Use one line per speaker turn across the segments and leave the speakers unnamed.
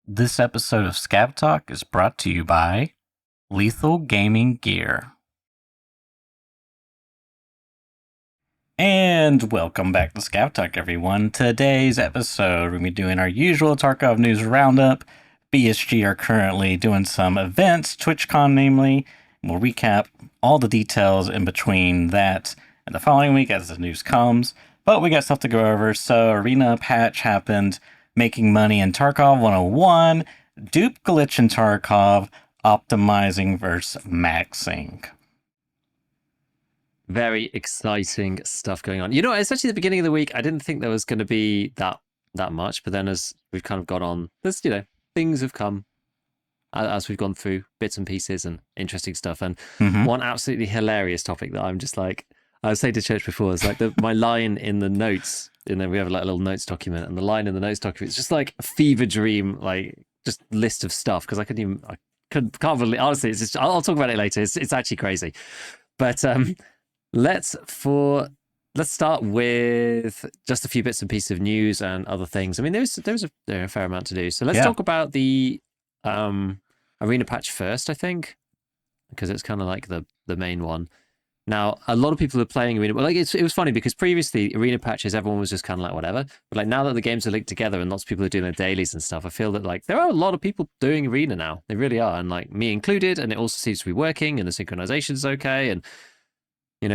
This episode of Scav Talk is brought to you by Lethal Gaming Gear. And welcome back to Scav Talk, everyone. Today's episode, we're going to be doing our usual Tarkov news roundup. BSG are currently doing some events, TwitchCon namely. We'll recap all the details in between that and the following week as the news comes. But we got stuff to go over. So, Arena patch happened, making money in Tarkov 101, dupe glitch in Tarkov, optimizing versus maxing.
Very exciting stuff going on. You know, especially the beginning of the week, I didn't think there was going to be that much, but then as we've kind of gone on, there's, things have come as we've gone through bits and pieces and interesting stuff. And one absolutely hilarious topic that I'm just like, I was saying to church before, it's like my line in the notes, and then we have like a little notes document, and the line in the notes document is just like a fever dream, like just list of stuff, because I can't believe, honestly, it's just, I'll talk about it later. It's actually crazy. But let's start with just a few bits and pieces of news and other things. I mean, there's a fair amount to do. So let's talk about the arena patch first, I think, because it's kind of like the main one. Now, a lot of people are playing arena. Well, like it was funny because previously arena patches, everyone was just kind of like whatever. But like now that the games are linked together and lots of people are doing their dailies and stuff, I feel that like there are a lot of people doing arena now. They really are, and like me included. And it also seems to be working, and the synchronization is okay, and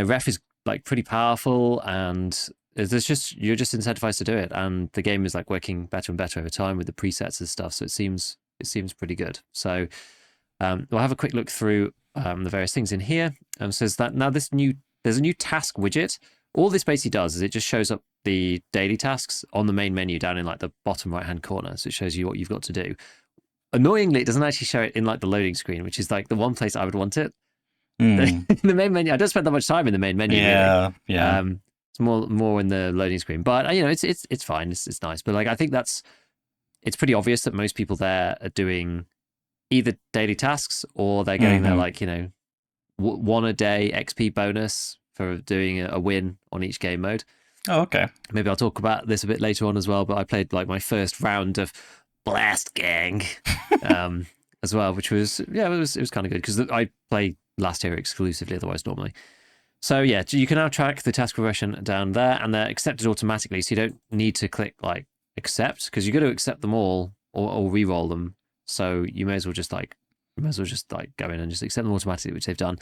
ref is like pretty powerful, and you're just incentivized to do it, and the game is like working better and better over time with the presets and stuff. So it seems pretty good. So we'll have a quick look through the various things in here. Says that now there's a new task widget. All this basically does is it just shows up the daily tasks on the main menu down in like the bottom right hand corner. So it shows you what you've got to do. Annoyingly, it doesn't actually show it in like the loading screen, which is like the one place I would want it. The main menu. I don't spend that much time in the main menu.
Yeah.
It's more in the loading screen, but it's fine. It's nice, but like I think it's pretty obvious that most people there are doing either daily tasks or they're getting their like one a day XP bonus for doing a win on each game mode.
Oh, okay.
Maybe I'll talk about this a bit later on as well. But I played like my first round of Blast Gang as well, which was it was kind of good because I play Last Hero exclusively otherwise normally. So yeah, you can now track the task progression down there, and they're accepted automatically, so you don't need to click like accept, because you got to accept them all or re-roll them. So you may as well just go in and just accept them automatically, which they've done.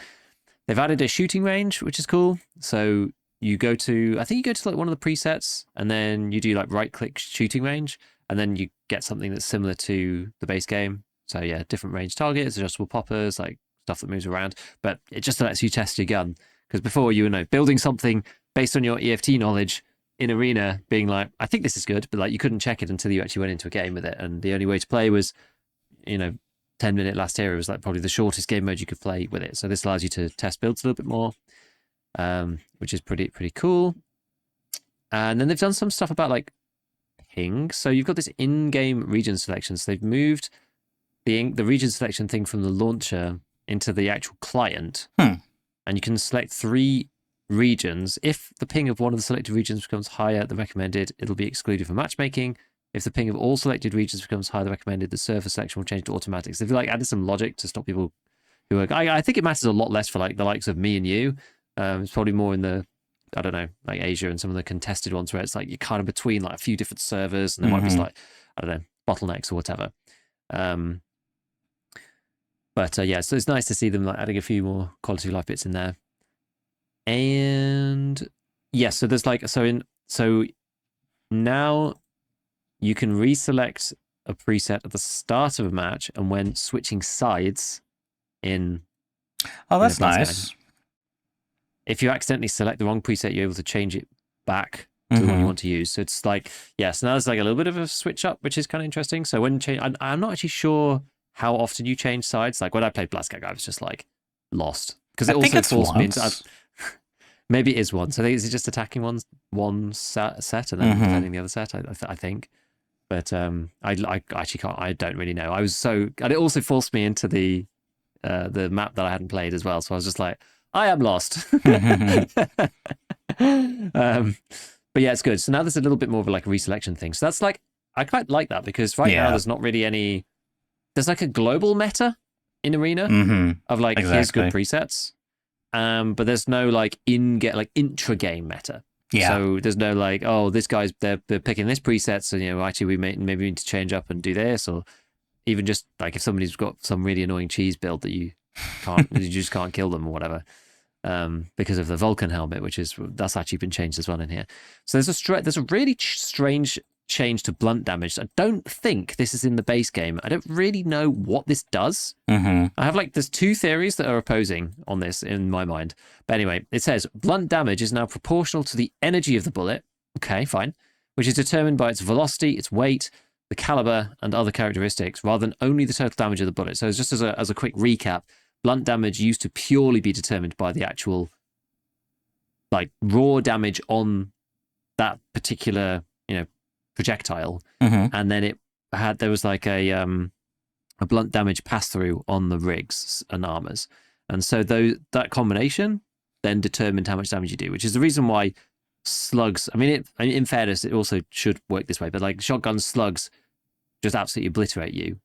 They've added a shooting range, which is cool. So you go to like one of the presets, and then you do like right click shooting range, and then you get something that's similar to the base game. So yeah, different range targets, adjustable poppers, like stuff that moves around, but it just lets you test your gun. Because before, building something based on your EFT knowledge in arena, being like, I think this is good, but like you couldn't check it until you actually went into a game with it, and the only way to play was 10-minute Last Hero was like probably the shortest game mode you could play with it. So this allows you to test builds a little bit more, which is pretty cool. And then they've done some stuff about like ping. So you've got this in-game region selection. So they've moved the region selection thing from the launcher into the actual client. And you can select 3 regions. If the ping of one of the selected regions becomes higher than recommended, it'll be excluded from matchmaking. If the ping of all selected regions becomes higher than recommended, the server selection will change to automatic. So they've like added some logic to stop people who are... I think it matters a lot less for like the likes of me and you. It's probably more in the, I don't know, like Asia and some of the contested ones where it's like you're kind of between like a few different servers, and there might be like, I don't know, bottlenecks or whatever. But yeah, so it's nice to see them like adding a few more quality of life bits in there. And yeah, so there's like, so now you can reselect a preset at the start of a match and when switching sides in.
Oh, that's nice.
If you accidentally select the wrong preset, you're able to change it back to the one you want to use. So it's like, yeah, so now there's like a little bit of a switch up, which is kind of interesting. So when I'm not actually sure how often you change sides. Like when I played Blast Gang, I was just like lost because it also forced me into. Maybe it is once. I think it's just attacking one set and then defending the other set. I think, but I actually can't. I don't really know. And it also forced me into the map that I hadn't played as well. So I was just like, I am lost. But yeah, it's good. So now there's a little bit more of a like reselection thing. So that's like I quite like that because right now there's not really any. There's like a global meta in Arena of like here's good presets, but there's no like intra game meta.
Yeah.
So there's no like, oh, this guy's they're picking this preset, so actually we maybe need to change up and do this, or even just like if somebody's got some really annoying cheese build that you just can't kill them or whatever, because of the Vulcan helmet, that's actually been changed as well in here. So there's a really strange change to blunt damage. I don't think this is in the base game. I don't really know what this does. I have there's two theories that are opposing on this in my mind. But anyway, it says blunt damage is now proportional to the energy of the bullet. Okay, fine. Which is determined by its velocity, its weight, the caliber, and other characteristics, rather than only the total damage of the bullet. So just as a quick recap, blunt damage used to purely be determined by the actual raw damage on that particular projectile, and then there was a blunt damage pass through on the rigs and armors, and so that combination then determined how much damage you do, which is the reason why slugs. I mean, in fairness, it also should work this way, but shotgun slugs just absolutely obliterate you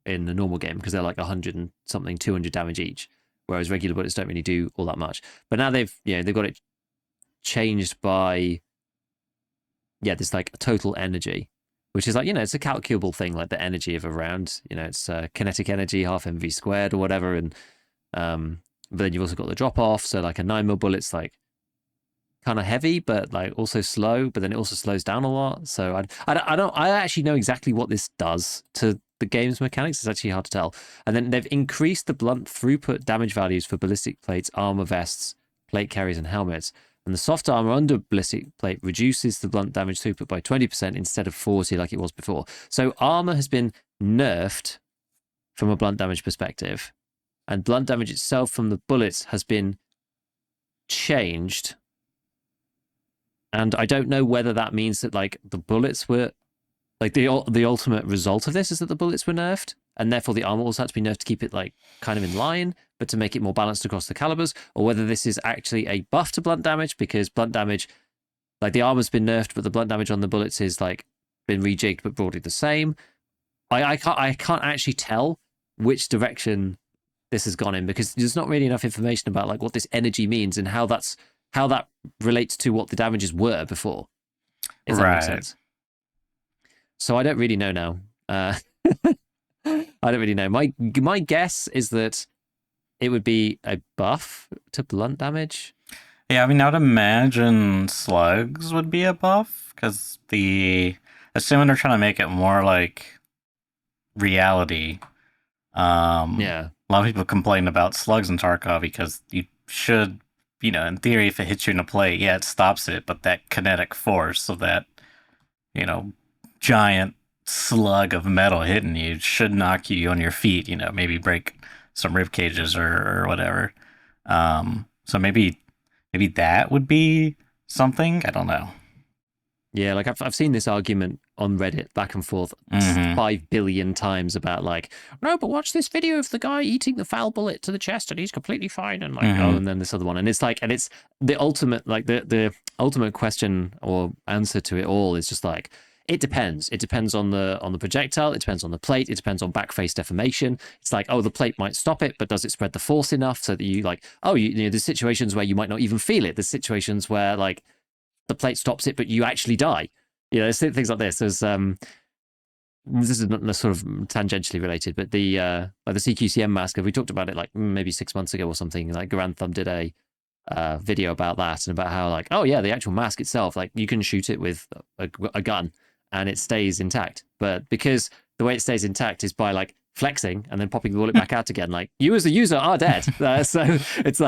in the normal game because they're 100 and something, 200 damage each, whereas regular bullets don't really do all that much. But now they've got it changed by this total energy, which is it's a calculable thing, like the energy of a round. It's kinetic energy, half mv squared or whatever, and but then you've also got the drop off. So a 9mm bullet's kind of heavy, but also slow. But then it also slows down a lot. So I actually know exactly what this does to the game's mechanics. It's actually hard to tell. And then they've increased the blunt throughput damage values for ballistic plates, armor vests, plate carriers, and helmets. And the soft armor under ballistic plate reduces the blunt damage throughput by 20% instead of 40% like it was before. So armor has been nerfed from a blunt damage perspective, and blunt damage itself from the bullets has been changed. And I don't know whether that means that the bullets were the ultimate result of this is that the bullets were nerfed, and therefore the armor also had to be nerfed to keep it kind of in line, but to make it more balanced across the calibers, or whether this is actually a buff to blunt damage because blunt damage, the armor's been nerfed, but the blunt damage on the bullets is been rejigged but broadly the same. I can't actually tell which direction this has gone in because there's not really enough information about what this energy means and how that relates to what the damages were before. If that makes sense. So I don't really know now. I don't really know. My guess is that it would be a buff to blunt damage.
Yeah, I mean, I would imagine slugs would be a buff because assuming they're trying to make it more like reality.
Yeah.
A lot of people complain about slugs in Tarkov because you should, in theory, if it hits you in a plate, it stops it, but that kinetic force of that, giant slug of metal hitting you should knock you on your feet, maybe break some rib cages or whatever. So maybe that would be something. I don't know.
Yeah, I've seen this argument on Reddit back and forth 5 billion times about no, but watch this video of the guy eating the foul bullet to the chest and he's completely fine, and and then this other one, and it's and it's the ultimate the ultimate question or answer to it all is just it depends. It depends on the projectile. It depends on the plate. It depends on backface deformation. It's the plate might stop it, but does it spread the force enough so that you there's situations where you might not even feel it. There's situations where the plate stops it, but you actually die. There's things like this. There's this is not sort of tangentially related, but the CQCM mask, we talked about it maybe 6 months ago or something. Grand Thumb did a video about that and about how the actual mask itself, you can shoot it with a gun and it stays intact, but because the way it stays intact is by flexing and then popping the bullet back out again, you as a user are dead. So it's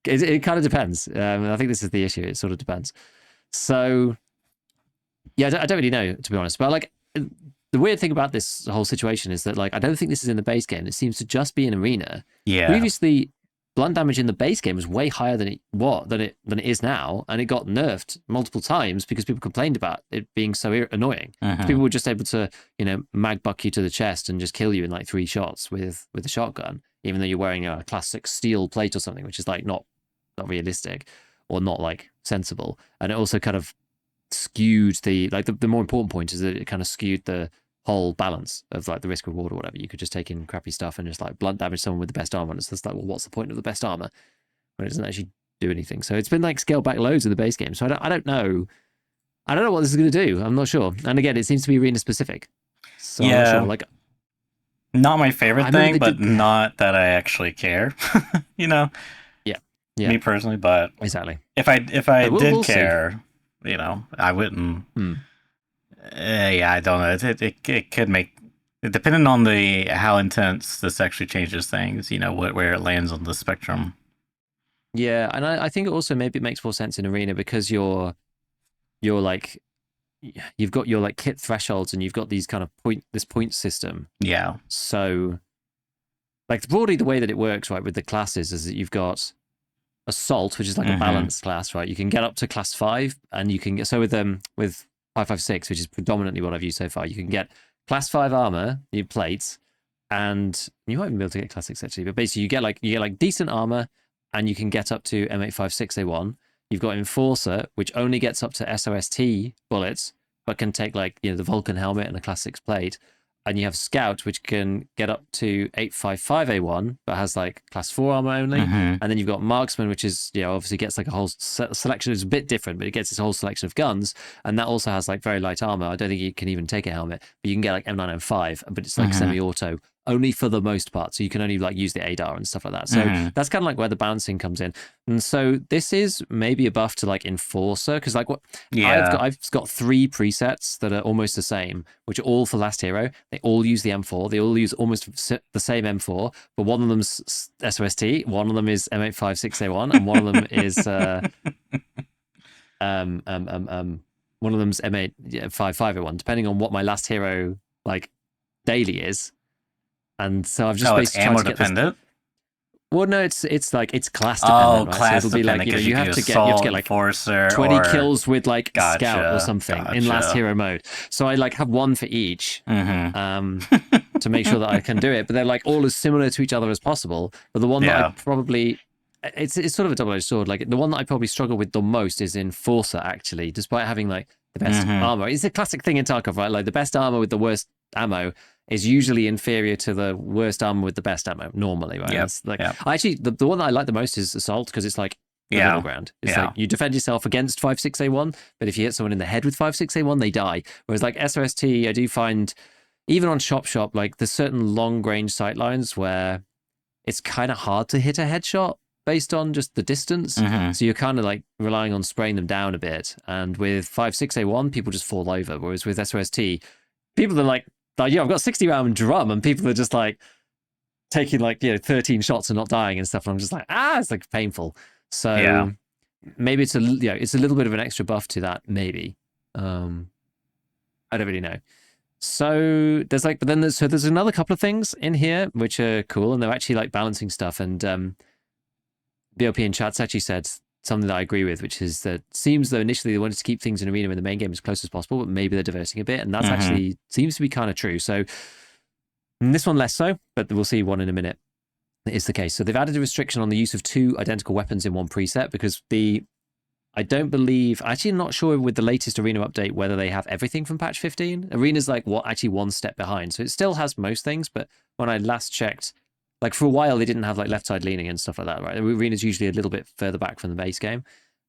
it kind of depends. I think this is the issue. It sort of depends. So yeah, I don't really know, to be honest, but the weird thing about this whole situation is that I don't think this is in the base game. It seems to just be in Arena.
Yeah.
Previously, blunt damage in the base game was way higher than it is now, and it got nerfed multiple times because people complained about it being so annoying. People were just able to mag buck you to the chest and just kill you in 3 shots with a shotgun, even though you're wearing a classic steel plate or something, which is not realistic or not sensible. And it also kind of skewed the more important point is that it kind of skewed the whole balance of like the risk reward or whatever. You could just take in crappy stuff and just like blunt damage someone with the best armor, and it's just like, well, what's the point of the best armor when it doesn't actually do anything? So it's been like scaled back loads in the base game. So I don't know what this is going to do. I'm not sure. And again, it seems to be arena specific. So I'm not sure. Like,
not my favorite thing, but not that I actually care. you know,
yeah,
me personally. But
exactly,
if I
we'll
care, see. I wouldn't. Yeah, I don't know. It could make, depending on how intense this actually changes things. Where it lands on the spectrum.
Yeah, and I think also maybe it makes more sense in arena because you're like, you've got your like kit thresholds and you've got these kind of point system.
Yeah.
So like broadly the way that it works, right, with the classes is that you've got assault, which is like a balanced class, right? You can get up to class 5 and you can get, so with 556, which is predominantly what I've used so far, you can get class 5 armor, your plates, and you might even be able to get class 6 actually, but basically you get like decent armor and you can get up to M856A1. You've got Enforcer, which only gets up to SOST bullets, but can take like, the Vulcan helmet and a class 6 plate. And you have Scout, which can get up to 855A1, but has like class 4 armor only. And then you've got Marksman, which is, obviously gets like a whole selection. It's a bit different, but it gets its whole selection of guns. And that also has like very light armor. I don't think you can even take a helmet, but you can get like M9, M5, but it's like semi-auto only for the most part. So you can only like use the ADAR and stuff like that. So that's kind of like where the balancing comes in. And so this is maybe a buff to like Enforcer, because like what I've got 3 presets that are almost the same, which are all for Last Hero. They all use the M4. They all use almost the same M4, but one of them's SOST, one of them is M856A1, and one of them is one of them's M855A1, depending on what my Last Hero like daily is. And so I've just basically
ammo dependent.
Well, no, it's like it's class dependent. Right?
Class
so it'll be like
you
have to get like
Enforcer
20 kills with like Scout or something in Last Hero mode. So I like have one for each to make sure that I can do it. But they're like all as similar to each other as possible. But the one that I probably it's sort of a double-edged sword. Like the one that I probably struggle with the most is Enforcer, actually, despite having like the best armor. It's a classic thing in Tarkov, right? Like the best armor with the worst ammo is usually inferior to the worst armor with the best ammo normally, right? Actually, the one that I like the most is Assault, because it's like the middle ground. It's like you defend yourself against 5.6A1, but if you hit someone in the head with 5.6A1, they die. Whereas like SOST, I do find even on Shop, like there's certain long range sightlines where it's kind of hard to hit a headshot based on just the distance. So you're kind of like relying on spraying them down a bit. And with 5.6A1, people just fall over. Whereas with SOST, people are like, I've got a 60-round drum, and people are just like taking like 13 shots and not dying and stuff. And I'm just like, it's like painful. So maybe it's it's a little bit of an extra buff to that. Maybe I don't really know. So there's like, but then there's another couple of things in here which are cool, and they're actually like balancing stuff. And BOP in chat's actually said something that I agree with, which is that it seems though initially they wanted to keep things in arena in the main game as close as possible, but maybe they're diversing a bit, and that's actually seems to be kind of true. So this one less so, but we'll see one in a minute. It is the case. So they've added a restriction on the use of 2 identical weapons in one preset, because I don't believe, actually not sure with the latest Arena update whether they have everything from patch 15. Arena's like one step behind, so it still has most things, but when I last checked, like for a while they didn't have like left side leaning and stuff like that, right? Arena's usually a little bit further back from the base game.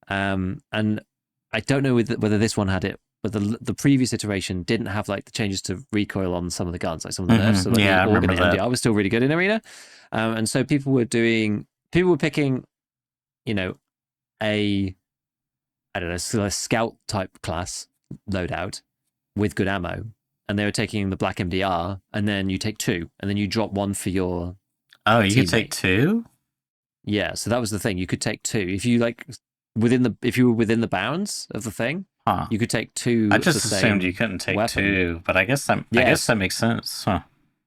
And I don't know whether this one had it, but the previous iteration didn't have like the changes to recoil on some of the guns, like some of the nerfs. So like the Organ MDR was still really good in Arena. And so people were picking, a scout type class loadout with good ammo, and they were taking the black MDR, and then you take 2, and then you drop 1 for your
you could take 2?
Yeah, so that was the thing. You could take 2 if you if you were within the bounds of the thing. You could take 2.
I just assumed you couldn't take weapon. 2, but I guess that makes sense.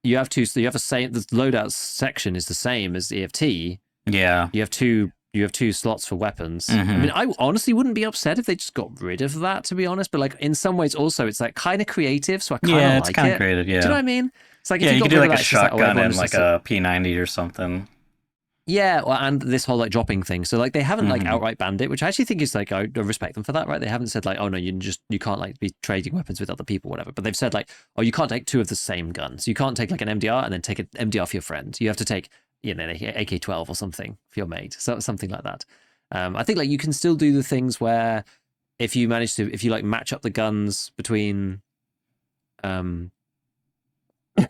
You have 2. So you have the loadout section is the same as EFT.
Yeah,
you have 2. You have 2 slots for weapons. I mean, I honestly wouldn't be upset if they just got rid of that, to be honest. But like in some ways, also it's like kind of creative, so I kind of like it.
It's kind of creative. Yeah,
do you know what I mean? It's like
if you could do like a shotgun and like a P90 or something.
Yeah, well, and this whole like dropping thing. So like they haven't like
Mhm.
outright banned it, which I actually think is like I respect them for that, right? They haven't said like, oh no, you can't like be trading weapons with other people, whatever. But they've said like, oh, you can't take two of the same guns. You can't take like an MDR and then take an MDR for your friend. You have to take an AK-12 or something for your mate, so something like that. I think like you can still do the things where if you like match up the guns between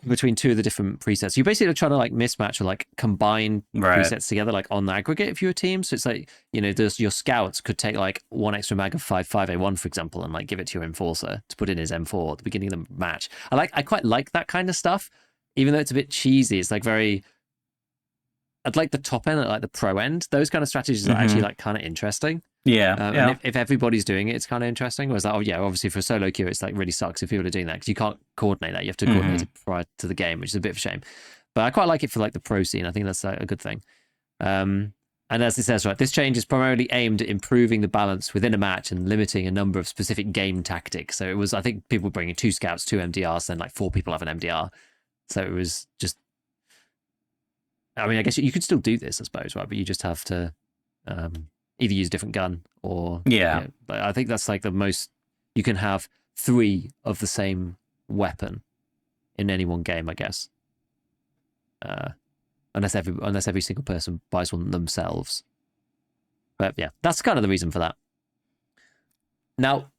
between two of the different presets. You're basically trying to like mismatch or like combine presets together like on the aggregate if you're a team. So it's like, your scouts could take like one extra mag of 5.5A1, for example, and like give it to your enforcer to put in his M4 at the beginning of the match. I quite like that kind of stuff, even though it's a bit cheesy. It's like I'd like the top end, like the pro end. Those kind of strategies are actually like kind of interesting.
Yeah.
And if everybody's doing it, it's kind of interesting. Whereas, like, obviously for a solo queue, it's like really sucks if people are doing that because you can't coordinate that. You have to coordinate it prior to the game, which is a bit of a shame. But I quite like it for like the pro scene. I think that's a good thing. And as it says, right, this change is primarily aimed at improving the balance within a match and limiting a number of specific game tactics. So it was, I think, people bringing 2 scouts, 2 MDRs, then like 4 people have an MDR. So it was just, I mean, I guess you could still do this, I suppose, right? But you just have to either use a different gun or but I think that's like the most you can have 3 of the same weapon in any one game, I guess. Unless every single person buys one themselves. But yeah, that's kind of the reason for that. Now,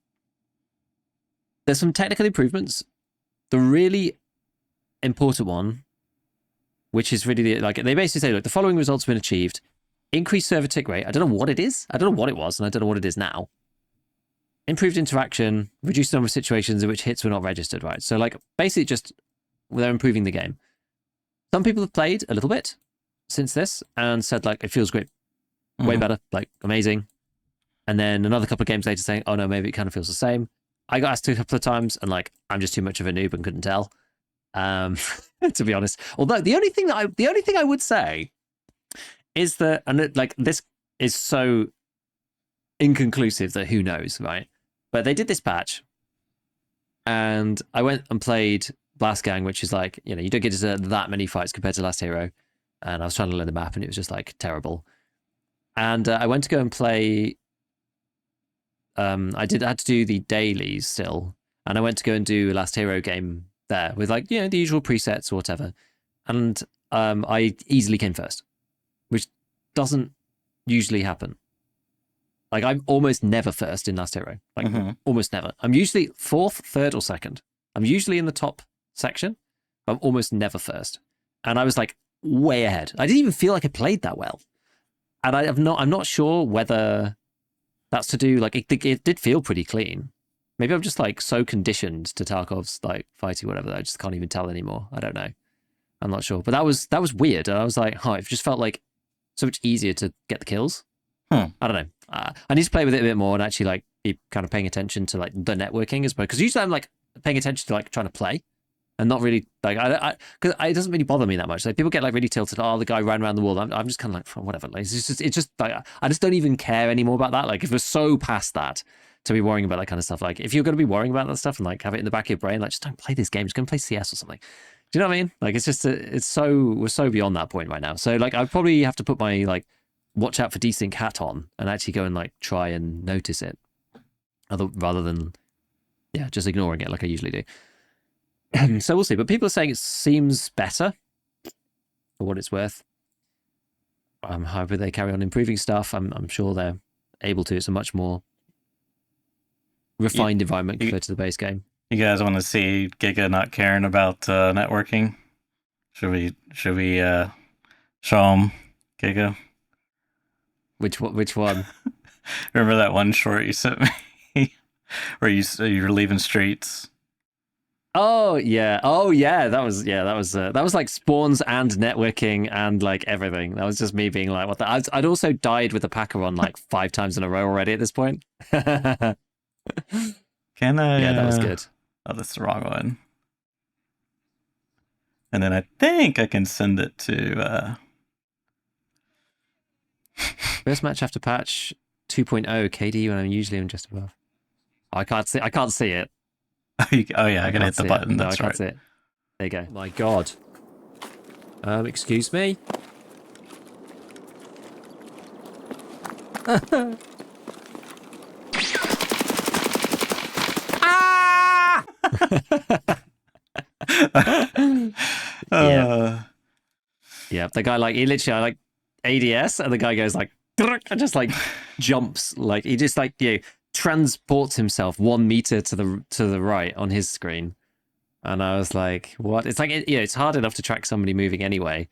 there's some technical improvements. The really important one, which is really like they basically say, look, the following results have been achieved. Increased server tick rate. I don't know what it is. I don't know what it was, and I don't know what it is now. Improved interaction, reduced number of situations in which hits were not registered, right? So, like, basically just they're improving the game. Some people have played a little bit since this and said, like, it feels great. Way better, like, amazing. And then another couple of games later saying, oh, no, maybe it kind of feels the same. I got asked a couple of times, and, like, I'm just too much of a noob and couldn't tell. To be honest. Although, the only thing I would say is that, and like this is so inconclusive that who knows, right? But they did this patch, and I went and played Blast Gang, which is like, you don't get to that many fights compared to Last Hero, and I was trying to learn the map, and it was just like terrible. And I went to go and play. I had to do the dailies still, and I went to go and do a Last Hero game there with like the usual presets or whatever, and I easily came first, which doesn't usually happen. Like, I'm almost never first in Last Hero. Like, almost never. I'm usually 4th, 3rd, or 2nd. I'm usually in the top section, but I'm almost never first. And I was, like, way ahead. I didn't even feel like I played that well. And I'm not sure whether that's to do, like, it did feel pretty clean. Maybe I'm just, like, so conditioned to Tarkov's, like, fighting whatever that I just can't even tell anymore. I don't know. I'm not sure. But that was weird. And I was like, it just felt like so much easier to get the kills. I don't know. I need to play with it a bit more and actually like be kind of paying attention to like the networking as well. Because usually I'm like paying attention to like trying to play and not really like because it doesn't really bother me that much. Like people get like really tilted. Oh, the guy ran around the wall. I'm just kind of like whatever. Like, it's just like I just don't even care anymore about that. Like if we're so past that to be worrying about that kind of stuff. Like if you're going to be worrying about that stuff and like have it in the back of your brain, like just don't play this game. Just go and play CS or something. Do you know what I mean? Like it's just we're so beyond that point right now. So like I probably have to put my like watch out for desync hat on and actually go and like try and notice it rather than just ignoring it like I usually do. So we'll see. But people are saying it seems better for what it's worth. However they carry on improving stuff, I'm sure they're able to. It's a much more refined environment compared to the base game.
You guys want to see Giga not caring about networking? Should we show them Giga?
Which one?
Remember that one short you sent me where you're leaving streets?
Oh yeah, that was like spawns and networking and like everything. That was just me being like, what the? I'd also died with a Packer on like 5 times in a row already at this point.
Can I?
Yeah, that was good.
Oh, that's the wrong one. And then I think I can send it to.
First match after patch 2.0 KD when I'm usually just above. Oh, I can't see it.
Oh yeah, I can hit the button. That's right.
That's it. There you go. Oh my God. Excuse me. Ah!
Uh,
Yeah, the guy like he literally like ADS, and the guy goes like and just like jumps, like he just like transports himself 1 meter to the right on his screen, and I was like, what? It's like it's hard enough to track somebody moving anyway.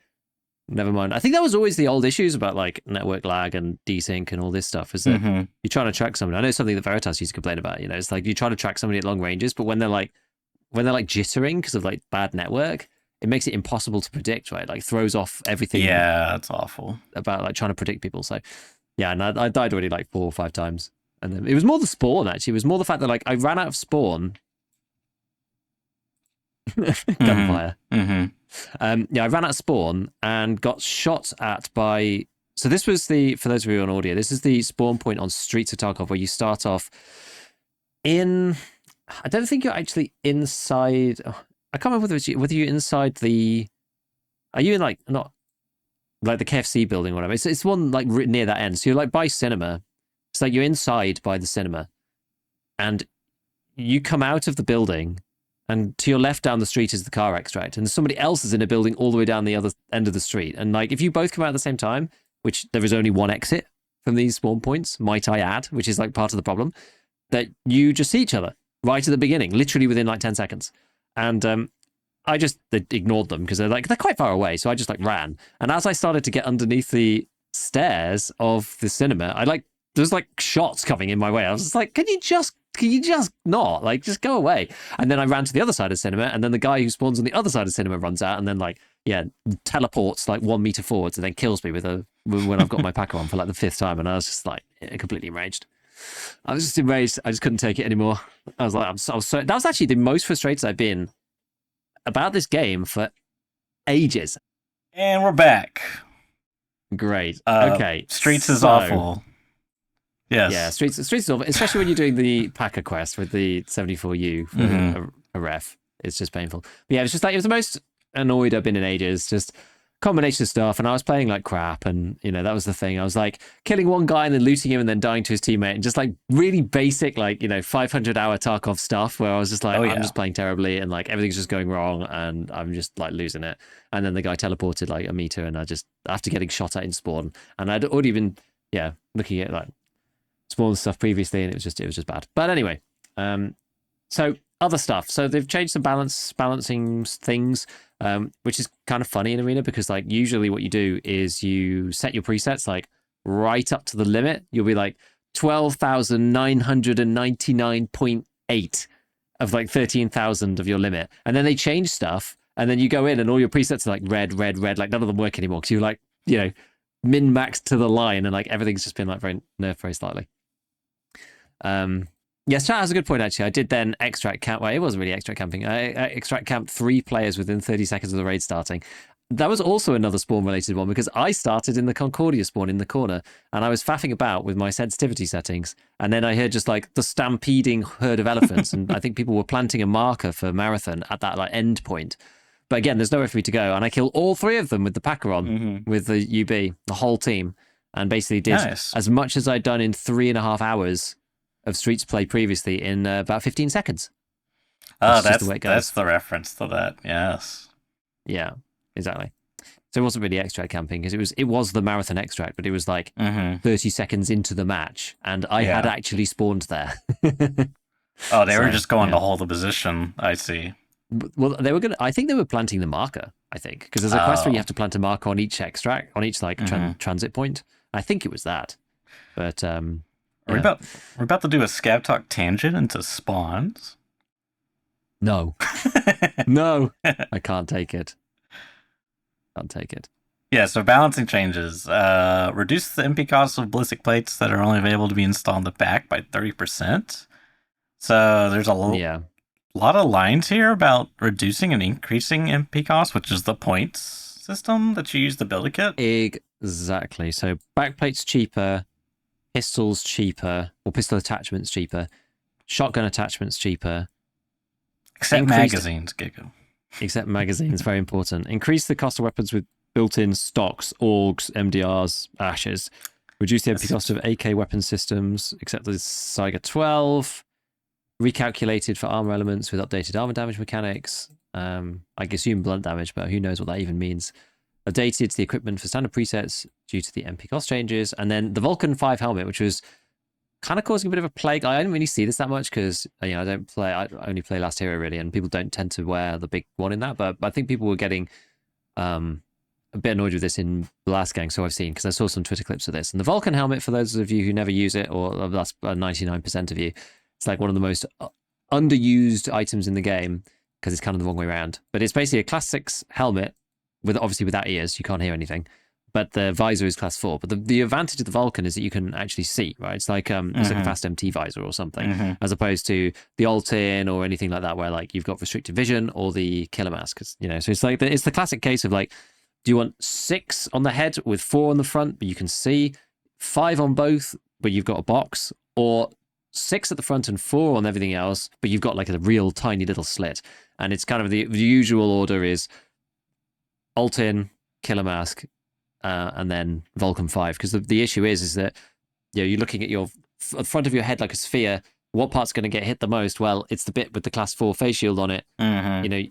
Never mind. I think that was always the old issues about like network lag and desync and all this stuff. Is that you're trying to track somebody? I know something that Veritas used to complain about. It's like you try to track somebody at long ranges, but when they're like jittering because of like bad network, it makes it impossible to predict, right? Like throws off everything.
Yeah, that's awful.
About like trying to predict people. So yeah, and I died already like 4 or 5 times. And then it was more the spawn, actually. It was more the fact that like I ran out of spawn. Gunfire.
Mm-hmm.
I ran out of spawn and got shot at by... So this was for those of you on audio, this is the spawn point on Streets of Tarkov where you start off in... I don't think you're actually inside... I can't remember whether you're inside the... Are you in like... Not like the KFC building or whatever. It's one like near that end. So you're like by cinema. It's like you're inside by the cinema. And you come out of the building... And to your left down the street is the car extract. And somebody else is in a building all the way down the other end of the street. And like, if you both come out at the same time, which there is only one exit from these spawn points, might I add, which is like part of the problem, that you just see each other right at the beginning, literally within like 10 seconds. And I just ignored them because they're quite far away. So I just like ran. And as I started to get underneath the stairs of the cinema, there's like shots coming in my way. I was just like, can you just not like just go away? And then I ran to the other side of the cinema, and then the guy who spawns on the other side of the cinema runs out, and then teleports like 1 meter forwards, and then kills me when I've got my packer on for like the 5th time, and I was just like completely enraged. I was just enraged. I just couldn't take it anymore. I was like, I was so. That was actually the most frustrated I've been about this game for ages.
And we're back.
Great. Okay.
Streets is awful. Yes.
Yeah, Streets is awful, especially when you're doing the Packer quest with the 74U for a ref. It's just painful. But yeah, it was the most annoyed I've been in ages. Just combination of stuff, and I was playing like crap, and that was the thing. I was like killing one guy and then looting him and then dying to his teammate, and just like really basic 500-hour Tarkov stuff where I was just like, I'm just playing terribly, and like everything's just going wrong, and I'm just like losing it. And then the guy teleported like a meter, and I just, after getting shot at in spawn, and I'd already been looking at like spawn stuff previously, and it was just bad. But anyway, so other stuff. So they've changed some balancing things, which is kind of funny in Arena, because like usually what you do is you set your presets like right up to the limit. You'll be like 12,999.8 of like 13,000 of your limit, and then they change stuff, and then you go in and all your presets are like red, like none of them work anymore because you're like min max to the line, and like everything's just been like nerfed very slightly. Yes, chat has a good point actually. I did then extract camp. Well, it wasn't really extract camping. I extract camped 3 players within 30 seconds of the raid starting. That was also another spawn related one, because I started in the Concordia spawn in the corner, and I was faffing about with my sensitivity settings, and then I heard just like the stampeding herd of elephants, and I think people were planting a marker for marathon at that like end point. But again, there's nowhere for me to go, and I killed all 3 of them with the packer on, with the UB, the whole team, and basically did as much as I'd done in 3.5 hours of Streets play previously in about 15 seconds.
Oh, that's the reference to that. Yes.
Yeah, exactly. So it wasn't really extract camping, because it was the marathon extract, but it was like 30 seconds into the match, and I had actually spawned there.
Oh, they were just going to hold the position. I see.
Well, I think they were planting the marker, I think, because there's a quest where you have to plant a marker on each extract, on each like transit point. I think it was that. But
we're about to do a Scab Talk tangent into spawns.
No. No. I can't take it.
Yeah, so balancing changes. Reduce the MP cost of ballistic plates that are only available to be installed in the back by 30%. So there's a lot of lines here about reducing and increasing MP cost, which is the points system that you use to build a kit.
Exactly. So backplate's cheaper, pistols cheaper, or pistol attachments cheaper, shotgun attachments cheaper.
Except magazines, Giga.
Except magazines, very important. Increase the cost of weapons with built-in stocks, AUGs, MDRs, ashes. Reduce the MP cost of AK weapon systems, except the Saiga 12. Recalculated for armor elements with updated armor damage mechanics. I assume blunt damage, but who knows what that even means. Updated the equipment for standard presets due to the MP cost changes. And then the Vulcan 5 helmet, which was kind of causing a bit of a plague. I don't really see this that much because I only play Last Hero really, and people don't tend to wear the big one in that. But I think people were getting a bit annoyed with this in Blast Gang, so I've seen, because I saw some Twitter clips of this. And the Vulcan helmet, for those of you who never use it, or that's 99% of you, it's like one of the most underused items in the game because it's kind of the wrong way around. But it's basically a class 6 helmet with obviously without ears, you can't hear anything. But the visor is class 4. But the advantage of the Vulcan is that you can actually see, right? It's like it's like a fast MT visor or something, as opposed to the alt-in or anything like that, where like you've got restricted vision, or the killer mask. You know, so it's like it's the classic case of like, do you want 6 on the head with 4 on the front, but you can see, 5 on both, but you've got a box, or 6 at the front and 4 on everything else, but you've got like a real tiny little slit. And it's kind of the usual order is alt-in, killer mask, and then Vulcan 5. Because the issue is that, you know, you're looking at your front of your head like a sphere. What part's going to get hit the most? Well, it's the bit with the class 4 face shield on it. You know,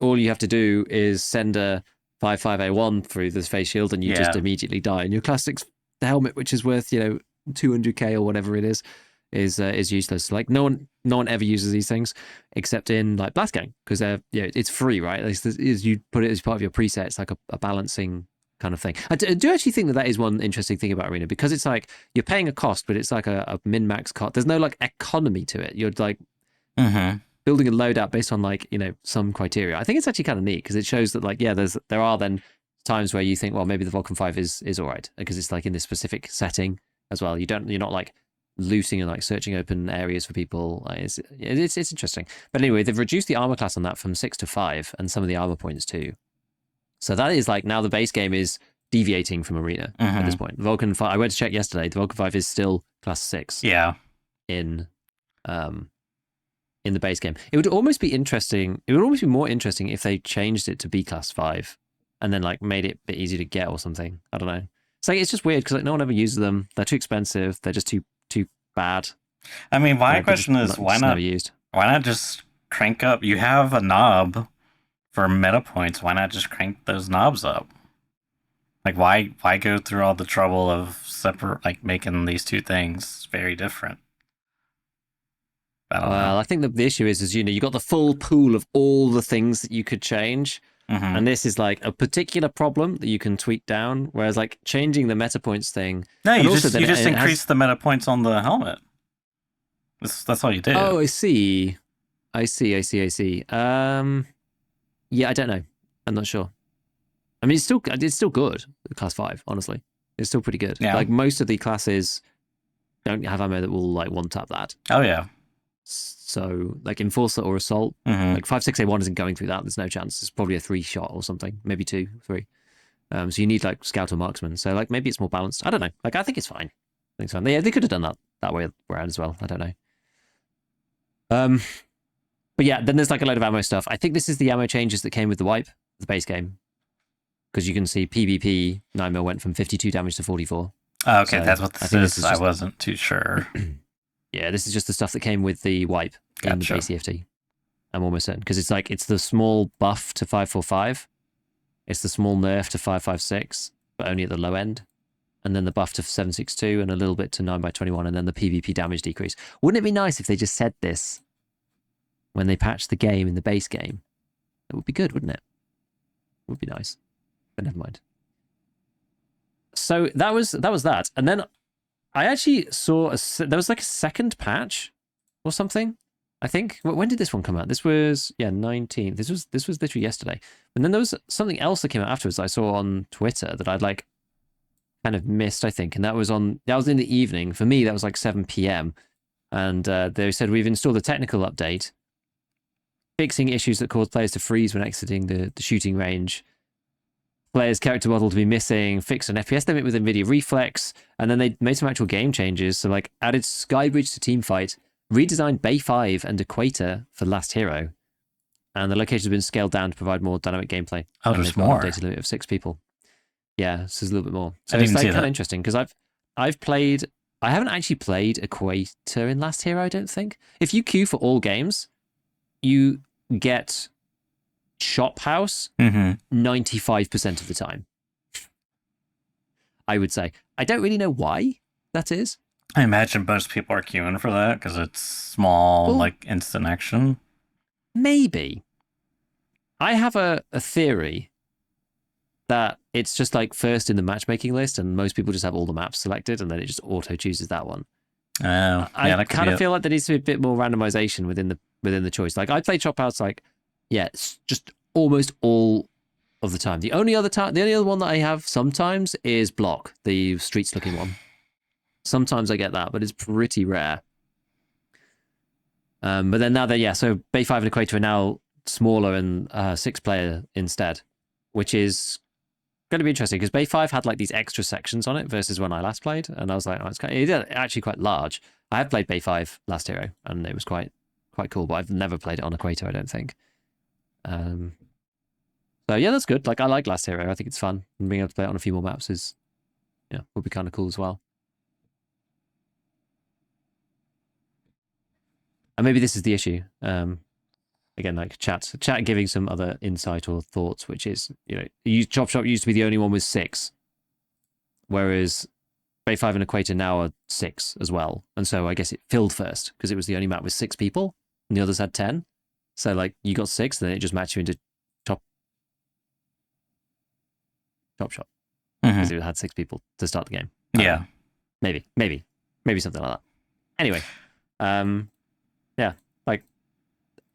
all you have to do is send a 55A1 through this face shield, and you just immediately die. And your class 6 helmet, which is worth, you know, 200k or whatever it is useless. Like no one ever uses these things except in like Blast Gang, because they're, you know, it's free, right? You put it as part of your preset. It's like a balancing kind of thing. I do actually think that is one interesting thing about Arena, because it's like you're paying a cost, but it's like a min-max cost. There's no like economy to it. You're like building a loadout based on like, you know, some criteria. I think it's actually kind of neat because it shows that like, yeah, there are then times where you think, well, maybe the Vulcan 5 is all right because it's like in this specific setting as well. You're not like looting and like searching open areas for people. It's interesting. But anyway, they've reduced the armor class on that from 6 to 5, and some of the armor points too. So that is like, now the base game is deviating from Arena at this point. Vulcan 5, I went to check yesterday, the Vulcan 5 is still class 6.
Yeah.
In the base game. It would almost be interesting. It would almost be more interesting if they changed it to be class 5 and then like made it a bit easier to get or something. I don't know. It's like, it's just weird because like no one ever uses them. They're too expensive. They're just too bad.
I mean, my question is, why not just crank up? You have a knob for meta points. Why not just crank those knobs up? Like, why go through all the trouble of making these two things very different?
I think the issue is, you know, you got the full pool of all the things that you could change. And this is like a particular problem that you can tweak down, whereas like changing the meta points thing.
No, you just increase the meta points on the helmet. That's all you do.
Oh, I see. Yeah, I don't know. I'm not sure. I mean, it's still good. Class 5, honestly, it's still pretty good.
Yeah.
Like most of the classes don't have ammo that will like one tap that.
Oh yeah.
So, like Enforcer or Assault, like 5.6A1 isn't going through that. There's no chance. It's probably a 3-shot or something, maybe 2, 3. So you need like Scout or Marksman. So like maybe it's more balanced. I don't know. Like I think it's fine. I think it's fine. They could have done that way around as well. I don't know. But yeah, then there's like a load of ammo stuff. I think this is the ammo changes that came with the wipe, the base game, because you can see PvP 9mm went from 52 damage to 44.
Oh, okay, so that's what this is. I wasn't too sure.
Yeah, this is just the stuff that came with the wipe in the base EFT. I'm almost certain, because it's the small buff to 5.45, it's the small nerf to 5.56, but only at the low end, and then the buff to 7.62 and a little bit to 9x21, and then the PvP damage decrease. Wouldn't it be nice if they just said this when they patched the game in the base game? It would be good, wouldn't it? It would be nice, but never mind. So that was that, and then I actually saw there was like a second patch or something. I think, when did this one come out? This was 19th. This was literally yesterday. And then there was something else that came out afterwards that I saw on Twitter that I'd like kind of missed, I think, and that was in the evening. For me, that was like 7 p.m. And they said, we've installed a technical update fixing issues that cause players to freeze when exiting the shooting range. Player's character model to be missing, fixed an FPS limit with NVIDIA Reflex, and then they made some actual game changes. So like added Skybridge to Teamfight, redesigned Bay 5 and Equator for Last Hero, and the locations have been scaled down to provide more dynamic gameplay.
Oh, there's more.
Updated limit of 6 people. Yeah, so there's a little bit more. So it's like kind of interesting because I haven't actually played Equator in Last Hero, I don't think. If you queue for all games, you get Shop House 95% of the time, I would say. I don't really know why that is.
I imagine most people are queuing for that because it's small,
Well,
like instant action.
Maybe. I have a theory that it's just like first in the matchmaking list, and most people just have all the maps selected, and then it just auto chooses that one.
Oh, yeah,
I
that could
kind
be
of
it.
feel like there needs to be a bit more randomization within the choice. Like I play Chop House, like it's just almost all of the time. The only other one that I have sometimes is Block, the streets looking one. Sometimes I get that, but it's pretty rare. But then now so Bay 5 and Equator are now smaller and 6-player instead, which is going to be interesting because Bay 5 had like these extra sections on it versus when I last played, and I was like, it's actually quite large. I have played Bay 5 Last Hero, and it was quite cool, but I've never played it on Equator, I don't think. So yeah, that's good. Like I like Last Hero. I think it's fun, and being able to play it on a few more maps would be kind of cool as well. And maybe this is the issue. Again, like chat giving some other insight or thoughts, which is, Chop Shop used to be the only one with 6, whereas Bay 5 and Equator now are 6 as well. And so I guess it filled first because it was the only map with 6 people and the others had 10. So like you got 6, then it just matched you into Chop Shop because it had 6 people to start the game.
Yeah.
Maybe something like that. Anyway, yeah, like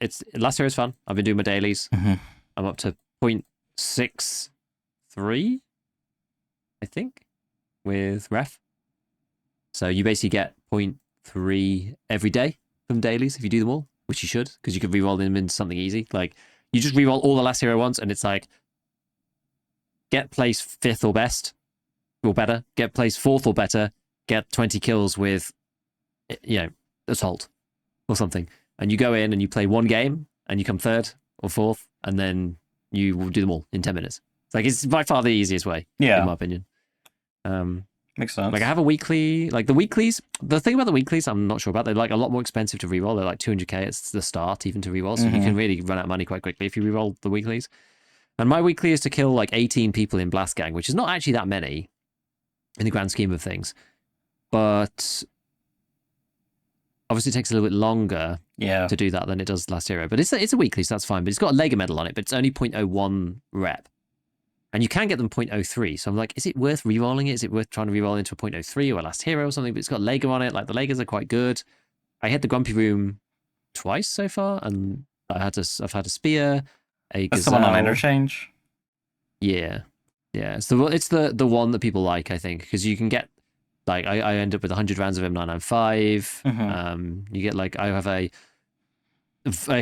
it's Last Hero is fun. I've been doing my dailies. I'm up to 0.63, I think, with ref. So you basically get 0.3 every day from dailies if you do them all, which you should, because you could reroll them into something easy. Like you just reroll all the Last Hero ones, and it's like get place 5th or best or better, get place 4th or better, get 20 kills with assault or something, and you go in and you play one game and you come 3rd or 4th, and then you will do them all in 10 minutes. It's by far the easiest way, in my opinion.
Makes sense.
Like I have a weekly, like the weeklies. The thing about the weeklies, I'm not sure about. They're like a lot more expensive to reroll. They're like 200k at the start, even to reroll. So you can really run out of money quite quickly if you reroll the weeklies. And my weekly is to kill like 18 people in Blast Gang, which is not actually that many in the grand scheme of things. But obviously it takes a little bit longer to do that than it does Last Hero. But it's a weekly, so that's fine. But it's got a Lega medal on it, but it's only 0.01 rep. And you can get them 0.03. So I'm like, is it worth rerolling it? Is it worth trying to reroll into a 0.03 or a Last Hero or something? But it's got Lega on it. Like the Legas are quite good. I hit the Grumpy Room twice so far, and I've had a spear, a Gazelle.
Someone on interchange?
Yeah. So it's the one that people like, I think, because you can get like I end up with 100 rounds of M995. You get like I have a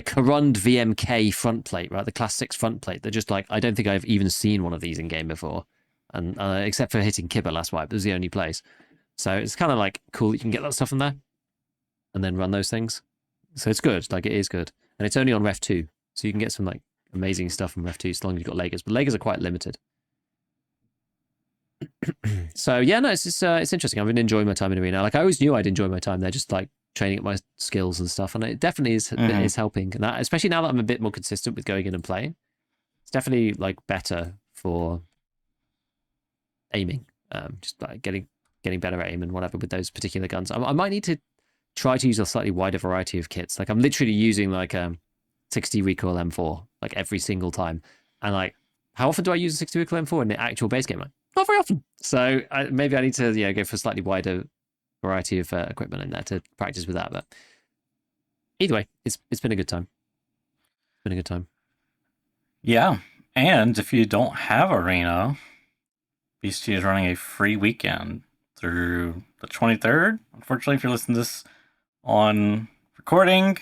Corund VMK front plate, right? The Class 6 front plate. They're just like, I don't think I've even seen one of these in game before. And except for hitting Kibber last wipe, it was the only place. So it's kind of like cool that you can get that stuff from there and then run those things. So it's good. Like it is good. And it's only on Ref 2. So you can get some like amazing stuff from Ref 2 as long as you've got Legas. But Legas are quite limited. So yeah, no, it's interesting. I've been enjoying my time in Arena. Like I always knew I'd enjoy my time there, just like training up my skills and stuff, and it definitely is helping. And that, especially now that I'm a bit more consistent with going in and playing, it's definitely like better for aiming. Just like getting better at aim and whatever with those particular guns. I might need to try to use a slightly wider variety of kits. Like I'm literally using like 60 recoil M4 like every single time, and like how often do I use a 60 recoil M4 in the actual base game? Like not very often. So maybe I need to go for a slightly wider variety of equipment in there to practice with that. But either way, it's been a good time. It's been a good time.
Yeah, and if you don't have Arena, BSG is running a free weekend through the 23rd. Unfortunately, if you're listening to this on recording,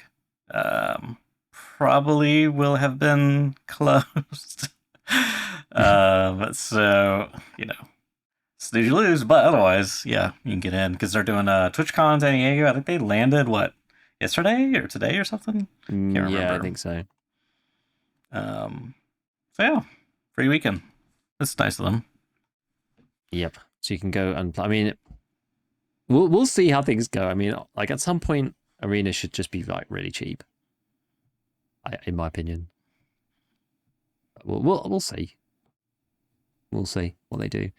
probably will have been closed. So, snooze you lose, but otherwise, yeah, you can get in because they're doing TwitchCon San Diego. I think they landed, yesterday or today or something? Can't remember.
Yeah, I think so.
So yeah, free weekend. That's nice of them.
Yep. So you can go and play. I mean, we'll see how things go. I mean, like at some point, Arena should just be like really cheap, in my opinion. We'll see. We'll see what they do.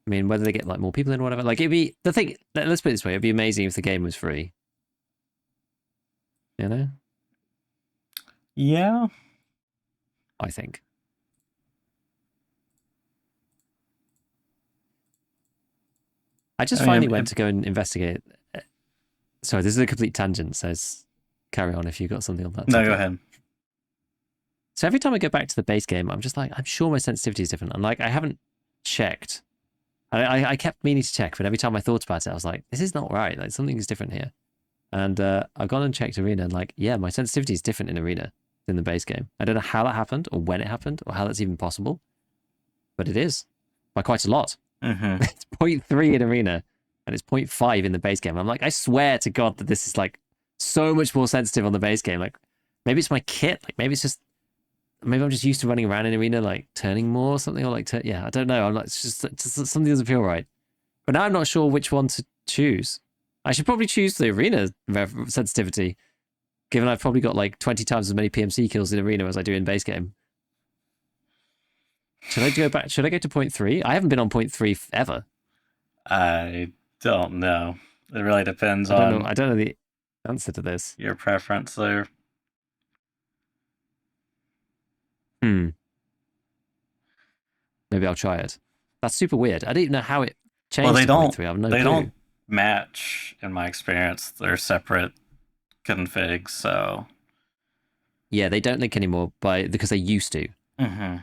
I mean, whether they get like more people in or whatever. Like it'd be the thing. Let's put it this way: it'd be amazing if the game was free. You know?
Yeah.
I think. I just finally went to go and investigate. Sorry, this is a complete tangent. So carry on if you've got something on that.
No, go ahead.
So every time I go back to the base game, I'm just like, I'm sure my sensitivity is different. I'm like, I haven't checked. I kept meaning to check, but every time I thought about it, I was like, this is not right. Like something is different here. And I've gone and checked Arena, and like, yeah, my sensitivity is different in Arena than the base game. I don't know how that happened, or when it happened, or how that's even possible, but it is by quite a lot.
Mm-hmm.
It's 0.3 in Arena, and it's 0.5 in the base game. I'm like, I swear to God that this is like so much more sensitive on the base game. Like, maybe it's my kit. Like, maybe I'm just used to running around in Arena, like turning more or something, or like, yeah, I don't know. I'm like, it's just something doesn't feel right. But now I'm not sure which one to choose. I should probably choose the Arena sensitivity, given I've probably got like 20 times as many PMC kills in Arena as I do in base game. Should I go back? Should I go to 0.3? I haven't been on 0.3 ever.
I don't know. It really depends
I
on.
I don't know the answer to this.
Your preference there.
Maybe I'll try it. That's super weird. I didn't know how it changed.
Well, they
to
don't.
0.3. I have no
they
clue.
don't match, in my experience. They're separate configs, so.
Yeah, they don't link anymore because they used to.
Mm-hmm.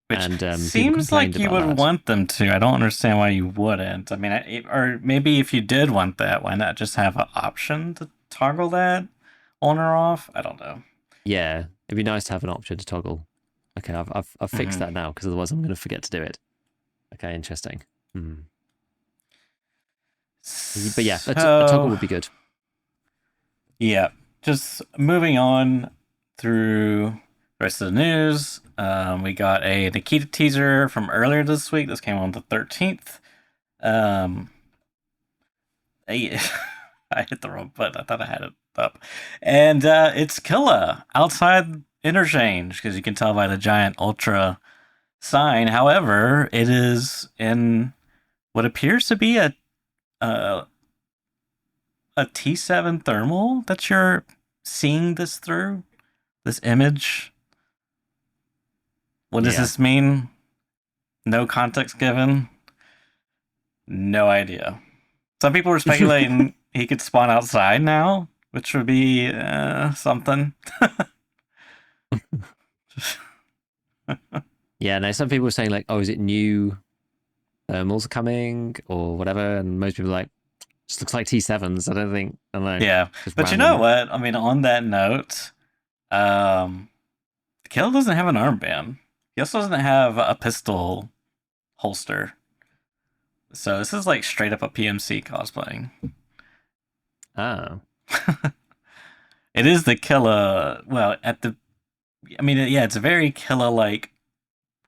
Which
and
seems like you would want them to. I don't understand why you wouldn't. I mean, or maybe if you did want that, why not just have an option to toggle that on or off? I don't know.
Yeah, it'd be nice to have an option to toggle. Okay, I've fixed that now because otherwise I'm going to forget to do it. Okay, interesting. But yeah, a toggle would be good.
Yeah, just moving on through the rest of the news. We got a Nikita teaser from earlier this week. This came on the 13th. I hit the wrong button. I thought I had it up. And it's Killa outside interchange, because you can tell by the giant ultra sign. However, it is in what appears to be a T7 thermal that you're seeing this through. This image. What does this mean? No context given. No idea. Some people were speculating he could spawn outside now, which would be something.
Yeah, no, some people were saying like, oh, is it new thermals coming or whatever? And most people are like, just looks like T7s. I don't know.
Yeah, but you know what? I mean, on that note, Kill doesn't have an armband. He also doesn't have a pistol holster. So this is like straight up a PMC cosplaying.
Oh.
It is the Killa. Well, it's a very Killa-like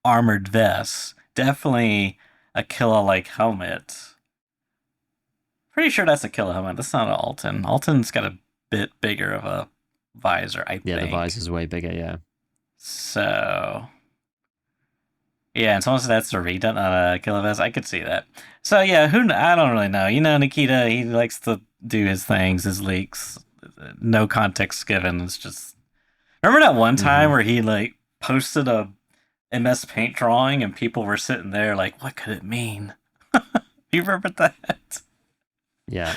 armored vest. Definitely a Killa-like helmet. Pretty sure that's a Killa helmet. That's not an Alton. Alton's got a bit bigger of a visor, I think.
Yeah, the visor's way bigger, yeah.
So, yeah, and someone said that's a redone on a Killa vest. I could see that. So, yeah, I don't really know. You know, Nikita, he likes to do his things, his leaks. No context given. It's just... Remember that one time where he, like, posted a MS Paint drawing and people were sitting there like, what could it mean? You remember that?
Yeah.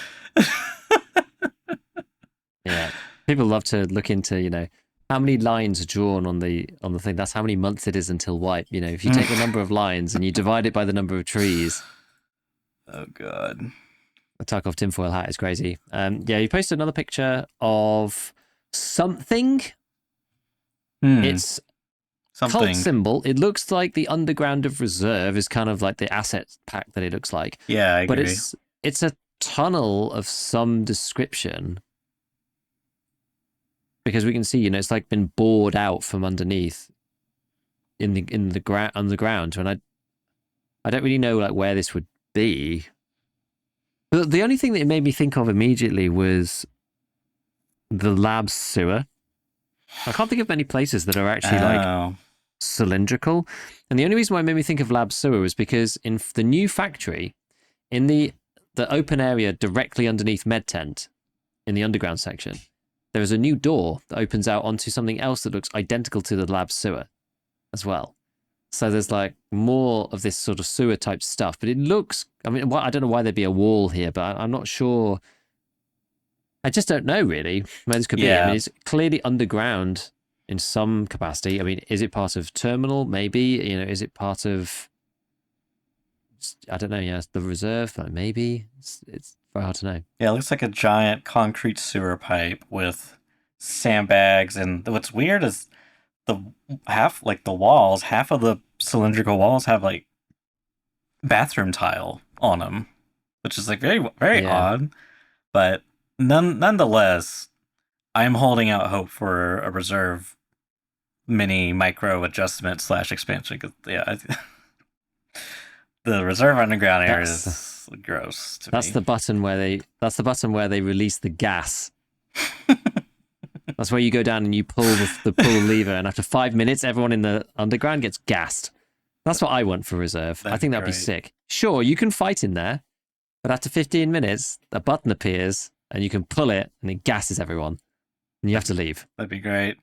Yeah. People love to look into, you know, how many lines are drawn on the thing. That's how many months it is until wipe. You know, if you take the number of lines and you divide it by the number of trees.
Oh, God.
The Tarkov tinfoil hat is crazy. Yeah, you posted another picture of something. It's cult symbol. It looks like the Underground of Reserve is kind of like the asset pack that it looks like.
Yeah, I agree.
But it's a tunnel of some description. Because we can see, you know, it's like been bored out from underneath in the underground. And I don't really know like where this would be. The only thing that it made me think of immediately was the lab sewer. I can't think of many places that are actually like
Oh,
cylindrical. And the only reason why it made me think of lab sewer was because in the new factory, in the open area directly underneath med tent in the underground section, there is a new door that opens out onto something else that looks identical to the lab sewer as well. So there's like more of this sort of sewer type stuff, but it looks, I mean, I don't know why there'd be a wall here, but I'm not sure. I just don't know really where this could be. I
yeah.
mean, it's clearly underground in some capacity. I mean, is it part of terminal? Maybe, you know, is it part of, I don't know, yeah, the reserve? Like maybe. It's very hard to know.
Yeah, it looks like a giant concrete sewer pipe with sandbags. And what's weird is the like the walls, half of the cylindrical walls have like bathroom tile on them, which is like very, very
Yeah.
odd. But nonetheless, I'm holding out hope for a reserve mini micro adjustment slash expansion. Cause yeah, the reserve underground area is gross to
That's
me.
the button where they release the gas. That's where you go down and you pull the pull lever, and after 5 minutes, everyone in the underground gets gassed. That's what I want for reserve. I think that'd be sick. Sure, you can fight in there, but after 15 minutes, a button appears and you can pull it, and it gasses everyone, and you have to leave.
That'd be great.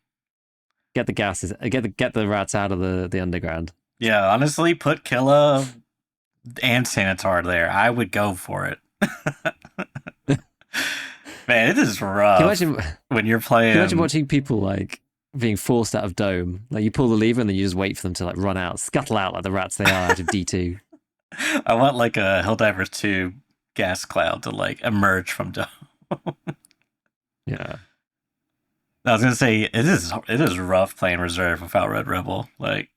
Get the gases, get the rats out of the underground.
Yeah, honestly, put Killa and Sanitar there. I would go for it. Man, it is rough.
Can you imagine
when you're playing?
Can you imagine watching people like being forced out of dome? Like you pull the lever and then you just wait for them to like run out, scuttle out like the rats they are out of D2.
I want like a Helldivers 2 gas cloud to like emerge from dome.
Yeah.
I was gonna say it is rough playing reserve without Red Rebel. Like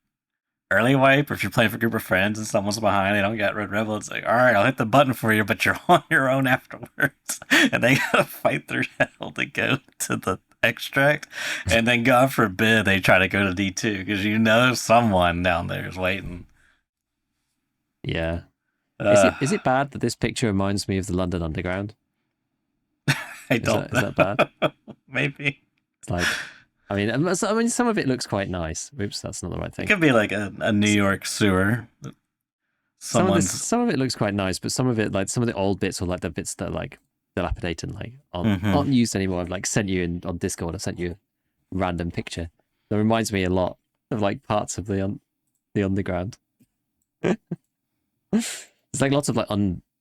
early wipe, or if you're playing for a group of friends and someone's behind, they don't get Red Rebel. It's like, all right, I'll hit the button for you, but you're on your own afterwards, and they gotta fight through hell to go to the extract, and then God forbid they try to go to D2 because you know someone down there is waiting.
Yeah. Is it bad that this picture reminds me of the London Underground?
I don't.
Is that bad?
Maybe.
It's like, I mean, some of it looks quite nice. Oops, that's not the right thing.
It could be like a New York sewer.
Some of it looks quite nice, but some of it, like some of the old bits, or like the bits that are like dilapidated and like aren't used anymore. I've like sent you on Discord. I've sent you a random picture that reminds me a lot of like parts of the underground. There's like lots of like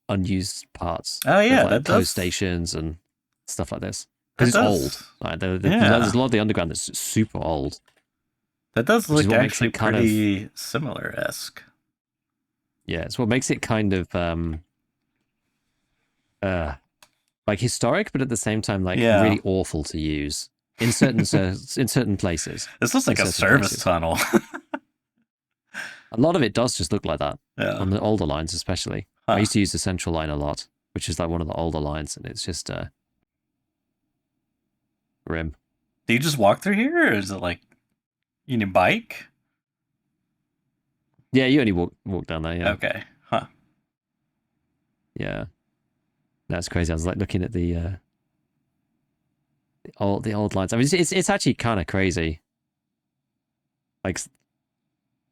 unused parts.
Oh yeah,
of, like, post stations and stuff like this. Because it's old. Like, there's a lot of the underground that's super old.
That does look actually pretty similar-esque.
Yeah, it's what makes it kind of like historic, but at the same time like really awful to use in certain places.
This looks like a service tunnel.
A lot of it does just look like that.
Yeah.
On the older lines especially. I used to use the central line a lot, which is like one of the older lines, and it's just grim.
Do you just walk through here, or is it like you need a bike?
Yeah, you only walk down there, yeah.
Okay. Huh.
Yeah. That's crazy. I was like looking at the old lines. I mean it's actually kind of crazy. Like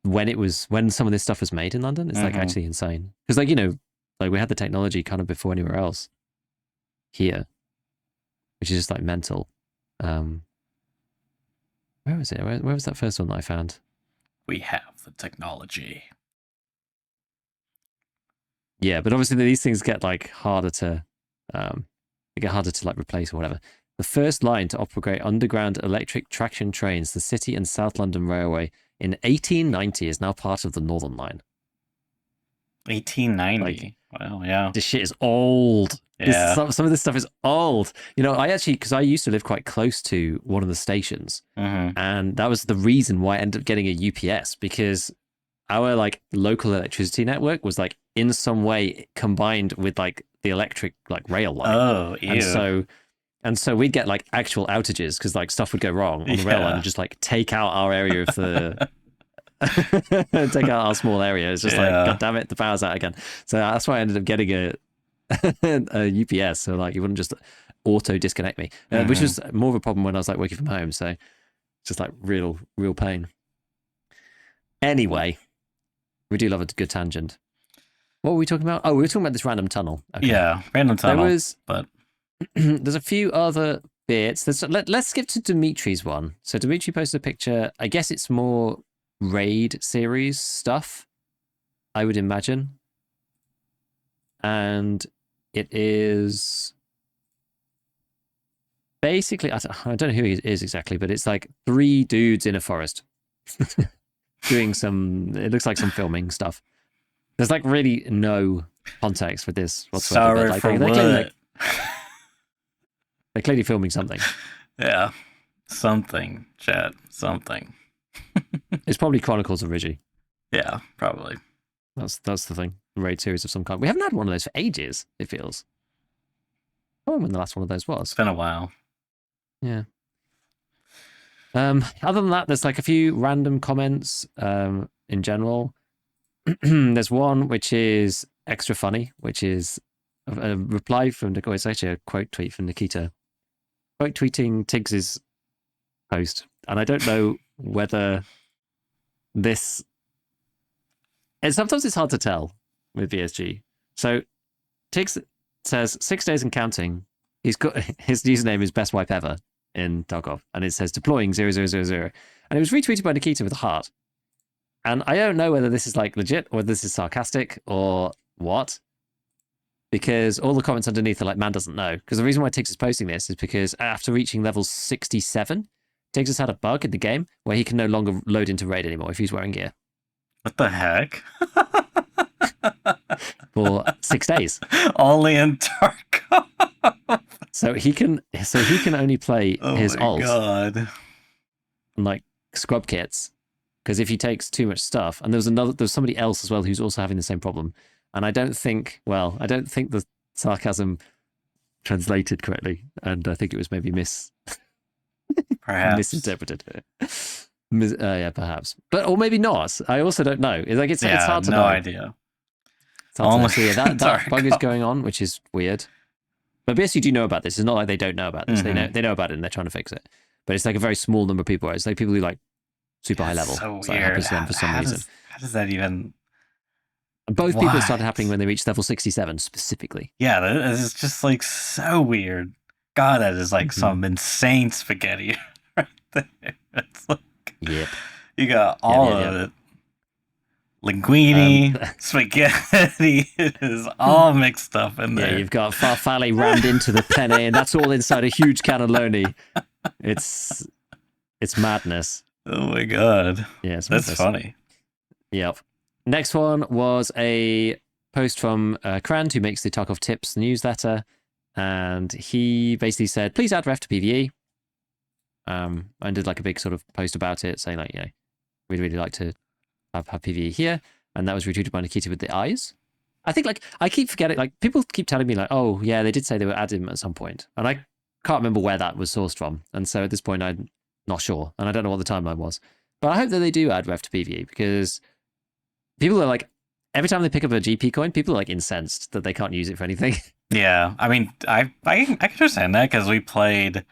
when some of this stuff was made in London, it's like actually insane. Because like, you know, like we had the technology kind of before anywhere else here, which is just like mental. Where was it? Where was that first one that I found?
We have the technology.
Yeah, but obviously these things get like harder to like replace or whatever. The first line to operate underground electric traction trains, the City and South London Railway, in 1890 is now part of the Northern Line.
1890.
Like,
wow, yeah.
This shit is old.
Yeah.
Some of this stuff is old. You know, because I used to live quite close to one of the stations, and that was the reason why I ended up getting a UPS, because our like local electricity network was like in some way combined with like the electric like rail line.
Oh, ew.
And so we'd get like actual outages because like stuff would go wrong on the rail line and just like take out our area of the take out our small area. It's just like, God damn it, the power's out again. So that's why I ended up getting UPS, so like you wouldn't just auto disconnect me, which was more of a problem when I was like working from home. So just like real pain. Anyway, we do love a good tangent. What were we talking about? Oh, we were talking about this random tunnel. Okay.
Yeah, random tunnel. But
there's a few other bits. Let's skip to Dimitri's one. So Dimitri posted a picture. I guess it's more raid series stuff, I would imagine. And it is basically, I don't know who he is exactly, but it's like 3 dudes in a forest doing it looks like some filming stuff. There's like really no context for this whatsoever.
Sorry
like,
for
what? They're clearly filming something.
Yeah. Something, chat. Something.
It's probably Chronicles of Rigi.
Yeah, probably.
That's the thing. Raid series of some kind. We haven't had one of those for ages, it feels. I don't know when the last one of those was.
It's been a while.
Yeah. Other than that, there's like a few random comments in general. There's one which is extra funny, which is a reply from Nikita. It's actually a quote tweet from Nikita. Quote tweeting Tiggs's post. And I don't know whether this... And sometimes it's hard to tell with VSG. So Tiggs says 6 days and counting. He's got his username is best wipe ever in Tarkov, and it says deploying 0000, and it was retweeted by Nikita with a heart. And I don't know whether this is like legit or whether this is sarcastic or what, because all the comments underneath are like, man doesn't know. Because the reason why Tiggs is posting this is because after reaching level 67, Tiggs has had a bug in the game where he can no longer load into raid anymore if he's wearing gear.
What the heck?
For 6 days.
Only in Tarkov.
So he can only play his ult
God.
and like scrub kits, because if he takes too much stuff, and there's somebody else as well who's also having the same problem, and I don't think the sarcasm translated correctly, and I think it was maybe
perhaps
misinterpreted. Yeah, perhaps, or maybe not. I also don't know. It's hard to know.
No idea.
It's hard to know. So yeah, that bug is going on, which is weird. But BSU do know about this. It's not like they don't know about this. They know about it and they're trying to fix it. But it's like a very small number of people. Right? It's like people who like super high level.
So
it's
weird.
Like happens to them for some reason.
How does that even?
And both people started happening when they reached level 67 specifically.
Yeah, that is just like so weird. God, that is like some insane spaghetti right there. It's like,
yep.
You got all of it. Linguine, spaghetti is all mixed up in there.
Yeah, you've got farfalle rammed into the penne, and that's all inside a huge cannelloni. It's madness.
Oh my God.
Yeah, it's
that's
madness.
funny.
Yep. Next one was a post from Krant, who makes the Tarkov Tips newsletter, and he basically said, please add ref to PvE. And did like a big sort of post about it, saying like, we'd really like to have PvE here, and that was retweeted by Nikita with the eyes. I think like I keep forgetting, like people keep telling me like, oh yeah, they did say they were adding him at some point, and I can't remember where that was sourced from, and so at this point I'm not sure, and I don't know what the timeline was, but I hope that they do add ref to PvE, because people are like, every time they pick up a GP coin, people are like incensed that they can't use it for anything.
Yeah, I mean, I can understand that, because we played,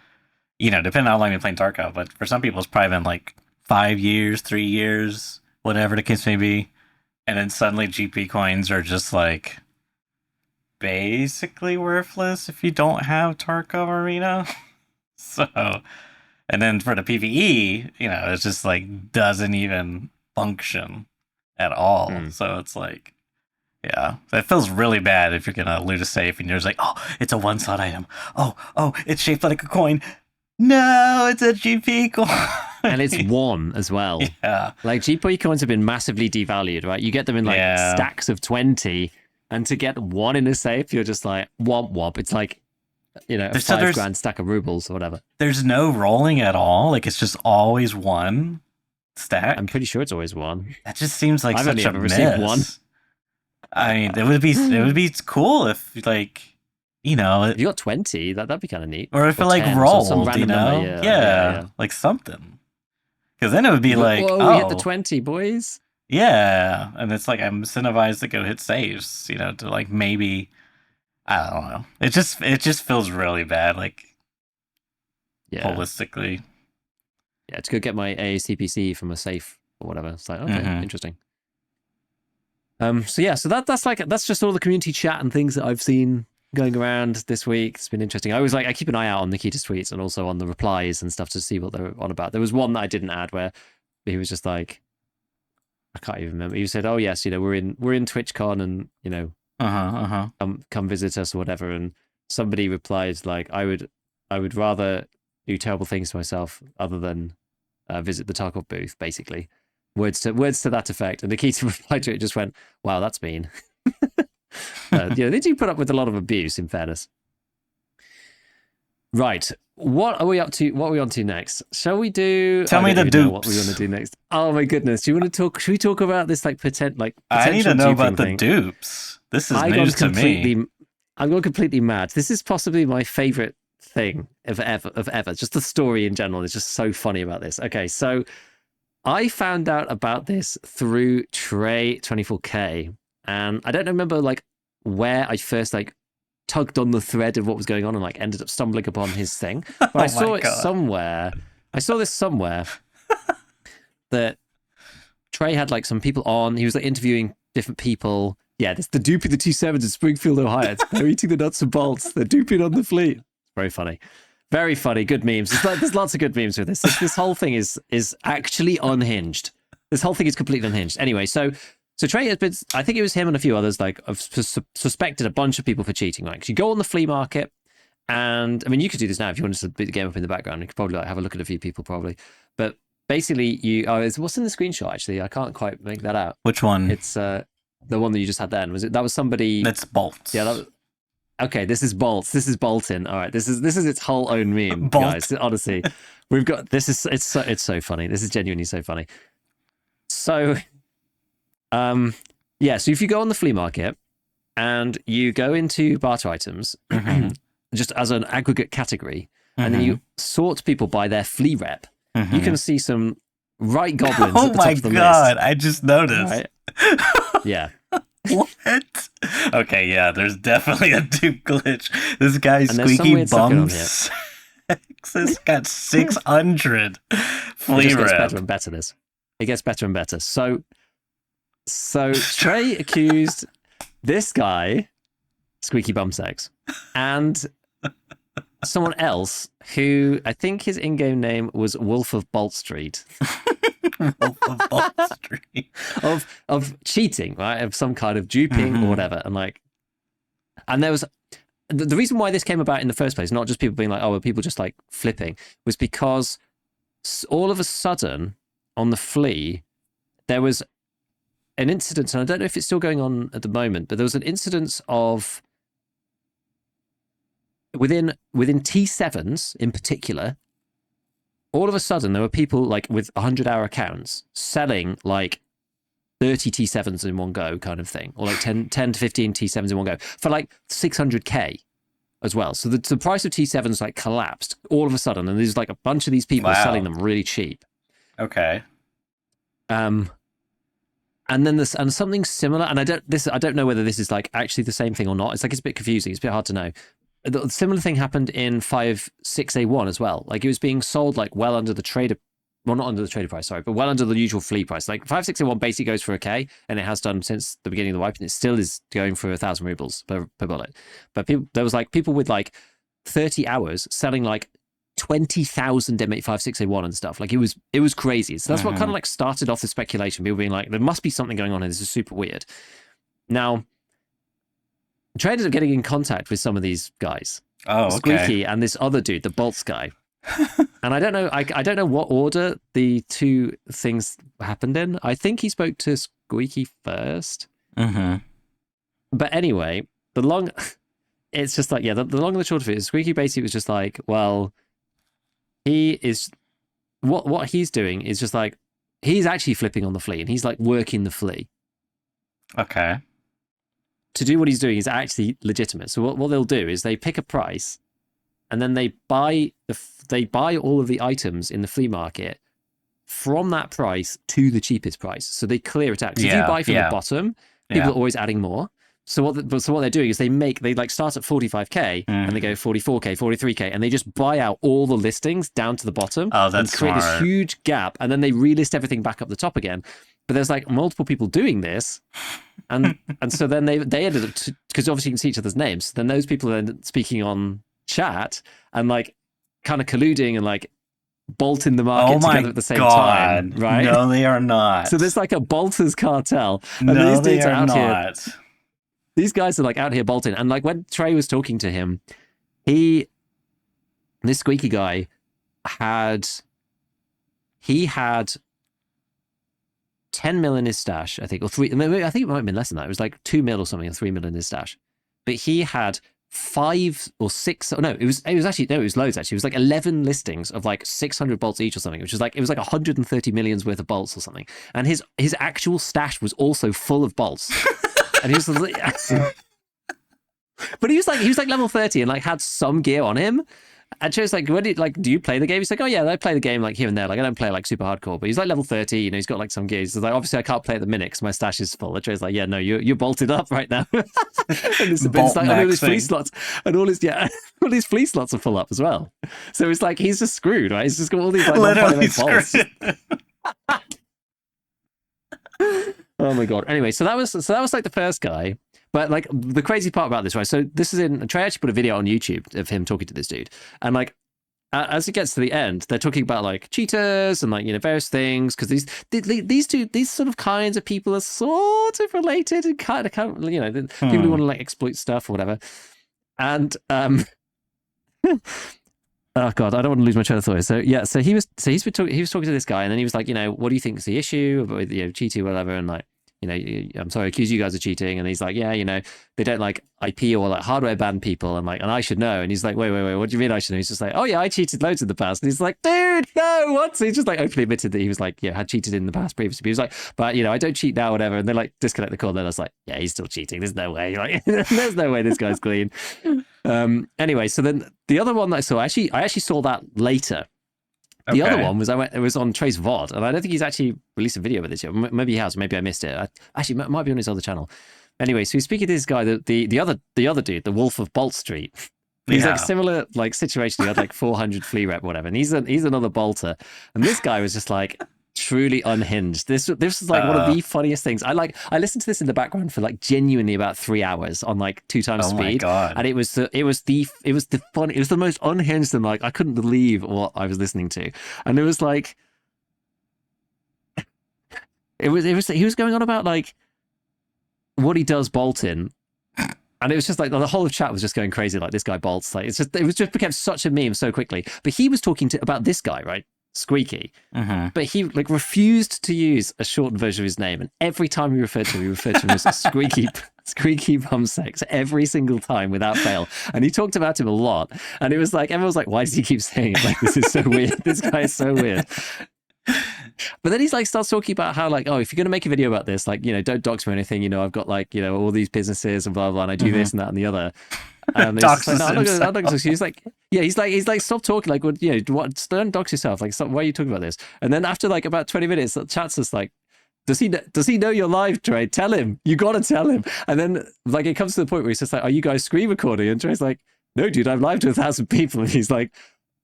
depending on how long we played Tarkov, but for some people it's probably been like 5 years, 3 years, whatever the case may be, and then suddenly GP coins are just like basically worthless if you don't have Tarkov Arena. So, and then for the PvE, it's just like doesn't even function at all. So it's like, yeah, that feels really bad if you're gonna loot a safe and you're just like, oh, it's a one-slot item. Oh, it's shaped like a coin. No, it's a GP coin.
And it's one as well.
Yeah. Like
GP coins have been massively devalued, right? You get them in like stacks of 20, and to get one in a safe, you're just like, womp womp. It's like, a $5 grand stack of rubles or whatever.
There's no rolling at all. Like, it's just always one stack.
I'm pretty sure it's always one.
That just seems like
I've
such
only
a
ever
miss.
received one.
I mean, it would be cool if like,
if you got 20, that'd be kind of neat.
Or if it like
10,
rolled,
some random number, yeah,
like something. Because then it would be like,
we hit the 20, boys.
Yeah, and it's like I'm incentivized to go hit saves, to like maybe, I don't know. It just feels really bad, like
Yeah.
holistically.
Yeah, to go get my AACPC from a safe or whatever. It's like, okay, interesting. So yeah, so that's just all the community chat and things that I've seen going around this week. It's been interesting. I keep an eye out on Nikita's tweets and also on the replies and stuff to see what they're on about. There was one that I didn't add where he was just like, I can't even remember. He said, "Oh yes, we're in TwitchCon and come visit us or whatever." And somebody replied like, "I would rather do terrible things to myself other than visit the Tarkov booth." Basically, words to that effect. And Nikita replied to it, just went, "Wow, that's mean." They do put up with a lot of abuse. In fairness, right. What are we up to? What are we on to next? Shall we do?
Tell me the dupes.
What we want to do next? Oh my goodness! Do you want to talk? Should we talk about this potential
I need to know about the
thing?
dupes. This is news to me.
I'm going completely mad. This is possibly my favorite thing of ever. Just the story in general is just so funny about this. Okay, so I found out about this through Trey24K, and I don't remember where I first tugged on the thread of what was going on and ended up stumbling upon his thing. But I saw it somewhere. I saw this somewhere that Trey had some people on. He was interviewing different people. Yeah, the Duping the T-7s in Springfield, Ohio. They're eating the nuts and bolts. They're duping on the Flea. Very funny. Very funny. Good memes. There's lots of good memes with this. This whole thing is actually unhinged. This whole thing is completely unhinged. Anyway, so Trey has been, I think it was him and a few others, have suspected a bunch of people for cheating. You go on the flea market, and I mean, you could do this now if you wanted to beat the game up in the background. You could probably have a look at a few people, probably. But basically, what's in the screenshot, actually? I can't quite make that out.
Which one?
It's the one that you just had then. That was somebody?
That's Bolts.
Yeah, okay, this is Bolts. This is Bolton. All right, this is its whole own meme, guys. Honestly, we've got this. It's so funny. This is genuinely so funny. So, so if you go on the flea market and you go into barter items, just as an aggregate category, and then you sort people by their flea rep, you can see some right goblins at the top of the list. Oh my god!
I just noticed. Right?
Yeah.
What? Okay, yeah, there's definitely a dupe glitch. This guy Squeaky Bums has got 600 flea rep.
It gets better and better. It gets better and better. So Trey accused this guy, Squeaky Bumsex, and someone else who I think his in-game name was Wolf of Bolt Street.
Wolf of Bolt Street.
of cheating, right? Of some kind of duping or whatever. And there was the reason why this came about in the first place, not just people being like, oh, well, people just flipping, was because all of a sudden on the Flea, there was an incident, and I don't know if it's still going on at the moment, but there was an incidence of within T7s in particular. All of a sudden, there were people with 100-hour accounts selling 30 T7s in one go, kind of thing, or 10 to 15 T7s in one go for 600K as well. So the price of T7s collapsed all of a sudden, and there's a bunch of these people selling them really cheap.
Okay.
And then and something similar, and I don't know whether this is actually the same thing or not. It's a bit confusing. It's a bit hard to know. The similar thing happened in 5.6A1 as well. It was being sold well under the trader, well, not under the trader price, sorry, but well under the usual flea price. 5.6A1 basically goes for a K, and it has done since the beginning of the wipe, and it still is going for 1,000 rubles per bullet. But there was people with 30 hours selling 20,000 M856A1 and stuff. It was crazy. So that's what kind of started off the speculation. People being there must be something going on here. This is super weird. Now, Trey ended up getting in contact with some of these guys.
Oh, okay.
Squeaky and this other dude, the Bolts guy. And I don't know. I don't know what order the two things happened in. I think he spoke to Squeaky first. But anyway, it's just the long and the short of it is Squeaky basically was just well, he is what he's doing is just he's actually flipping on the Flea, and he's working the Flea.
Okay.
To do what he's doing is actually legitimate. So what they'll do is they pick a price, and then they buy all of the items in the flea market from that price to the cheapest price. So they clear it out. Because if you buy from the bottom, people are always adding more. so what they're doing is they like start at 45k and they go 44k, 43k, and they just buy out all the listings down to the bottom and create this huge gap, and then they relist everything back up the top again. But there's like multiple people doing this, and so then they ended up, because obviously you can see each other's names. Then those people are then speaking on chat and like kind of colluding and like bolting the market together at the same time, right?
No, they are not.
So there's like a bolters cartel, and
no,
these dudes
they are
out
not.
here. These guys are like out here bolting, and like when Trey was talking to him, this squeaky guy had 10 mil in his stash, I think, or 3. I think it might have been less than that. It was like 2 mil or something, or 3 mil in his stash. But he had 5 or 6. Oh no, it was loads actually. It was like 11 listings of like 600 bolts each or something, which was like, it was like 130 millions worth of bolts or something. And his actual stash was also full of bolts. And he was but he was like level 30 and like had some gear on him. And Joe's like, do you play the game? He's like, oh yeah, I play the game like here and there. Like I don't play like super hardcore, but he's like level 30, you know, he's got like some gear. He's like, obviously I can't play at the minute because my stash is full. And Joe's like, yeah, no, you're bolted up right now. And it's like, all his flea slots and all his flea slots are full up as well. So it's like, he's just screwed, right? He's just got all these like
literally
bolts. Oh my God. Anyway, so that was like the first guy. But like the crazy part about this, right? So this is Trey actually put a video on YouTube of him talking to this dude, and like as it gets to the end, they're talking about like cheaters and like, you know, various things, because these sort of kinds of people are sort of related and kind of you know, people who want to like exploit stuff or whatever. And oh God, I don't want to lose my train of thought. So yeah, he was talking to this guy, and then he was like, you know, what do you think is the issue with, you know, cheating or whatever, and like, you know, I'm sorry, I accuse you guys of cheating. And he's like, yeah, you know, they don't like IP or like hardware ban people. And like, and I should know. And he's like, wait, what do you mean I should know? He's just like, oh yeah, I cheated loads in the past. And he's like, dude, no, what? So he just like openly admitted that he was like, yeah, had cheated in the past previously. But he was like, but you know, I don't cheat now, whatever. And they like disconnect the call. And then I was like, yeah, he's still cheating. There's no way. Like, there's no way this guy's clean. Anyway, so then the other one that I saw, I actually saw that later. The other one was it was on Trey's VOD, and I don't think he's actually released a video with this yet. Maybe he has, maybe I missed it. Actually, it might be on his other channel. Anyway, so he's speaking to this guy, the other dude, the Wolf of Bolt Street. He's like similar like situation. He had like 400 flea rep, whatever, and he's another bolter. And this guy was just like truly unhinged. This is like one of the funniest things. I listened to this in the background for like genuinely about 3 hours on like 2 times speed.
My God.
And it was the most unhinged, and like I couldn't believe what I was listening to. And it was like he was going on about like what he does bolting. And it was just like the whole chat was just going crazy. Like this guy bolts. Like it just became such a meme so quickly. But he was talking about this guy, right? Squeaky, but he like refused to use a shortened version of his name, and every time he referred to him as squeaky bum sex every single time without fail. And he talked about him a lot, and it was like everyone was like, why does he keep saying it? Like, this is so weird. This guy is so weird. But then he's like starts talking about how like, oh, if you're going to make a video about this, like, you know, don't dox me or anything, you know, I've got like, you know, all these businesses and blah blah, and I do this and that and the other. And he's like, no, I'm not gonna he's like, yeah, he's like, stop talking, like, what, you know, what, don't dox yourself, like, stop, why are you talking about this? And then after like about 20 minutes, the chat's just like, does he know you're live, Trey? Tell him, you gotta tell him. And then like it comes to the point where he's just like, are you guys screen recording? And Trey's like, no, dude, I'm live to 1,000 people. And he's like,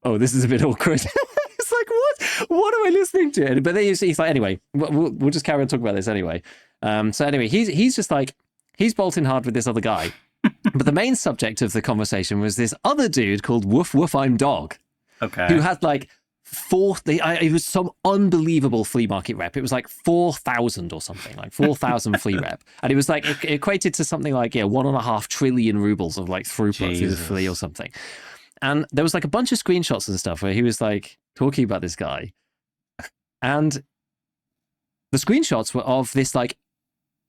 oh, this is a bit awkward. It's like, what am I listening to? But then he's like, anyway, we'll just carry on talking about this anyway. So anyway, he's just like, he's bolting hard with this other guy. But the main subject of the conversation was this other dude called Woof Woof I'm Dog.
Okay.
Who had like it was some unbelievable flea market rep. It was like 4,000 or something, like 4,000 flea rep. And it was like, it equated to something like, 1.5 trillion rubles of like throughput through the flea or something. And there was like a bunch of screenshots and stuff where he was like talking about this guy. And the screenshots were of this like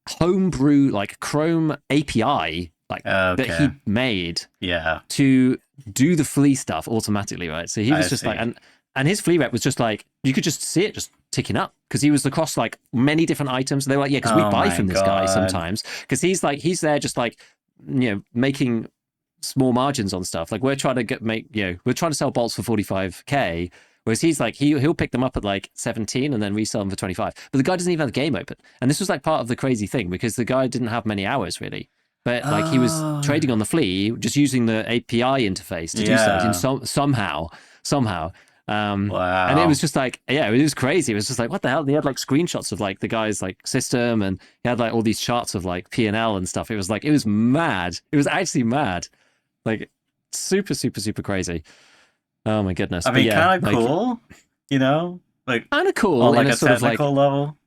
homebrew, like Chrome API, like that he made to do the flea stuff automatically, right? So he was just like, and his flea rep was just like, you could just see it just ticking up because he was across like many different items. And they were like, yeah, because we buy from this guy sometimes because he's there just like, you know, making small margins on stuff. Like we're trying to we're trying to sell bolts for 45k, whereas he's like he'll pick them up at like 17 and then resell them for 25. But the guy doesn't even have the game open, and this was like part of the crazy thing because the guy didn't have many hours really. but like he was trading on the Flea, just using the API interface to do stuff somehow. And it
Wow.
was just like, yeah, it was crazy. It was just like, what the hell? He had like screenshots of like the guy's like system, and he had like all these charts of like P&L and stuff. It was like, it was mad. It was actually mad. Like super, super, super crazy. Oh my goodness.
I
But
mean,
yeah,
kind of
like
cool, you know, like
kind of cool
on
in
like
a
a
sort of like,
technical level.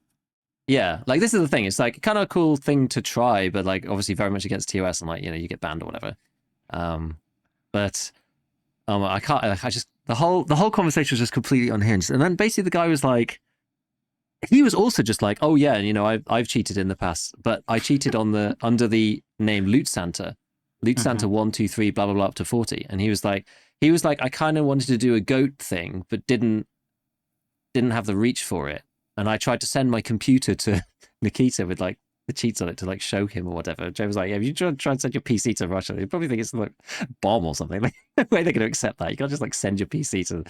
yeah, like this is the thing. It's like kind of a cool thing to try, but like obviously very much against TOS, and like, you get banned or whatever. But I can't. I just the whole conversation was just completely unhinged. And then basically the guy was like, he was also just like, oh yeah, I've cheated in the past, but I cheated under the name Loot Santa,
Mm-hmm.
1, 2, 3, blah blah blah up to 40, and he was like, I kind of wanted to do a goat thing, but didn't have the reach for it, and I tried to send my computer to Nikita with like the cheats on it to like show him or whatever. Joe was like, yeah, if you try and send your PC to Russia, they probably think it's like bomb or something. Like, no way they're going to accept that. You can't just like send your PC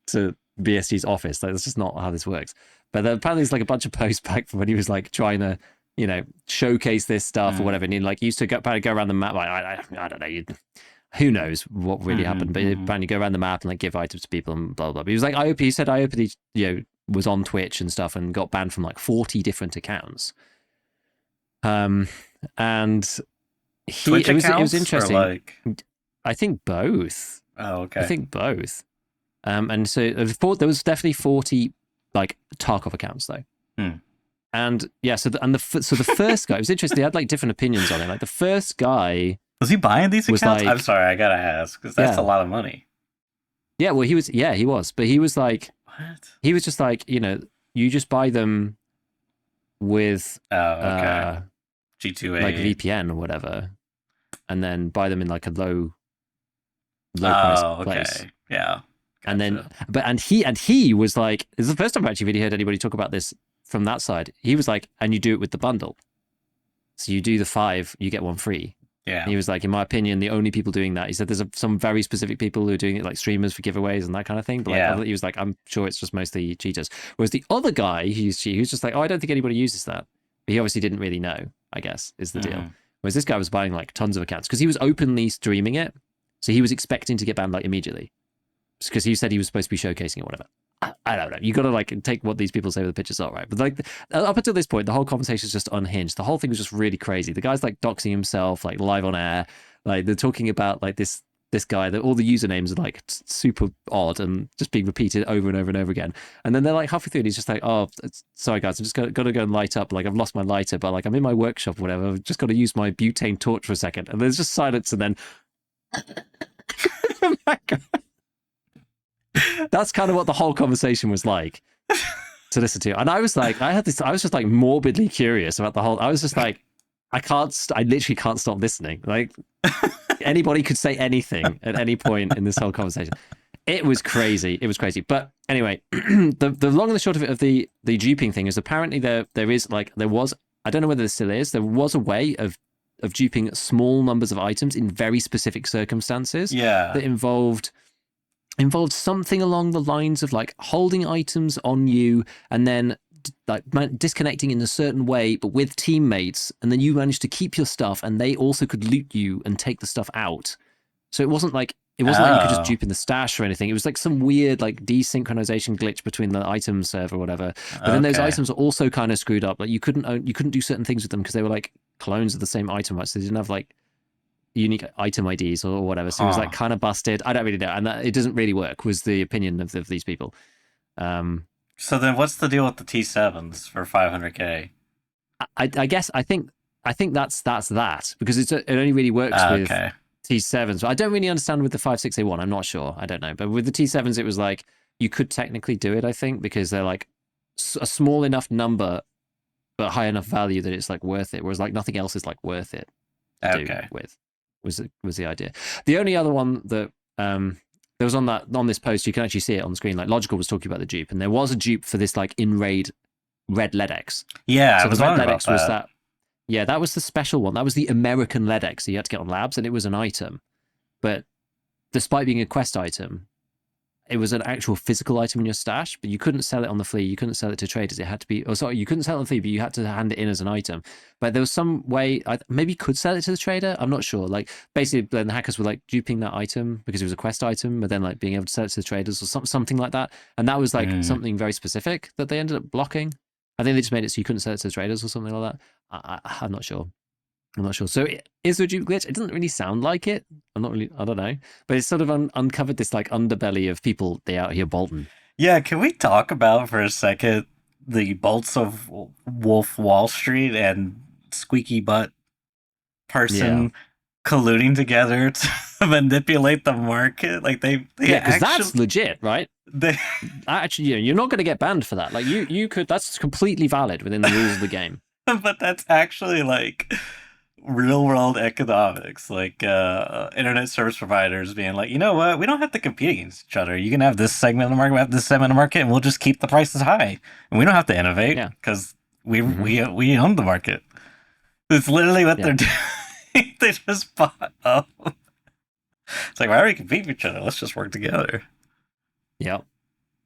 to BSG's office. Like, that's just not how this works. But then apparently there's like a bunch of posts back from when he was like trying to, showcase this stuff or whatever. And he like used to go around the map. Like, I don't know. Who knows what really happened? But apparently go around the map and like give items to people and blah, blah, blah. But he was like, he said I opened, was on Twitch and stuff and got banned from like 40 different accounts. And
Twitch
it was
accounts
interesting.
or like,
I think both.
oh, okay.
I think both. And so there was definitely 40 like Tarkov accounts though. And yeah, so the first guy, it was interesting. They had like different opinions on it. Like the first guy
Was he buying these
was
accounts?
like,
I'm sorry, I gotta ask because that's a lot of money.
Yeah, well, he was. Yeah, he was. But he was like,
What?
he was just like, you just buy them with
okay. G2A,
like VPN or whatever, and then buy them in like a low price place.
Yeah.
And then, and he was like, this is the first time I've actually really heard anybody talk about this from that side. He was like, and you do it with the bundle. So you do the 5, you get 1 free.
Yeah.
And he was like, in my opinion, the only people doing that, he said there's some very specific people who are doing it, like streamers for giveaways and that kind of thing. But like, he was like, I'm sure it's just mostly cheaters. Whereas the other guy, who's just like, oh, I don't think anybody uses that. But he obviously didn't really know, I guess, is the deal. Whereas this guy was buying like tons of accounts because he was openly streaming it. So he was expecting to get banned like immediately because he said he was supposed to be showcasing it or whatever. I don't know. You got to like take what these people say with the pictures are, right? But like up until this point, the whole conversation is just unhinged. The whole thing was just really crazy. The guy's like doxing himself, like live on air. Like they're talking about like this guy, that all the usernames are like super odd and just being repeated over and over and over again. And then they're like halfway through and he's just like, oh, sorry guys, I'm just got to go and light up. Like I've lost my lighter, but like I'm in my workshop or whatever. I've just got to use my butane torch for a second. And there's just silence and then that's kind of what the whole conversation was like to listen to. And I was like, I was just like morbidly curious about the whole, I was just like, I literally can't stop listening. Like anybody could say anything at any point in this whole conversation. It was crazy. It was crazy. But anyway, the long and the short of it of the duping thing is apparently there was, I don't know whether there still is, there was a way of duping small numbers of items in very specific circumstances.
Yeah.
That involved something along the lines of like holding items on you and then like disconnecting in a certain way, but with teammates, and then you managed to keep your stuff and they also could loot you and take the stuff out. So it wasn't like you could just dupe in the stash or anything. It was like some weird like desynchronization glitch between the item server or whatever. But then those items are also kind of screwed up. Like you couldn't do certain things with them because they were like clones of the same item, right? So they didn't have like unique item IDs or whatever. So it was like kind of busted. I don't really know. And it doesn't really work, was the opinion of these people.
So then what's the deal with the T7s for 500k?
I guess I think that's that because it only really works with T7s. I don't really understand with the 56A1. I'm not sure. I don't know. But with the T7s, it was like you could technically do it, I think, because they're like a small enough number but high enough value that it's like worth it. Whereas like nothing else is like worth it to do with. Was the idea. The only other one that there was on this post, you can actually see it on the screen. Like Logical was talking about the dupe, and there was a dupe for this like in-raid red LEDX.
Yeah,
so
I was
the red
wondering
LEDX
about
was
that.
Yeah, that was the special one. That was the American LEDX. So you had to get on labs, and it was an item. But despite being a quest item, it was an actual physical item in your stash, but you couldn't sell it on the Flea. You couldn't sell it to traders. It had to be, oh, sorry, you couldn't sell it on the Flea, but you had to hand it in as an item. But there was some way, maybe you could sell it to the trader. I'm not sure. Like basically, then the hackers were like duping that item because it was a quest item, but then like being able to sell it to the traders or something like that. And that was like something very specific that they ended up blocking. I think they just made it so you couldn't sell it to the traders or something like that. I'm not sure. I'm not sure. So is there a dupe glitch? It doesn't really sound like it. I don't know. But it's sort of uncovered this like underbelly of people they out here bolting.
Yeah, can we talk about for a second the bolts of Wolf Wall Street and Squeaky Butt person colluding together to manipulate the market? Like they
because that's legit, right?
They
actually, you're not going to get banned for that. Like you could. That's completely valid within the rules of the game.
But that's actually like real world economics, like internet service providers being like, you know what, we don't have to compete against each other. You can have this segment of the market, we have this segment of the market, and we'll just keep the prices high, and we don't have to innovate because we own the market. It's literally what they're doing. They just bought up. It's like, why are we competing with each other? Let's just work together.
Yeah,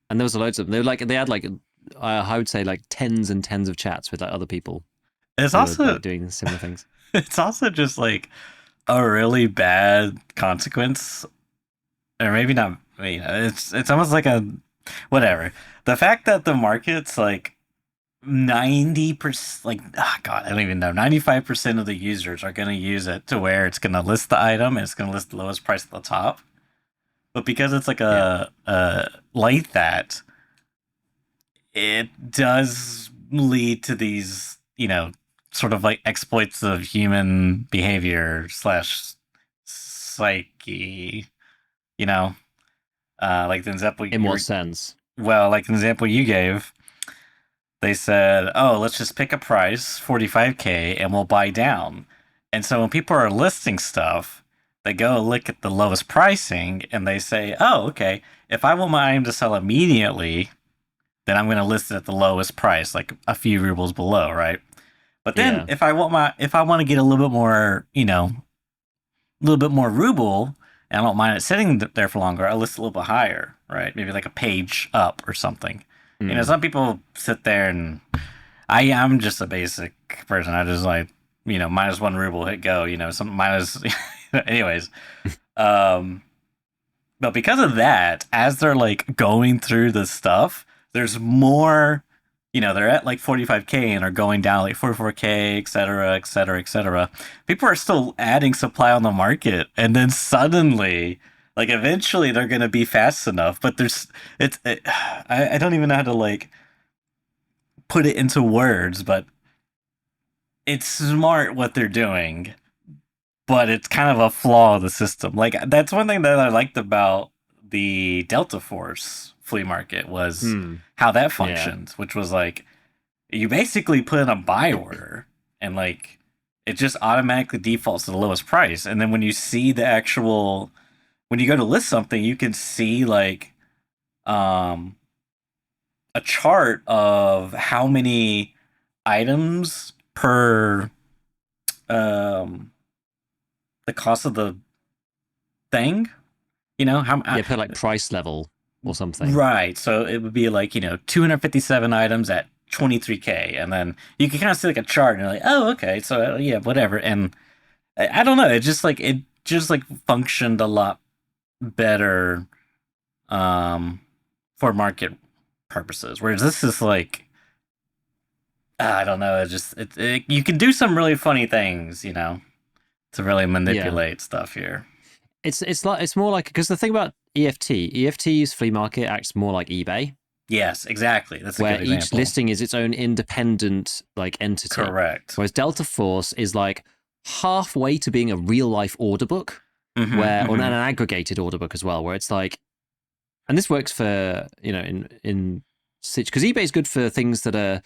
and there was loads of them. They had like I would say like tens and tens of chats with like other people.
It's also
like, doing similar things.
It's also just like a really bad consequence, or maybe not. You know, it's almost like a whatever. The fact that the market's like 90%, like God, I don't even know. 95% of the users are going to use it to where it's going to list the item and it's going to list the lowest price at the top. But because it's like like that, it does lead to these, you know, sort of like exploits of human behavior / psyche, you know, like the example.
In what sense?
Well, like the example you gave, they said, "Oh, let's just pick a price, 45K, and we'll buy down." And so when people are listing stuff, they go look at the lowest pricing and they say, "Oh, okay, if I want my item to sell immediately, then I'm going to list it at the lowest price, like a few rubles below, right?" But then if I want to get a little bit more, you know, a little bit more ruble, and I don't mind it sitting there for longer, I'll list a little bit higher, right? Maybe like a page up or something. You know, some people sit there and I'm just a basic person. I just like, you know, -1 ruble, hit go, you know, some minus, anyways. But because of that, as they're like going through the stuff, there's more. You know, they're at like 45K and are going down like 44K, et cetera, et cetera, et cetera. People are still adding supply on the market. And then suddenly, like eventually they're going to be fast enough. But I don't even know how to like put it into words, but it's smart what they're doing. But it's kind of a flaw of the system. Like that's one thing that I liked about the Delta Force flea market was how that functioned, which was like you basically put in a buy order and like it just automatically defaults to the lowest price. And then when you see the actual, when you go to list something, you can see like a chart of how many items per the cost of the thing, you know, how
per like price level or something.
Right. So it would be like, you know, 257 items at 23K. And then you can kind of see like a chart and you're like, oh, okay. So yeah, whatever. And I don't know. It just like functioned a lot better for market purposes. Whereas this is like, I don't know. You can do some really funny things, you know, to really manipulate stuff here.
It's more like, because the thing about EFT's flea market acts more like eBay.
Yes, exactly. That's a
where
good example.
Each listing is its own independent like entity.
Correct.
Whereas Delta Force is like halfway to being a real life order book, or an aggregated order book as well, where it's like, and this works for, you know, in because eBay is good for things that are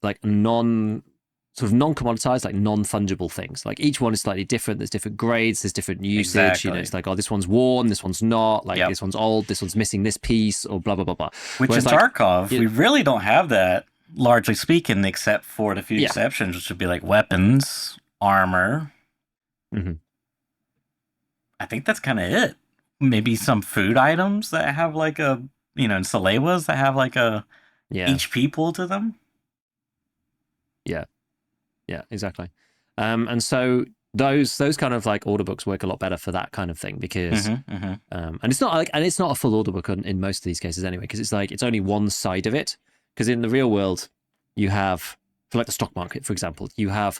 like non-commoditized, like non-fungible things. Like each one is slightly different. There's different grades. There's different usage.
Exactly.
You know, it's like, oh, this one's worn, this one's not. Like this one's old, this one's missing this piece, or blah blah blah blah.
Which in Tarkov, we really don't have that, largely speaking, except for the few exceptions, which would be like weapons, armor. I think that's kind of it. maybe some food items that have like a, in Salewas that have like a
Yeah,
HP pool to them.
yeah, yeah, exactly. And so those kind of like order books work a lot better for that kind of thing because, and it's not a full order book in most of these cases anyway, because it's like it's only one side of it. Because in the real world, you have, for like the stock market, for example, you have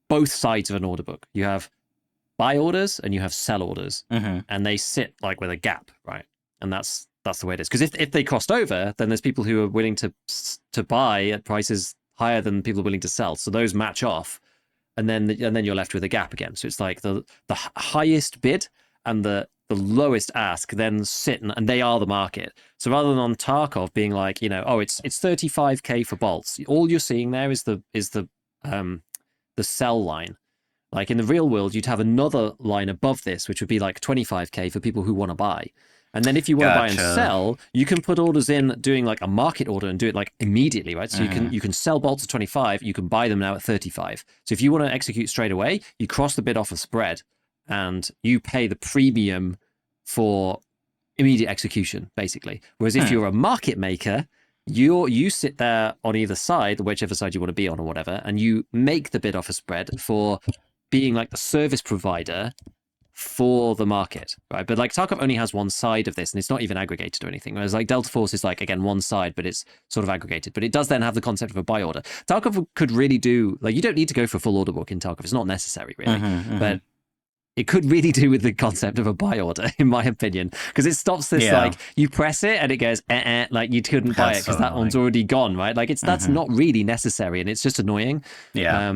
both sides of an order book. You have buy orders and you have sell orders, and they sit like with a gap, right? And that's the way it is. Because if they crossed over, then there's people who are willing to buy at prices higher than people are willing to sell. So those match off, and then you're left with a gap again. So it's like the highest bid and the lowest ask then sit and they are the market. So rather than on Tarkov being like, oh, it's 35k for bolts, all you're seeing there is the sell line. Like in the real world, you'd have another line above this, which would be like 25k for people who want to buy. And then if you want to buy and sell, you can put orders in doing like a market order and do it like immediately, right? So you can sell bolts at 25, you can buy them now at 35. So if you want to execute straight away, you cross the bid offer spread and you pay the premium for immediate execution, basically. Whereas if you're a market maker, you sit there on either side, whichever side you want to be on or whatever, and you make the bid offer spread for being like the service provider for the market, right? But like Tarkov only has one side of this and it's not even aggregated or anything. Whereas like Delta Force is like, again, one side, but it's sort of aggregated. But it does then have the concept of a buy order. Tarkov could really do, like, you don't need to go for a full order book in Tarkov. It's not necessary, really. But it could really do with the concept of a buy order, in my opinion, because it stops this like you press it and it goes like you couldn't buy it because that one's already gone, right? Like that's not really necessary and it's just annoying.
Yeah.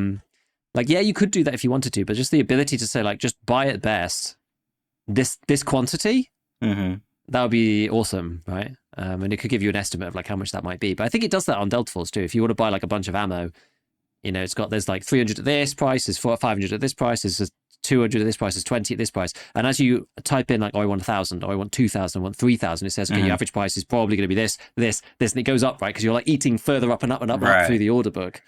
Like you could do that if you wanted to, but just the ability to say like just buy at best this quantity, that would be awesome, right? And it could give you an estimate of like how much that might be. But I think it does that on Delta Force too. If you want to buy like a bunch of ammo, there's like 300 at this price, there's 500 at this price, there's 200 at this price, there's 20 at this price. And as you type in like, oh, I want 1,000, or I want 2,000, I want 3,000, it says, okay, your average price is probably going to be this, and it goes up, right? Because you're like eating further up and up and up, and up through the order book.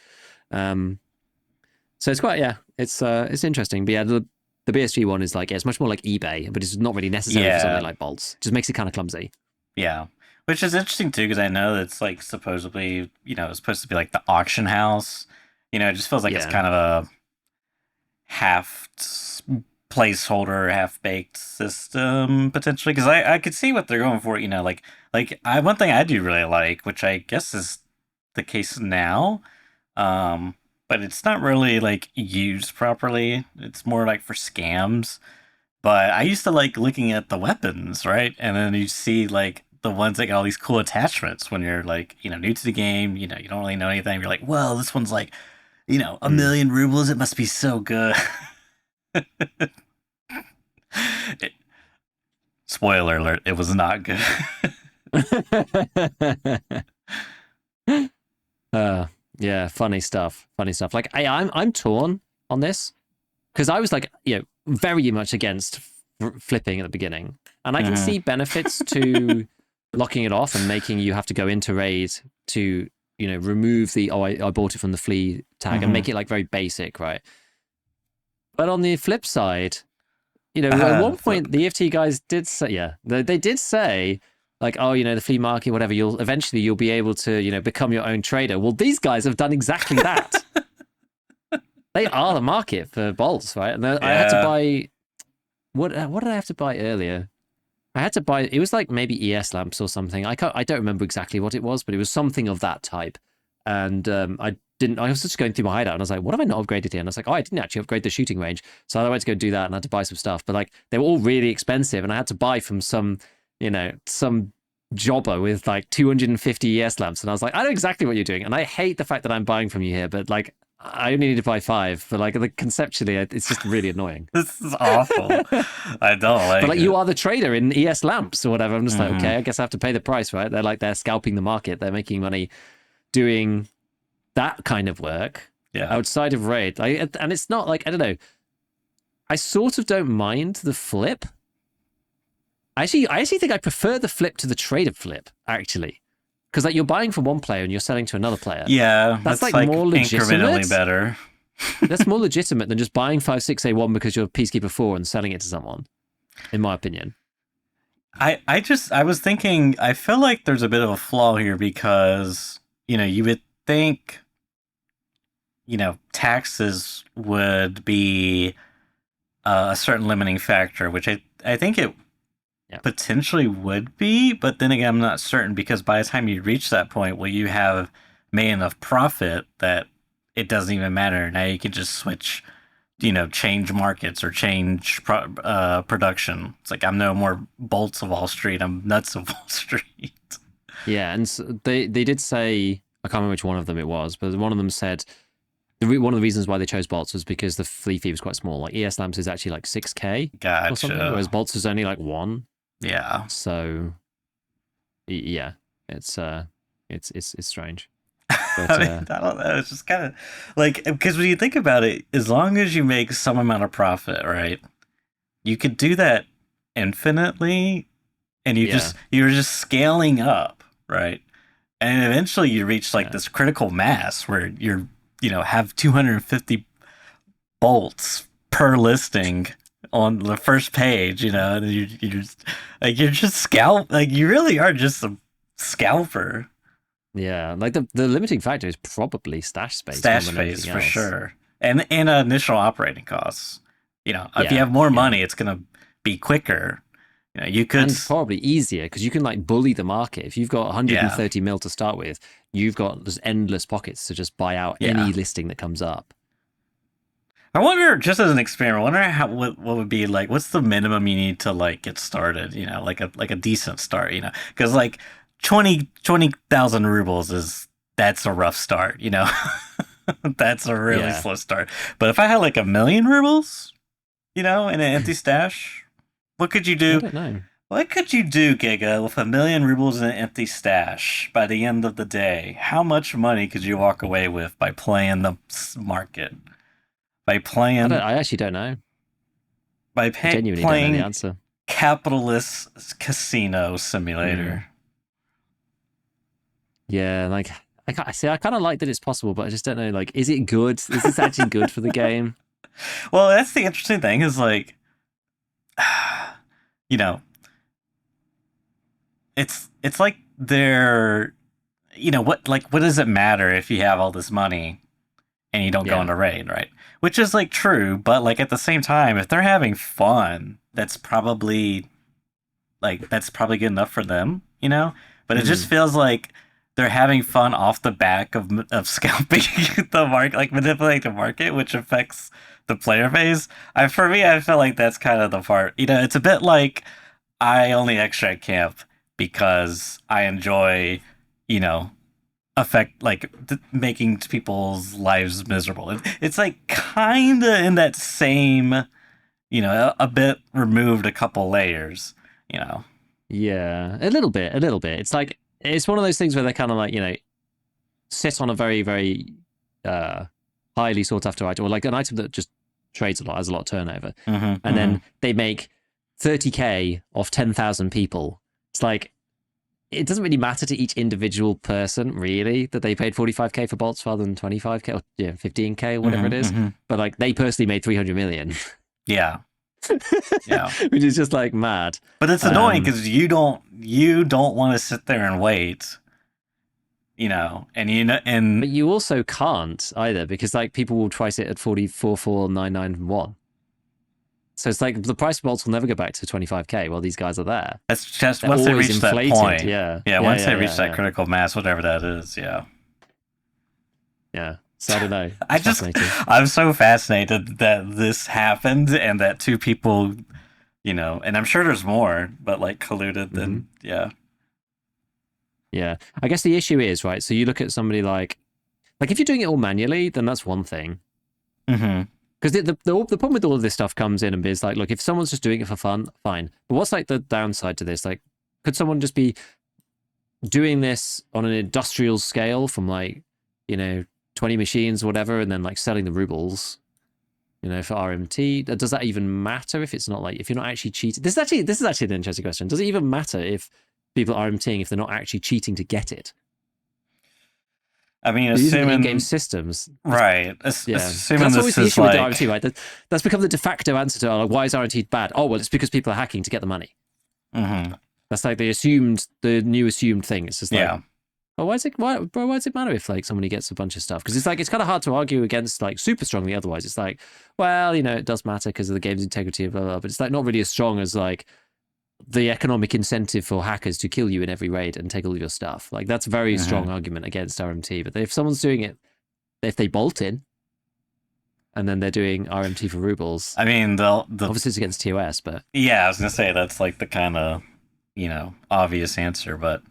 So it's quite, it's interesting. But yeah, the BSG one is like, it's much more like eBay, but it's not really necessary for something like bolts. It just makes it kind of clumsy.
Yeah. Which is interesting too, because I know it's like supposedly, it's supposed to be like the auction house. It just feels like it's kind of a half placeholder, half baked system potentially. Because I could see what they're going for. One thing I do really like, which I guess is the case now, but it's not really like used properly. It's more like for scams. But I used to like looking at the weapons, right? And then you see like the ones that got all these cool attachments when you're like, new to the game, you don't really know anything. You're like, well, this one's like, 1,000,000 rubles. It must be so good. Spoiler alert, it was not good.
Yeah, funny stuff. Like I'm torn on this because I was like, very much against flipping at the beginning, and I can see benefits to locking it off and making you have to go into raid to remove the I bought it from the Flea tag and make it like very basic, right? But on the flip side, at one point the EFT guys did say, they did say like, oh, the flea market, whatever, you'll be able to, become your own trader. Well, these guys have done exactly that. They are the market for bolts, right? And I had to buy, what did I have to buy earlier? I had to buy, it was like maybe ES lamps or something. I don't remember exactly what it was, but it was something of that type. And I was just going through my hideout and I was like, what have I not upgraded here? And I was like, oh, I didn't actually upgrade the shooting range. So I went to go do that and I had to buy some stuff. But like, they were all really expensive and I had to buy from some jobber with like 250 ES lamps. And I was like, I know exactly what you're doing. And I hate the fact that I'm buying from you here, but like, I only need to buy 5. But like, conceptually, it's just really annoying.
This is awful. I don't like it.
But like, you are the trader in ES lamps or whatever. I'm just like, okay, I guess I have to pay the price, right? They're scalping the market. They're making money doing that kind of work outside of raid. And it's not like, I don't know. I sort of don't mind the flip. I actually think I prefer the flip to the trader flip, actually. Because like you're buying from one player and you're selling to another player.
Yeah,
that's like more legitimate.
Incrementally better.
That's more legitimate than just buying 5.6A1 because you're Peacekeeper 4 and selling it to someone, in my opinion.
I was thinking, I feel like there's a bit of a flaw here because, you would think, taxes would be a certain limiting factor, which I think it
Yeah.
potentially would be, but then again, I'm not certain because by the time you reach that point, will you have made enough profit that it doesn't even matter? Now you can just switch, change markets or change production. It's like I'm no more bolts of Wall Street. I'm nuts of Wall Street.
Yeah, and they did say, I can't remember which one of them it was, but one of them said one of the reasons why they chose bolts was because the Flea fee was quite small. Like ES lamps is actually like 6K or something,
Gotcha.
whereas bolts is only like 1.
Yeah.
So yeah, it's strange.
I
But
mean, I don't know. It's just kind of like because when you think about it, as long as you make some amount of profit, right? You could do that infinitely, and
yeah,
you're just scaling up, right? And eventually you reach like
yeah,
this critical mass where have 250 bolts per listing on the first page, and you're just scalp like you really are just a scalper.
yeah. Like the limiting factor is probably stash space more
Stash
than
phase
anything
for
else.
sure, and initial operating costs. If you
Yeah,
have more
yeah.
money, it's gonna be quicker. You could,
And probably easier because you can like bully the market. If you've got
yeah,
130 mil to start with, you've got just endless pockets to just buy out
yeah.
any listing that comes up.
I wonder, just as an experiment, I wonder what would be like. What's the minimum you need to like get started? Like a decent start. Because like 20,000 rubles that's a rough start. That's a really
Yeah,
slow start. But if I had like 1,000,000 rubles, in an empty stash, what could you
I
do?
don't know.
What could you do, Giga, with 1,000,000 rubles in an empty stash by the end of the day? How much money could you walk away with by playing the market? By
I don't.
playing
I actually don't know.
by
I genuinely don't know the
playing
answer.
capitalist casino
Mm.
simulator.
Yeah, like I see. I kind of like that it's possible, but I just don't know. Like, is it good? Is this actually good for the game?
Well, that's the interesting thing is like, you know, it's like they're, what does it matter if you have all this money and you don't go
Yeah.
on a raid, right? Which is like true, but like at the same time, if they're having fun, that's probably good enough for them. But it just
Mm.
feels like they're having fun off the back of scalping the market, like manipulating the market, which affects the player base. For me, I feel like that's kind of the part. It's a bit like I only extract camp because I enjoy, you know, affect like making people's lives miserable. It's like kind of in that same, a bit removed a couple layers, you know.
Yeah, a little bit, a little bit. It's like it's one of those things where they're kind of like sit on a very, very uh, highly sought after item, or like an item that just trades a lot, has a lot of turnover,
Mm-hmm,
and
mm-hmm.
then they make 30K off 10,000 people. It's like it doesn't really matter to each individual person, really, that they paid 45K for bolts rather than 25K or 15K or whatever it
Mm-hmm,
is.
mm-hmm.
But like they personally made 300 million,
Yeah, yeah.
which is just like mad.
But it's annoying
Um,
because you don't want to sit there and wait, and
but you also can't either because like people will price it at 44,991. So it's like the price of bolts will never go back to 25K while these guys are there.
that's just
They're
once they
always
reach that
inflated.
point.
Yeah.
Yeah,
Yeah.
once
Yeah.
they reach
Yeah.
that
Yeah.
critical mass, whatever that is. Yeah.
Yeah. So I don't know.
I
It's
just,
fascinating.
I'm so fascinated that this happened and that two people, and I'm sure there's more, but like colluded.
Hmm.
Then yeah.
Yeah. I guess the issue is, right? So you look at somebody like if you're doing it all manually, then that's one thing.
Mm-hmm.
Because the problem with all of this stuff comes in and is like, look, if someone's just doing it for fun, fine. But what's like the downside to this? Like, could someone just be doing this on an industrial scale from like, 20 machines or whatever, and then like selling the rubles, for RMT? Does that even matter if it's not like, if you're not actually cheating? This is actually an interesting question. Does it even matter if people are RMTing if they're not actually cheating to get it?
I mean,
They're using the in-game
assuming
systems.
right,
Yeah, because
assuming
that's always
this
the
is
issue with the
like,
RMT, right? That's become the de facto answer to like, why is RMT bad? Oh, well, it's because people are hacking to get the money.
mm-hmm.
That's like the new assumed thing. It's just like,
Yeah.
oh, why does it matter if like somebody gets a bunch of stuff? Because it's like it's kind of hard to argue against like super strongly. Otherwise, it's like, well, it does matter because of the game's integrity and blah, blah blah. But it's like not really as strong as like the economic incentive for hackers to kill you in every raid and take all of your stuff. Like that's a very strong argument against RMT. But if someone's doing it, if they bolt in and then they're doing RMT for rubles,
I mean, the
obviously it's against TOS, but
yeah, I was gonna say that's like the kind of obvious answer, but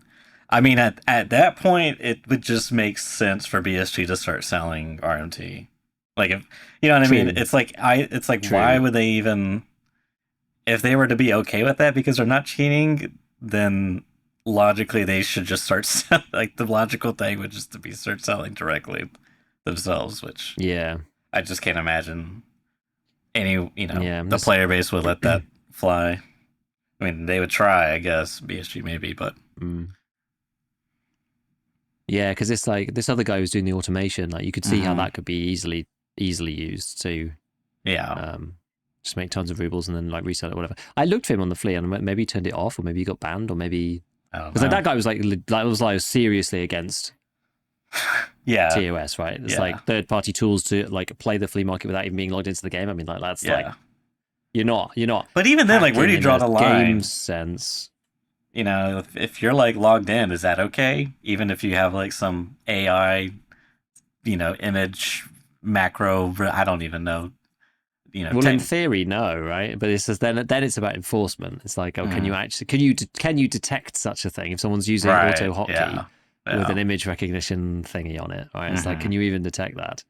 I mean, at that point, it would just make sense for BSG to start selling RMT. Like, if you know what I mean, it's like
True.
why would they even, if they were to be okay with that because they're not cheating, then logically they should just start like the logical thing would just to be start selling directly themselves, which
yeah,
I just can't imagine any
yeah,
the player base would let that fly. I mean, they would try, I guess, BSG maybe, but.
Yeah, because it's like this other guy who's doing the automation. Like you could see how that could be easily used to, just make tons of rubles and then like resell it or whatever. I looked for him on the Flea and maybe he turned it off, or maybe he got banned, or maybe because like, that guy was like seriously against TOS, right? It's like third party tools to like play the flea market without even being logged into the game. I mean, like that's like you're not.
But even then, like, where do you draw the line?
Game sense.
If you're like logged in, is that okay? Even if you have like some AI, image macro, I don't even know.
Well, in theory, no, right? But it's just then it's about enforcement. It's like, oh, can you detect such a thing if someone's using auto hotkey with an image recognition thingy on it? Right? It's like, can you even detect that?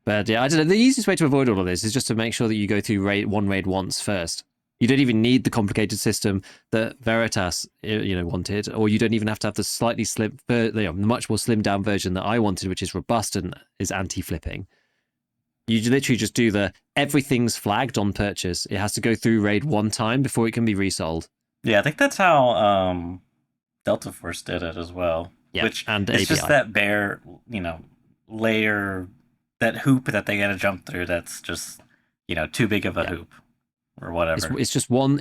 But yeah, I don't know. The easiest way to avoid all of this is just to make sure that you go through one raid once first. You don't even need the complicated system that Veritas, wanted, or you don't even have to have the slightly much more slimmed down version that I wanted, which is robust and is anti-flipping. You literally just do everything's flagged on purchase. It has to go through raid one time before it can be resold.
Yeah, I think that's how Delta Force did it as well.
Yeah,
which
and
it's
API.
just that bare, layer, that hoop that they got to jump through. That's just, too big of a hoop. Or whatever.
It's just one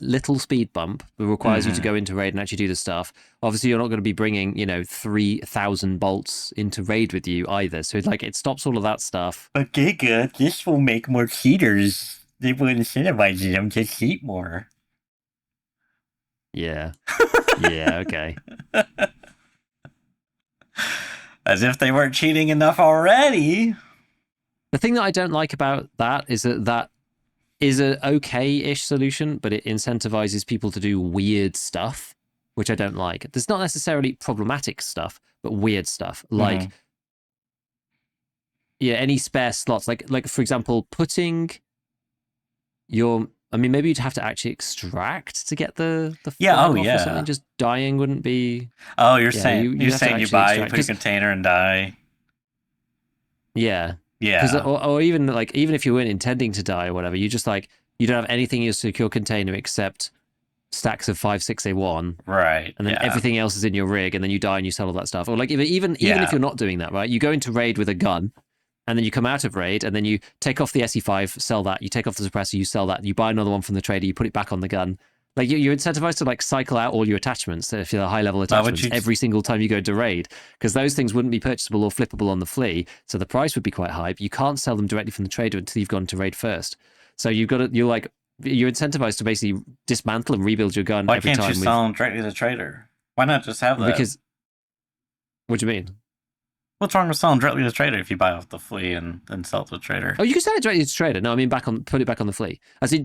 little speed bump that requires you to go into raid and actually do the stuff. Obviously, you're not going to be bringing 3,000 bolts into raid with you either. So it stops all of that stuff.
But Giga, this will make more cheaters. They will incentivize them to cheat more.
Yeah. Yeah. Okay.
As if they weren't cheating enough already.
The thing that I don't like about that is that is an okay-ish solution, but it incentivizes people to do weird stuff, which I don't like. There's not necessarily problematic stuff, but weird stuff. Like, any spare slots. Like for example, putting maybe you'd have to actually extract to get the flag off or something. Just dying wouldn't be...
Oh, you're saying you buy, you put a container and die.
Yeah.
Yeah.
Or even if you weren't intending to die or whatever, you just you don't have anything in your secure container except stacks of 5.6A1.
Right.
And then everything else is in your rig, and then you die and you sell all that stuff. Or even if you're not doing that, right? You go into raid with a gun, and then you come out of raid, and then you take off the SE5, sell that. You take off the suppressor, you sell that. You buy another one from the trader, you put it back on the gun. Like you're incentivized to cycle out all your attachments if you're high level attachments every single time you go to raid, because those things wouldn't be purchasable or flippable on the Flea, so the price would be quite high. But you can't sell them directly from the trader until you've gone to raid first. So you're incentivized to basically dismantle and rebuild your gun.
Why can't you sell them directly to the trader? Why not just have that?
Because what do you mean?
What's wrong with selling directly to the trader if you buy off the Flea and then sell it to the trader?
Oh, you can sell it directly to the trader. No, I mean put it back on the Flea.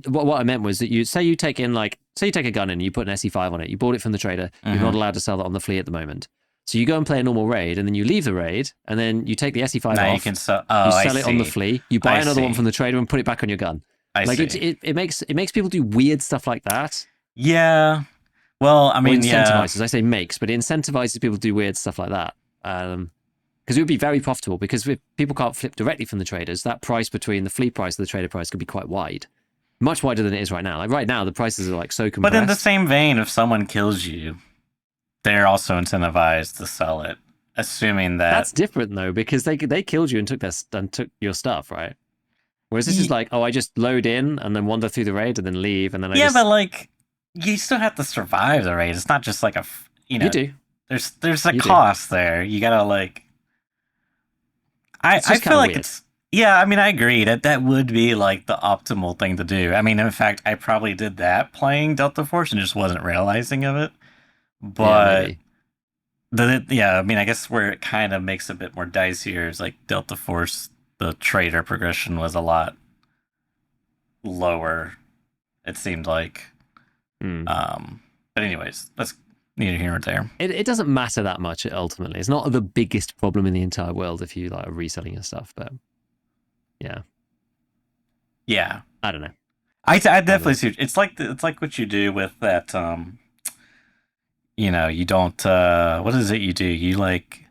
What I meant was that you take a gun in and you put an SE5 on it. You bought it from the trader. You're not allowed to sell that on the Flea at the moment. So you go and play a normal raid, and then you leave the raid, and then you take the SE5 off.
You can sell.
It on the Flea. You buy another one from the trader and put it back on your gun. It makes people do weird stuff like that.
Yeah. Well, I mean,
incentivizes. I say makes, but it incentivizes people to do weird stuff like that. Because it would be very profitable, because if people can't flip directly from the traders, that price between the Flea price and the trader price could be quite wide. Much wider than it is right now. Like right now, the prices are so compressed.
But in the same vein, if someone kills you, they're also incentivized to sell it, assuming that...
That's different, though, because they killed you and took your stuff, right? Whereas this is I just load in and then wander through the raid and then leave, and then
you still have to survive the raid. It's not just like
You do.
there's a
You do.
cost there. You gotta like.
It's
I
just kind
feel
of
like
weird.
it's yeah. I mean, I agree that that would be like the optimal thing to do. I mean, in fact, I probably did that playing Delta Force and just wasn't realizing of it.
Yeah,
But
maybe.
yeah, I mean, I guess where it kind of makes a bit more dicier is like Delta Force. The trader progression was a lot lower. It seemed like.
Hmm.
But anyways, that's neither here nor there.
It doesn't matter that much ultimately. It's not the biggest problem in the entire world if you like are reselling your stuff, but yeah,
Yeah,
I don't know.
I
I don't
definitely
know.
see. It's like it's like what you do with that. You don't. What is it you do? You like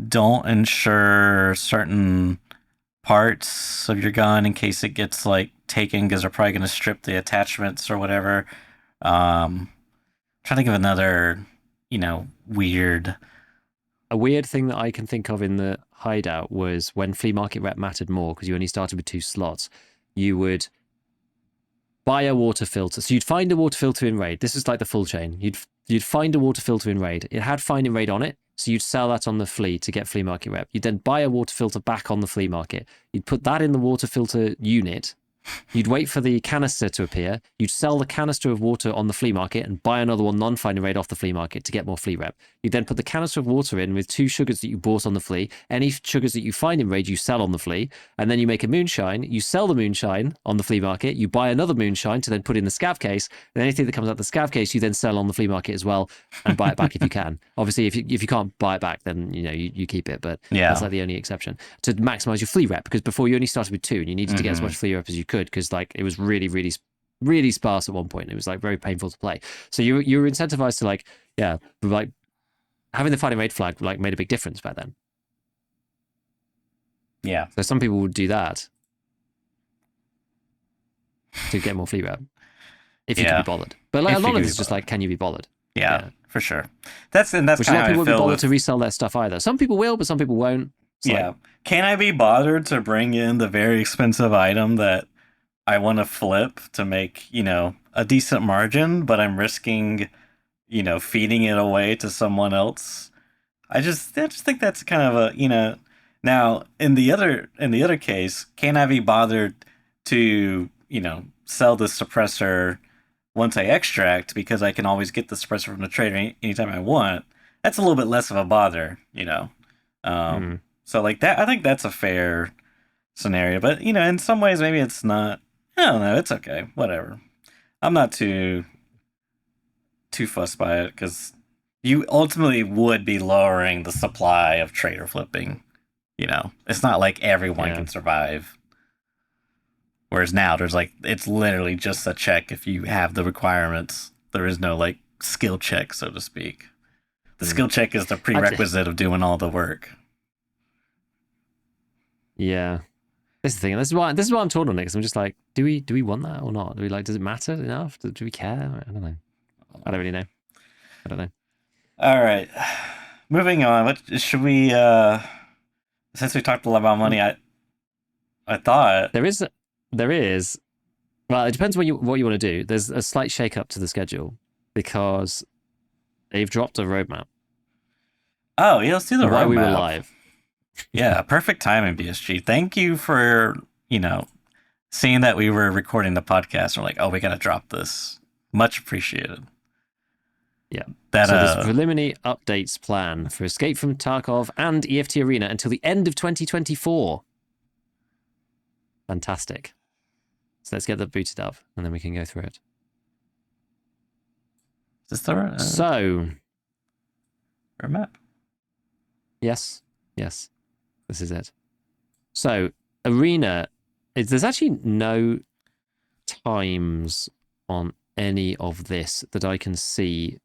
don't insure certain parts of your gun in case it gets like taken because they're probably going to strip the attachments or whatever. Trying to think of another, weird.
A weird thing that I can think of in the hideout was when flea market rep mattered more because you only started with 2 slots. You would buy a water filter. So you'd find a water filter in raid. This is like the full chain. You'd find a water filter in raid. It had find in raid on it, so you'd sell that on the flea to get flea market rep. You'd then buy a water filter back on the flea market. You'd put that in the water filter unit. You'd wait for the canister to appear. You'd sell the canister of water on the flea market and buy another one non-finding raid off the flea market to get more flea rep. You'd then put the canister of water in with 2 sugars that you bought on the flea. Any sugars that you find in raid, you sell on the flea. And then you make a moonshine. You sell the moonshine on the flea market. You buy another moonshine to then put in the scav case. And anything that comes out of the scav case, you then sell on the flea market as well and buy it back if you can. Obviously, if you can't buy it back, then you keep it. But that's
Yeah.
like the only exception to maximize your flea rep, because before you only started with 2 and you needed to get as
Mm-hmm.
much flea rep as you could because like it was really, really, really sparse at one point. It was like very painful to play. So you were incentivized to like, yeah, like having the fighting raid flag like made a big difference back then.
Yeah.
So some people would do that to get more flea rep if you could be
Yeah.
bothered. But like a
If you
lot
could
of
be
this is just like,
bothered.
can you be bothered?
Yeah,
Yeah.
for sure. That's
Which a
kind
lot
of
of
how I
people won't be
feel
bothered to
with.
resell their stuff either. Some people will, but some people won't. It's like,
Yeah. Can I be bothered to bring in the very expensive item that I want to flip to make, a decent margin, but I'm risking, feeding it away to someone else? I just think that's kind of a, now in the other case, can I be bothered to, sell the suppressor once I extract because I can always get the suppressor from the trader anytime I want? That's a little bit less of a bother.
hmm.
So like that, I think that's a fair scenario. But in some ways, maybe it's not. I don't know. It's okay. Whatever. I'm not too fussed by it because you ultimately would be lowering the supply of trader flipping. It's not like everyone
Yeah.
can survive. Whereas now there's like it's literally just a check if you have the requirements. There is no like skill check, so to speak. The
Mm.
skill check is the
I,
prerequisite of doing all the work.
yeah. This is the thing. This is why I'm torn on it, because I'm just like, do we want that or not? Do we like? Does it matter enough? Do we care? I don't know. I don't really know. I don't know.
All right. Moving on. What should we since we talked a lot about money, I thought.
There is, there is. Well, it depends what you want to do. There's a slight shake up to the schedule because they've dropped a roadmap
Oh, yeah, let's do the
while we were
roadmap.
live.
Yeah, perfect timing, BSG. Thank you for, seeing that we were recording the podcast. We're like, oh, we gotta drop this. Much appreciated.
Yeah.
That
So there's a preliminary updates plan for Escape from Tarkov and EFT Arena until the end of 2024. Fantastic. So let's get that booted up and then we can go through it.
is this the
So,
roadmap?
yes, this is it. So, Arena, there's actually no times on any of this that I can see,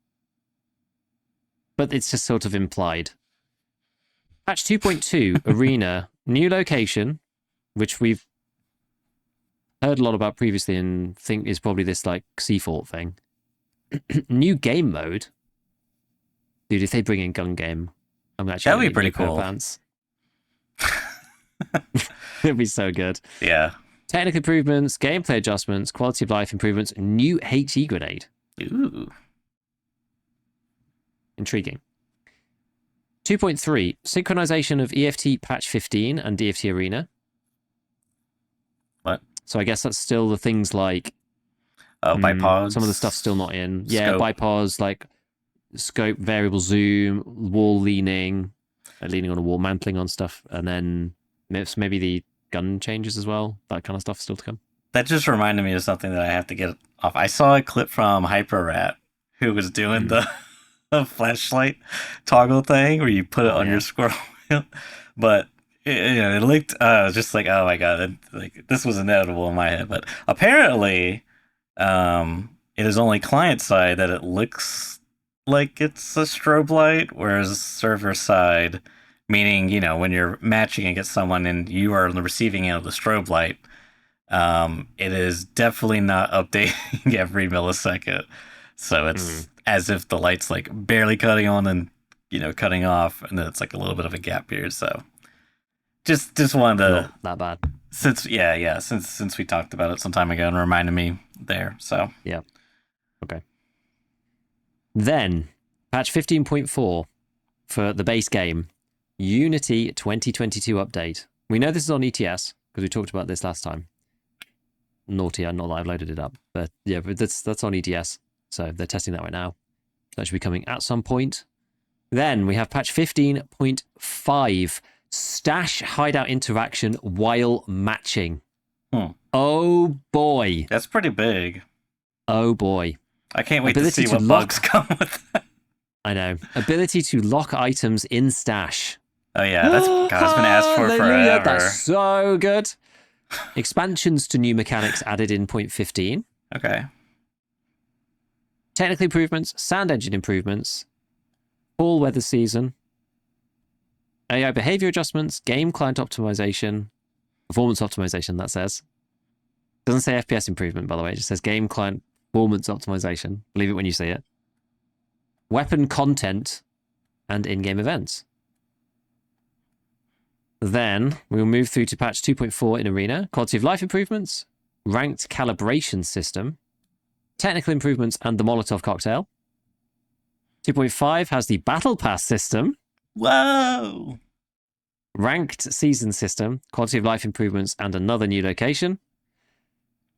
but it's just sort of implied. Patch 2.2, Arena, new location, which we've heard a lot about previously and think is probably this like Seafort thing. New game mode. Dude, if they bring in gun game, I'm actually
That'd
going
be
to get
pretty
new pair of
cool.
pants. It'd be so good.
Yeah.
Technical improvements, gameplay adjustments, quality of life improvements, new HE grenade.
Ooh.
Intriguing. 2.3, synchronization of EFT patch 15 and DFT Arena.
What?
So I guess that's still the things like
Bipods.
some of the stuff's still not in. Yeah,
Scope.
bipods like scope, variable zoom, wall leaning, leaning on a wall, mantling on stuff, and then maybe the gun changes as well. That kind of stuff still to come.
That just reminded me of something that I have to get off. I saw a clip from Hyper who was doing the flashlight toggle thing where you put it on your scroll wheel. But it looked just like, oh my god, like this was inevitable in my head. But apparently, it is only client side that it looks like it's a strobe light, whereas server side, meaning when you're matching against someone and you are on the receiving end of the strobe light, it is definitely not updating every millisecond. So it's as if the light's like barely cutting on and cutting off, and then it's like a little bit of a gap period. So just wanted to
not that bad.
Since we talked about it some time ago and reminded me there. So
yeah, okay. Then patch 15.4 for the base game, Unity 2022 update. We know this is on ETS because we talked about this last time. Naughty, not that I've loaded it up, but yeah, but that's on ETS, so they're testing that right now. That should be coming at some point. Then we have patch 15.5, stash hideout interaction while matching. Oh boy,
that's pretty big.
Oh boy,
I can't wait to see what bugs come with that.
I know. Ability to lock items in stash.
Oh yeah, that's been asked for forever.
That's so good. Expansions to new mechanics added in 0.15.
Okay.
Technical improvements, sound engine improvements, fall weather season, AI behavior adjustments, game client optimization, performance optimization, that says. Doesn't say FPS improvement, by the way. It just says game client performance optimization. Believe it when you see it. Weapon content and in-game events. Then we'll move through to patch 2.4 in Arena. Quality of life improvements, ranked calibration system, technical improvements, and the Molotov cocktail. 2.5 has the battle pass system.
Whoa!
Ranked season system, quality of life improvements, and another new location.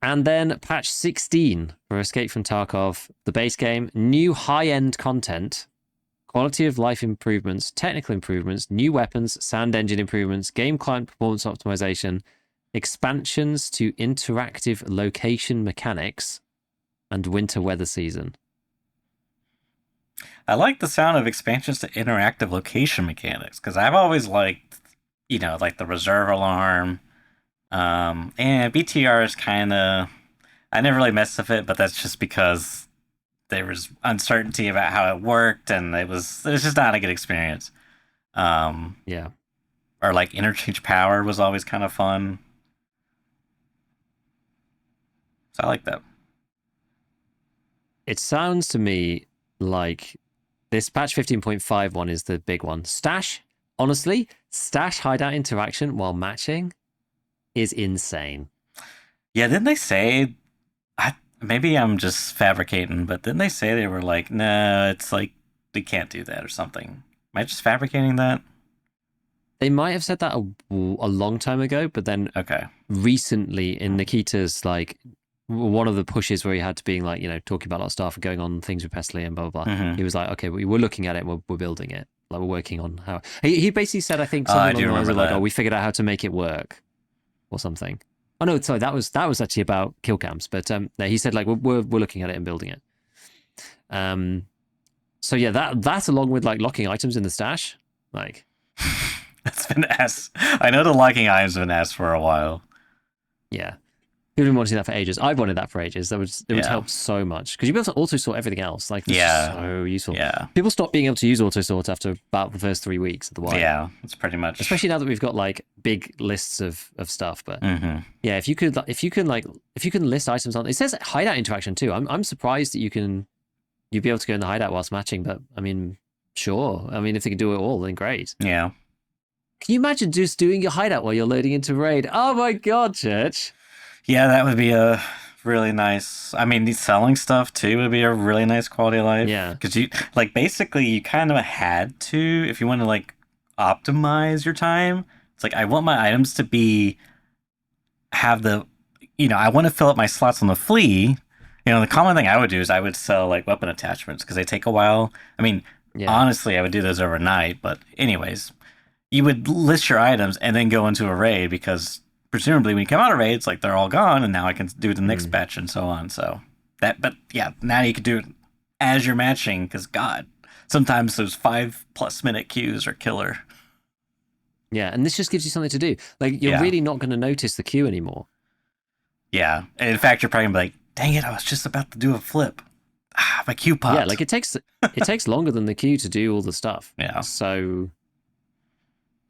And then patch 16 for Escape from Tarkov, the base game, new high-end content, quality of life improvements, technical improvements, new weapons, sound engine improvements, game client performance optimization, expansions to interactive location mechanics, and winter weather season.
I like the sound of expansions to interactive location mechanics, because I've always liked, like the reserve alarm. And BTR is kind of, I never really messed with it, but that's just because there was uncertainty about how it worked, and it was just not a good experience.
Yeah.
Or like interchange power was always kind of fun. So I like that.
It sounds to me like this patch 15.5 one is the big one. Stash, honestly, stash hideout interaction while matching is insane. Yeah,
didn't they say, maybe I'm just fabricating, but didn't they say they were like, no, it's like, we can't do that or something? Am I just fabricating that?
They might have said that a long time ago, but then recently in Nikita's, like, one of the pushes where he had to be like, talking about a lot of stuff and going on things with Pestily and blah, blah, blah. He was like, okay, we're looking at it and we're building it. Like, we're working on how... He basically said, I think, something along the lines of like, we figured out how to make it work or something. Oh, no, sorry, that was actually about kill cams. But he said, like, we're looking at it and building it. So, yeah, that along with, like, locking items in the stash, like...
That's been asked. I know the locking items have been asked for a while.
Yeah. People have been wanting that for ages. I've wanted that for ages. It would help so much. Because you'll be able to auto-sort everything else. Like, this is so useful.
Yeah.
People stop being able to use auto-sort after about the first 3 weeks of the while.
Yeah, it's pretty much...
Especially now that we've got, like, big lists of stuff. But, yeah, if you can list items on... It says hideout interaction, too. I'm surprised that you'd be able to go in the hideout whilst matching. But, I mean, sure. I mean, if they can do it all, then great.
Yeah.
Can you imagine just doing your hideout while you're loading into raid? Oh, my God, Church.
Yeah, that would be a really nice. I mean, the selling stuff too would be a really nice quality of life.
Yeah.
Because you, like, basically, you kind of had to, if you want to, like, optimize your time. It's like, I want my items to be, have the, I want to fill up my slots on the Flea. The common thing I would do is I would sell, like, weapon attachments because they take a while. I mean,
Yeah.
honestly, I would do those overnight. But, anyways, you would list your items and then go into a raid because presumably when you come out of raid, it's like they're all gone and now I can do the next batch and so on. So but yeah, now you can do it as you're matching because God, sometimes those 5+ minute queues are killer.
Yeah, and this just gives you something to do. Like, you're really not going to notice the queue anymore.
Yeah, and in fact, you're probably gonna be like, dang it, I was just about to do a flip. My queue popped.
Yeah, like it takes longer than the queue to do all the stuff.
Yeah.
So,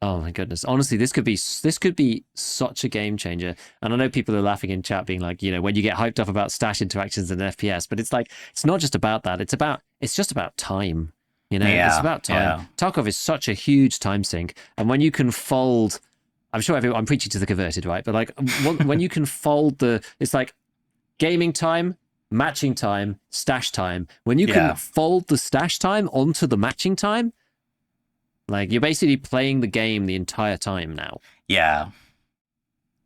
oh my goodness, honestly, this could be such a game changer. And I know people are laughing in chat, being like, when you get hyped up about stash interactions in FPS, but it's like it's not just about that. It's just about time. It's about time.
Yeah.
Tarkov is such a huge time sink, and when you can fold, I'm sure I'm preaching to the converted, right? But like when you can fold it's like gaming time, matching time, stash time. When you can fold the stash time onto the matching time, like you're basically playing the game the entire time now.
Yeah.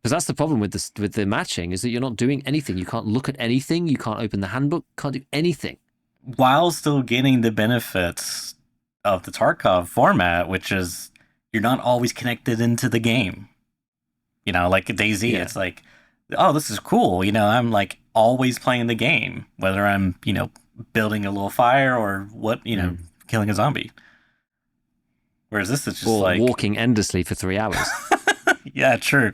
Because that's the problem with the matching, is that you're not doing anything. You can't look at anything. You can't open the handbook. Can't do anything.
While still getting the benefits of the Tarkov format, which is you're not always connected into the game. Like DayZ, it's like, oh, this is cool. I'm like always playing the game, whether I'm, building a little fire or what, killing a zombie. Whereas this is just like
walking endlessly for 3 hours.
Yeah, true.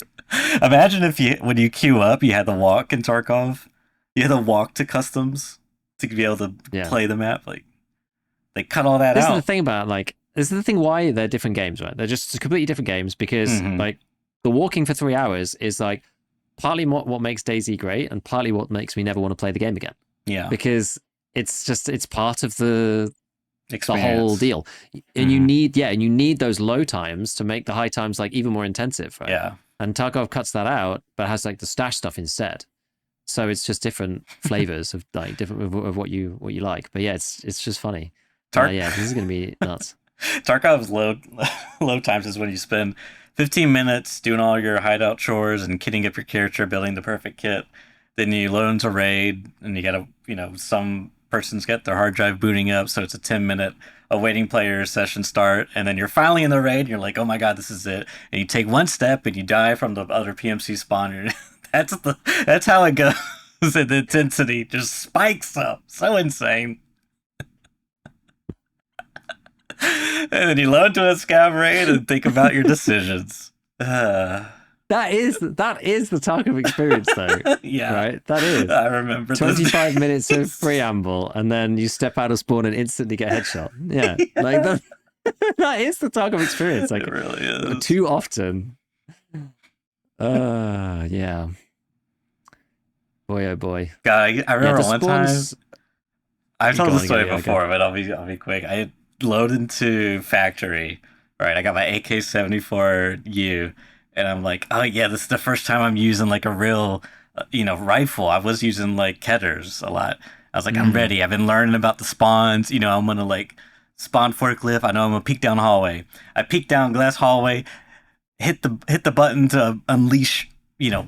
Imagine if when you queue up, you had to walk in Tarkov. You had to walk to customs to be able to play the map. Like, they cut all that out.
This is the thing about, this is the thing why they're different games, right? They're just completely different games because, like, the walking for 3 hours is, like, partly what makes DayZ great and partly what makes me never want to play the game again.
Yeah.
Because it's part of the whole deal. And you need those low times to make the high times, like, even more intensive, right?
Yeah.
And Tarkov cuts that out, but has, like, the stash stuff instead. So it's just different flavors of, like, different of what you like. But yeah, it's just funny. This is gonna be nuts.
Tarkov's low times is when you spend 15 minutes doing all your hideout chores and kitting up your character, building the perfect kit. Then you load into raid, and you gotta, some persons get their hard drive booting up, so it's a 10-minute awaiting player session start, and then you're finally in the raid, and you're like, oh my god, this is it. And you take one step, and you die from the other PMC spawner. That's how it goes. And the intensity just spikes up. So insane. And then you load to a scav raid and think about your decisions.
That is the Tarkov experience, though.
Yeah.
Right? That is.
I remember
25 minutes of preamble, and then you step out of spawn and instantly get a headshot. Yeah. Like, that is the Tarkov experience. Like,
it really is.
Too often. Yeah. Boy, oh boy.
God, I remember one time. I've told this story before, but I'll be quick. I loaded into factory. Right, I got my AK-74U, and I'm like, oh yeah, this is the first time I'm using like a real, rifle. I was using like Ketters a lot. I was like, I'm ready. I've been learning about the spawns. I'm gonna like spawn forklift. I know I'm gonna peek down hallway. I peek down glass hallway, hit the button to unleash,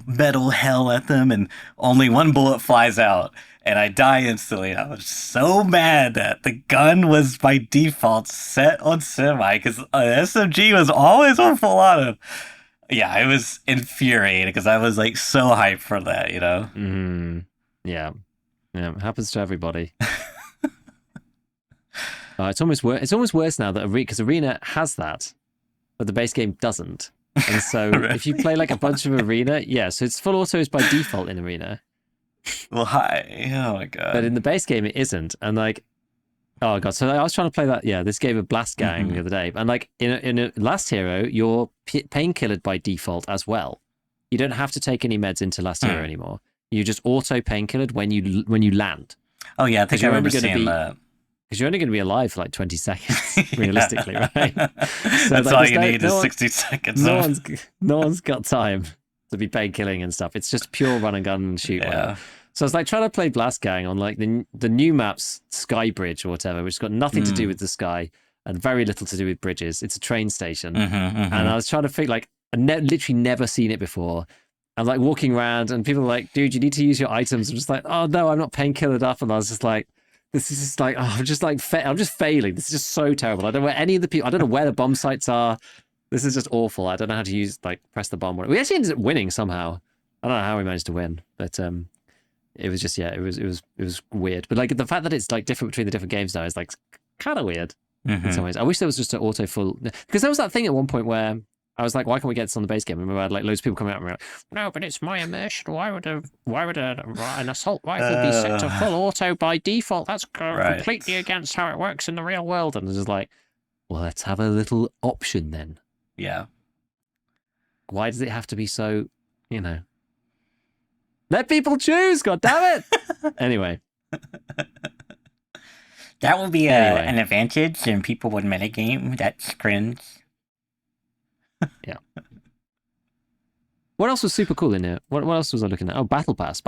metal hell at them, and only one bullet flies out, and I die instantly. I was so mad that the gun was by default set on semi, because SMG was always on full auto. Yeah, I was infuriated because I was like so hyped for that,
Yeah, it happens to everybody. It's almost worse now that because Arena has that, but the base game doesn't. And so
Really?
If you play like a bunch of Arena, so it's full autos by default in Arena.
Well, hi. Oh my god.
But in the base game, it isn't. And like, oh god. So I was trying to play that. Yeah, this game of Blast Gang the other day. And like in a Last Hero, you're painkillered by default as well. You don't have to take any meds into Last Hero anymore. You just auto painkillered when you land.
Oh yeah, I think I remember seeing that.
Because you're only going to be alive for like 20 seconds, realistically, right? So
that's all you need is 60 seconds.
No one's got time to be painkilling and stuff. It's just pure run and gun and shoot.
Yeah.
So I was like trying to play Blast Gang on like the new maps Sky Bridge or whatever, which has got nothing to do with the sky and very little to do with bridges. It's a train station, and I was trying to think like literally never seen it before. I'm like walking around, and people are like, "Dude, you need to use your items." I'm just like, "Oh no, I'm not painkillered up," and I was just like, "This is just like, oh, I'm just like, I'm just failing. This is just so terrible. I don't know where any of the people. I don't know where the bomb sites are. This is just awful. I don't know how to use press the bomb. We actually ended up winning somehow. I don't know how we managed to win, but it was just it was weird. But like the fact that it's like different between the different games now is like kind of weird in some ways. I wish there was just an auto full, because there was that thing at one point where I was like, why can't we get this on the base game? And we had like loads of people coming out and we were like, no, but it's my immersion. Why would an assault rifle be set to full auto by default? That's completely against how it works in the real world. And it's just like, well, let's have a little option then.
Yeah.
Why does it have to be so, let people choose, god damn it. Anyway.
That would be an advantage, and people would metagame. That's cringe.
Yeah. What else was super cool in here? What else was I looking at? Oh, Battle Pass.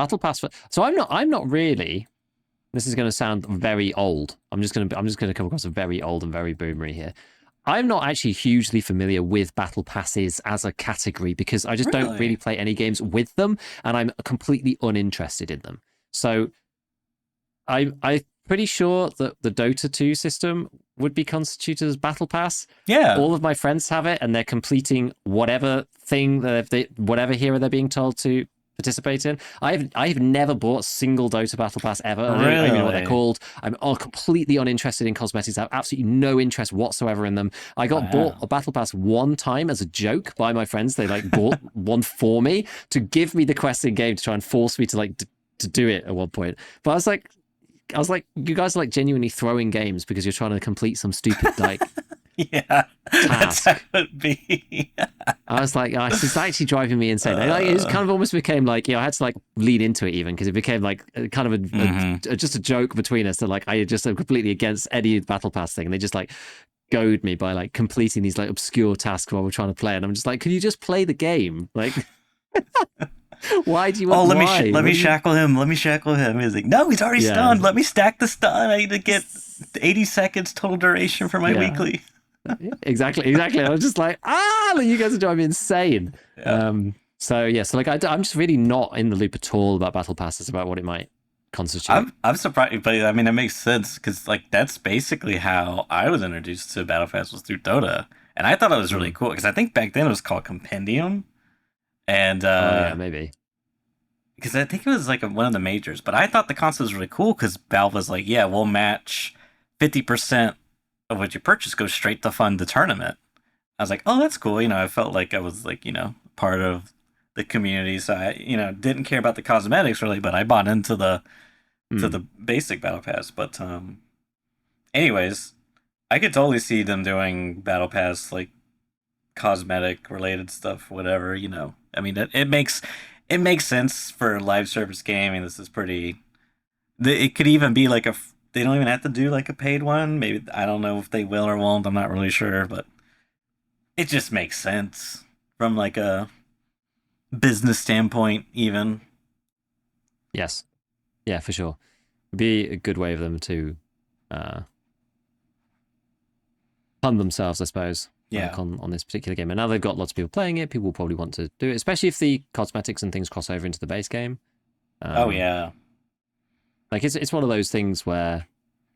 So I'm not really. This is going to sound very old. I'm just going to come across as very old and very boomery here. I'm not actually hugely familiar with battle passes as a category because I just don't really play any games with them, and I'm completely uninterested in them. So I'm pretty sure that the Dota 2 system would be constituted as battle pass.
Yeah.
All of my friends have it, and they're completing whatever thing whatever hero they're being told to participate in. I've never bought a single Dota battle pass ever. I don't even know what they're called. I'm completely uninterested in cosmetics. I have absolutely no interest whatsoever in them. I got bought a battle pass one time as a joke by my friends. They bought one for me to give me the quest in game to try and force me to to do it at one point. But I was like, you guys are genuinely throwing games because you're trying to complete some stupid
yeah,
task.
That's how it would be.
I was like, oh, this is actually driving me insane. It kind of almost became I had to lead into it even because it became kind of just a joke between us that I just am completely against any battle pass thing. And they just goad me by completing these obscure tasks while we're trying to play. And I'm just like, can you just play the game? Why do you want?
Let me shackle him. Let me shackle him. He's like, no, he's already stunned. Let me stack the stun. I need to get 80 seconds total duration for my weekly.
Exactly. I was just like, you guys are driving me insane. Yeah. So I'm just really not in the loop at all about battle passes, about what it might constitute.
I'm surprised, but I mean, it makes sense because that's basically how I was introduced to battle pass, was through Dota, and I thought it was really cool because I think back then it was called Compendium, and
maybe
because I think it was one of the majors, but I thought the concept was really cool because Valve was like, yeah, we'll match 50% of what you purchase goes straight to fund the tournament. I was like, oh, that's cool. I felt like I was part of the community, so I didn't care about the cosmetics really, but I bought into the basic battle pass. But anyways, I could totally see them doing battle pass cosmetic related stuff, whatever. I mean, it makes sense for live service gaming. This is pretty. It could even be they don't even have to do a paid one. Maybe, I don't know if they will or won't. I'm not really sure, but it just makes sense from a business standpoint, even.
Yes. Yeah, for sure. It'd be a good way of them to fund themselves, I suppose.
Yeah.
On this particular game. And now they've got lots of people playing it. People will probably want to do it, especially if the cosmetics and things cross over into the base game.
Oh, yeah.
It's one of those things where,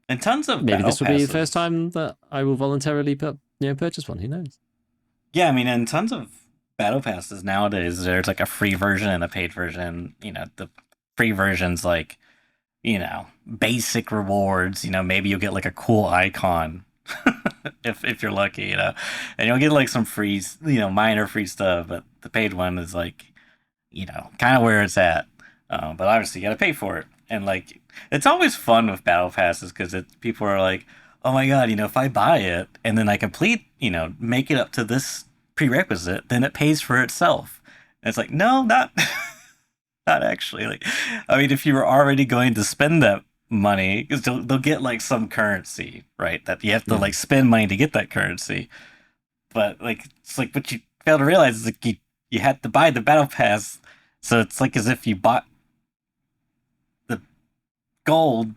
and tons of
maybe this will be the first time that I will voluntarily purchase one. Who knows?
Yeah, I mean, and tons of battle passes nowadays. There's a free version and a paid version. The free version's basic rewards. Maybe you'll get a cool icon if you're lucky. And you'll get some free, minor free stuff. But the paid one is kind of where it's at. But obviously you got to pay for it. And it's always fun with battle passes because people are like, oh my god, if I buy it and then I complete, make it up to this prerequisite, then it pays for itself. And it's no, not actually. I mean, if you were already going to spend that money, because they'll get some currency, right? That you have to spend money to get that currency. But it's what you fail to realize is you had to buy the battle pass, so it's as if you bought gold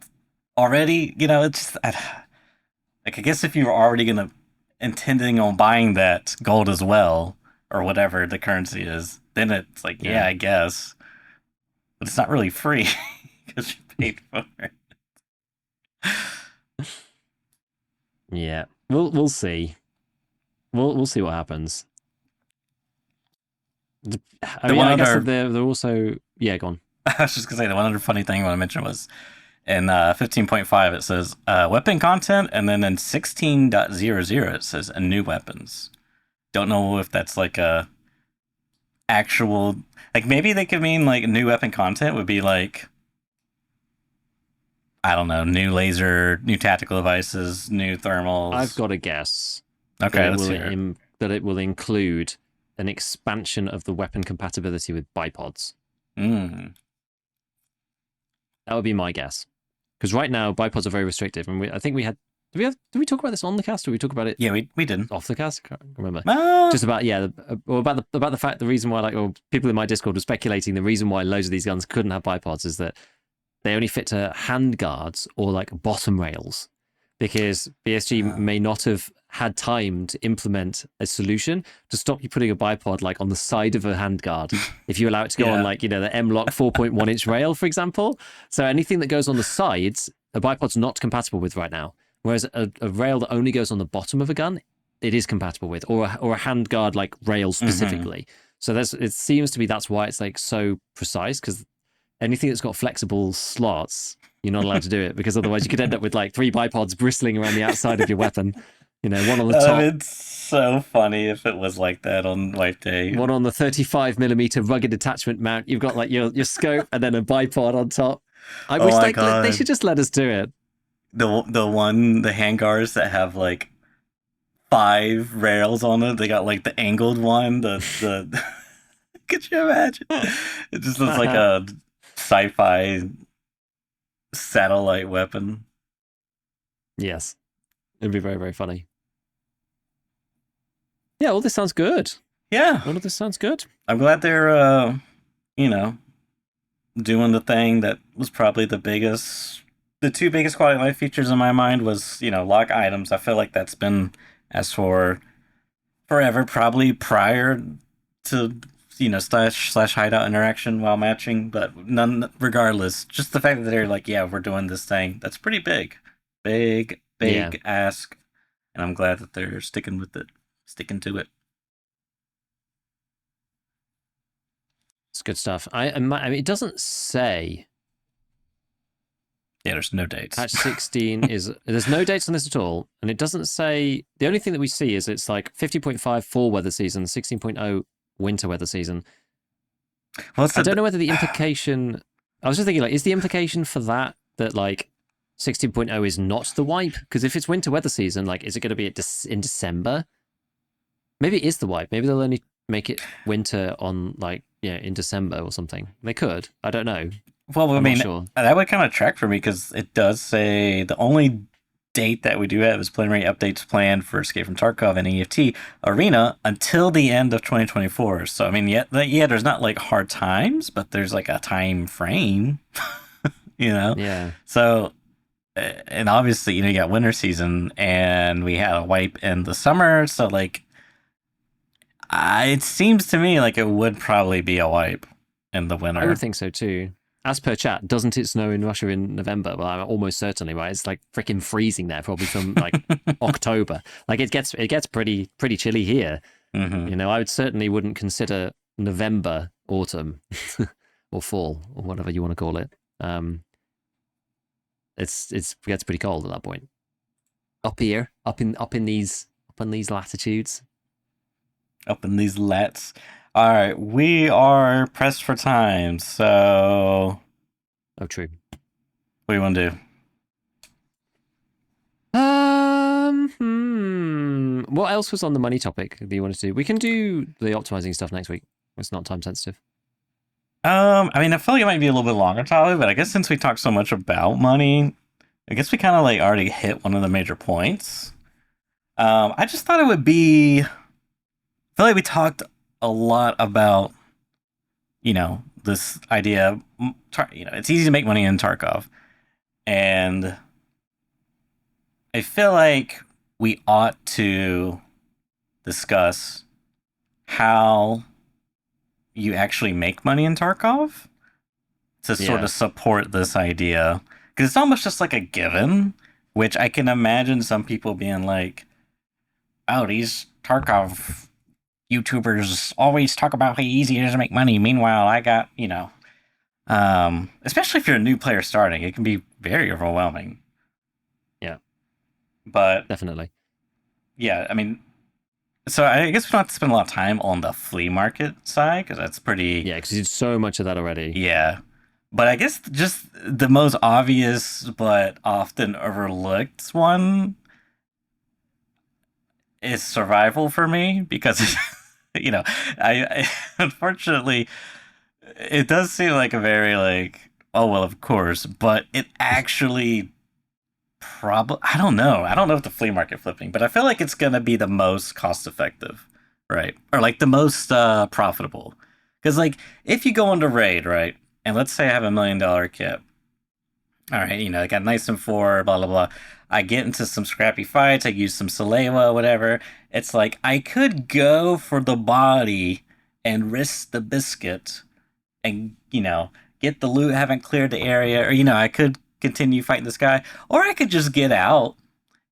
already. You know, it's just, like I guess if you're already gonna intending on buying that gold as well, or whatever the currency is, then it's like, yeah,
Yeah.
I guess, but it's not really free because you paid for it.
Yeah. We'll see. We'll see what happens. I
The
mean,
one
I guess that
other,
they're also yeah, go on.
I was just gonna say, the one other funny thing I want to mention was in 15.5 it says weapon content, and then in 16.00 it says new weapons. Don't know if that's like a actual, like maybe they could mean like new weapon content would be like, I don't know, new laser, new tactical devices, new
I've
thermals.
got a guess that
Okay, let's hear it.
that it will include an expansion of the weapon compatibility with bipods.
Mm.
That would be my guess. Because right now bipods are very restrictive, and I think we had did we talk about this on the cast or we talk about it
Yeah, we didn't.
off the cast? I can't remember.
Uh,
Just about about the fact the reason why people in my Discord were speculating the reason why loads of these guns couldn't have bipods is that they only fit to hand guards or like bottom rails, because BSG may not have had time to implement a solution to stop you putting a bipod like on the side of a handguard if you allow it to go on
yeah.
like, you know, the M-Lock 4.1 inch rail, for example. So anything that goes on the sides, a bipod's not compatible with right now. Whereas a rail that only goes on the bottom of a gun, it is compatible with, or a handguard like rail specifically. So it seems to be that's why it's like so precise, because anything that's got flexible slots, you're not allowed to do it, because otherwise you could end up with like 3 bipods bristling around the outside of your weapon. You know, one on the top,
It's so funny if it was like that on Wipe Day.
one on the 35mm rugged attachment mount. You've got like your scope and then a bipod on top. I
Oh
wish
my
they
god.
should just let us do it.
The handguards that have like 5 rails on it. They got like the angled one. The could you imagine? It just looks like a sci-fi satellite weapon.
Yes, it'd be very, very funny. Yeah, all this sounds good.
Yeah,
All of this sounds good.
I'm glad they're you know, doing the thing that was probably the two biggest quality of life features in my mind was, lock items. I feel like that's been as for forever, probably prior to, slash hideout interaction while matching, but none regardless. Just the fact that they're like, yeah, we're doing this thing, that's pretty big. Big,
Yeah,
big ask. And I'm glad that they're sticking with it, sticking to it.
it's good stuff. I mean, it doesn't say
Yeah, there's no dates.
patch 16 is, there's no dates on this at all, and it doesn't say, the only thing that we see is it's like 50.5 fall weather season, 16.0 winter weather season.
Well,
I don't know whether the implication, I was just thinking, like, is the implication for that like 16.0 is not the wipe? Because if it's winter weather season, like, is it going to be in December? Maybe it is the wipe. Maybe they'll only make it winter on, like, in December or something. They could. I don't know.
Well, I
I'm
mean,
not sure.
that would kind of track for me because it does say the only date that we do have is preliminary updates planned for Escape from Tarkov and EFT Arena until the end of 2024. So, I mean, yeah, there's not like hard times, but there's like a time frame, you know?
Yeah.
So, and obviously, you got winter season and we had a wipe in the summer. So, like, it seems to me like it would probably be a wipe in the winter.
I would think so too. As per chat, doesn't it snow in Russia in November? Well, I'm almost certainly, right? It's like freaking freezing there, probably from like October. Like it gets pretty chilly here.
Mm-hmm.
I would certainly wouldn't consider November autumn or fall or whatever you want to call it. It gets pretty cold at that point. Up here, up in these latitudes.
Up in these lets. All right, we are pressed for time, so
Oh, true.
what do you want to do?
What else was on the money topic that you wanted to do? We can do the optimizing stuff next week. It's not time sensitive.
I mean, I feel like it might be a little bit longer, Tyler, but I guess since we talked so much about money, I guess we kind of like already hit one of the major points. I just thought it would be. I feel like we talked a lot about, this idea. It's easy to make money in Tarkov, And I feel like we ought to discuss how you actually make money in Tarkov to sort
Yeah.
of support this idea. Because it's almost just like a given, which I can imagine some people being like, oh, these Tarkov YouTubers always talk about how easy it is to make money. Meanwhile, I got, especially if you're a new player starting, it can be very overwhelming.
Yeah,
But
definitely.
yeah, I mean, so I guess we don't have to spend a lot of time on the flea market side because that's pretty,
Yeah, because you did so much of that already.
yeah. But I guess just the most obvious but often overlooked one is survival for me because, you know, I unfortunately it does seem like a very like, oh well, of course, but it actually probably, I don't know if the flea market flipping, but I feel like it's gonna be the most cost effective, right? Or like the most profitable. Because like if you go into raid, right, and let's say I have $1 million kit, all right, I got nice and four, blah blah blah. I get into some scrappy fights. I use some Salewa, whatever. It's like I could go for the body and risk the biscuit, and get the loot. Haven't cleared the area, or I could continue fighting this guy, or I could just get out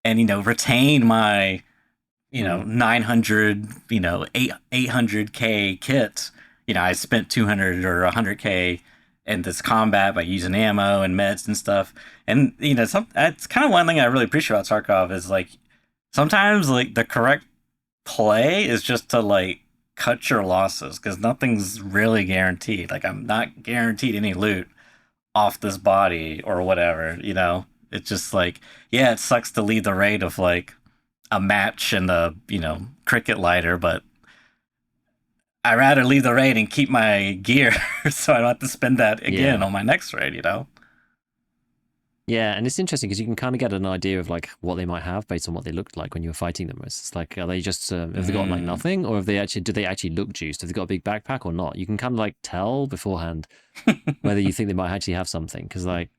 and retain my
Mm.
900 800k kit. I spent 200 or 100k in this combat by using ammo and meds and stuff. And that's kind of one thing I really appreciate about Tarkov is like sometimes like the correct play is just to like cut your losses because nothing's really guaranteed. Like I'm not guaranteed any loot off this body or whatever. It's just like, yeah, it sucks to lead the raid of like a match in the cricket lighter, but I'd rather leave the raid and keep my gear so I don't have to spend that again
Yeah.
on my next raid.
Yeah, and it's interesting because you can kind of get an idea of like what they might have based on what they looked like when you were fighting them. It's like, are they just have they got like
Mm.
nothing, or have they actually do they actually look juiced? Have they got a big backpack or not? You can kind of like tell beforehand whether you think they might actually have something because like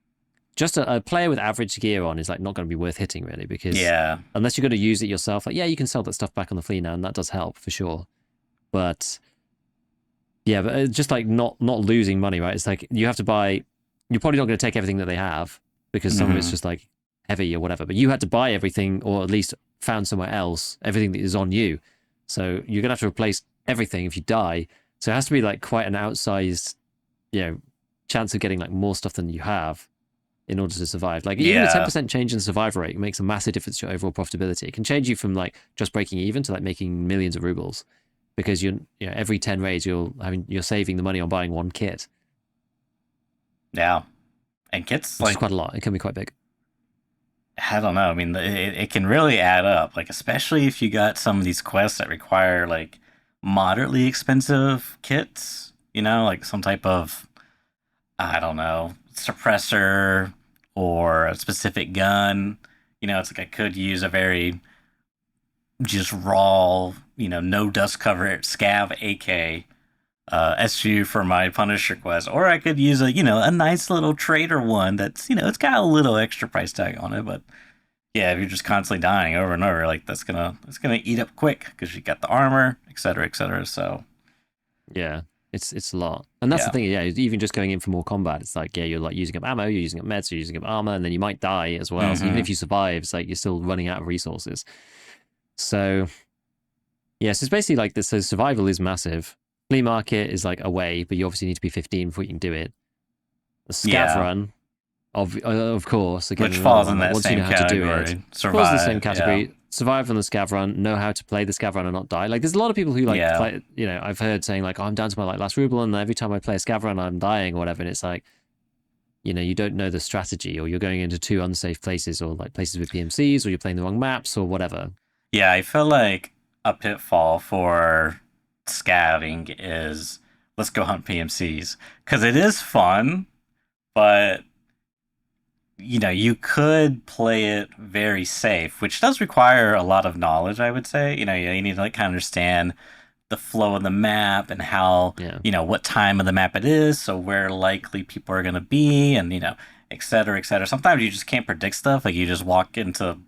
just a player with average gear on is like not going to be worth hitting really because
Yeah.
unless you're going to use it yourself, like yeah, you can sell that stuff back on the flea now, and that does help for sure. But yeah, but just like not losing money, right? It's like you have to buy. You're probably not going to take everything that they have because some of it's
Hmm.
just like heavy or whatever. But you had to buy everything, or at least found somewhere else everything that is on you. So you're gonna have to replace everything if you die. So it has to be like quite an outsized, you know, chance of getting like more stuff than you have in order to survive. Like even a
Yeah.
10% change in survival rate makes a massive difference to your overall profitability. It can change you from like just breaking even to like making millions of rubles because every 10 raids you're saving the money on buying one kit,
Yeah. And kits
which is
like,
quite a lot. It can be quite big.
I don't know. I mean, it can really add up. Like, especially if you got some of these quests that require like moderately expensive kits. Like some type of, I don't know, suppressor or a specific gun. It's like I could use a very just raw, no dust cover scav AK SU for my Punisher quest, or I could use a nice little trader one that's it's got a little extra price tag on it, but yeah, if you're just constantly dying over and over, like that's gonna eat up quick because you got the armor, etc., etc. So
Yeah, it's a lot, and that's the
yeah.
thing. Yeah, even just going in for more combat, it's like you're like using up ammo, you're using up meds, you're using up armor, and then you might die as well. So even
Mm-hmm.
if you survive, it's like you're still running out of resources. So yes, it's basically like this. So survival is massive. Flea market is like a way, but you obviously need to be 15 before you can do it. The scav
Yeah,
run, of course, again
which
another
falls
one.
in
Like
that
once you
same
know how to do it,
category.
falls in the same
Survive. Yeah.
category. Survive on the scav run, know how to play the scav run and not die. Like there's a lot of people who like
Yeah.
play. I've heard saying like, oh, I'm down to my like last ruble, and every time I play a scav run, I'm dying or whatever. And it's like, you don't know the strategy, or you're going into too unsafe places, or like places with PMCs, or you're playing the wrong maps, or whatever.
Yeah, I feel like a pitfall for scouting is let's go hunt PMCs because it is fun, but you could play it very safe, which does require a lot of knowledge. I would say, you need to like kind of understand the flow of the map and how,
Yeah.
what time of the map it is, so where likely people are going to be, and, et cetera, et cetera. Sometimes you just can't predict stuff. Like you just walk into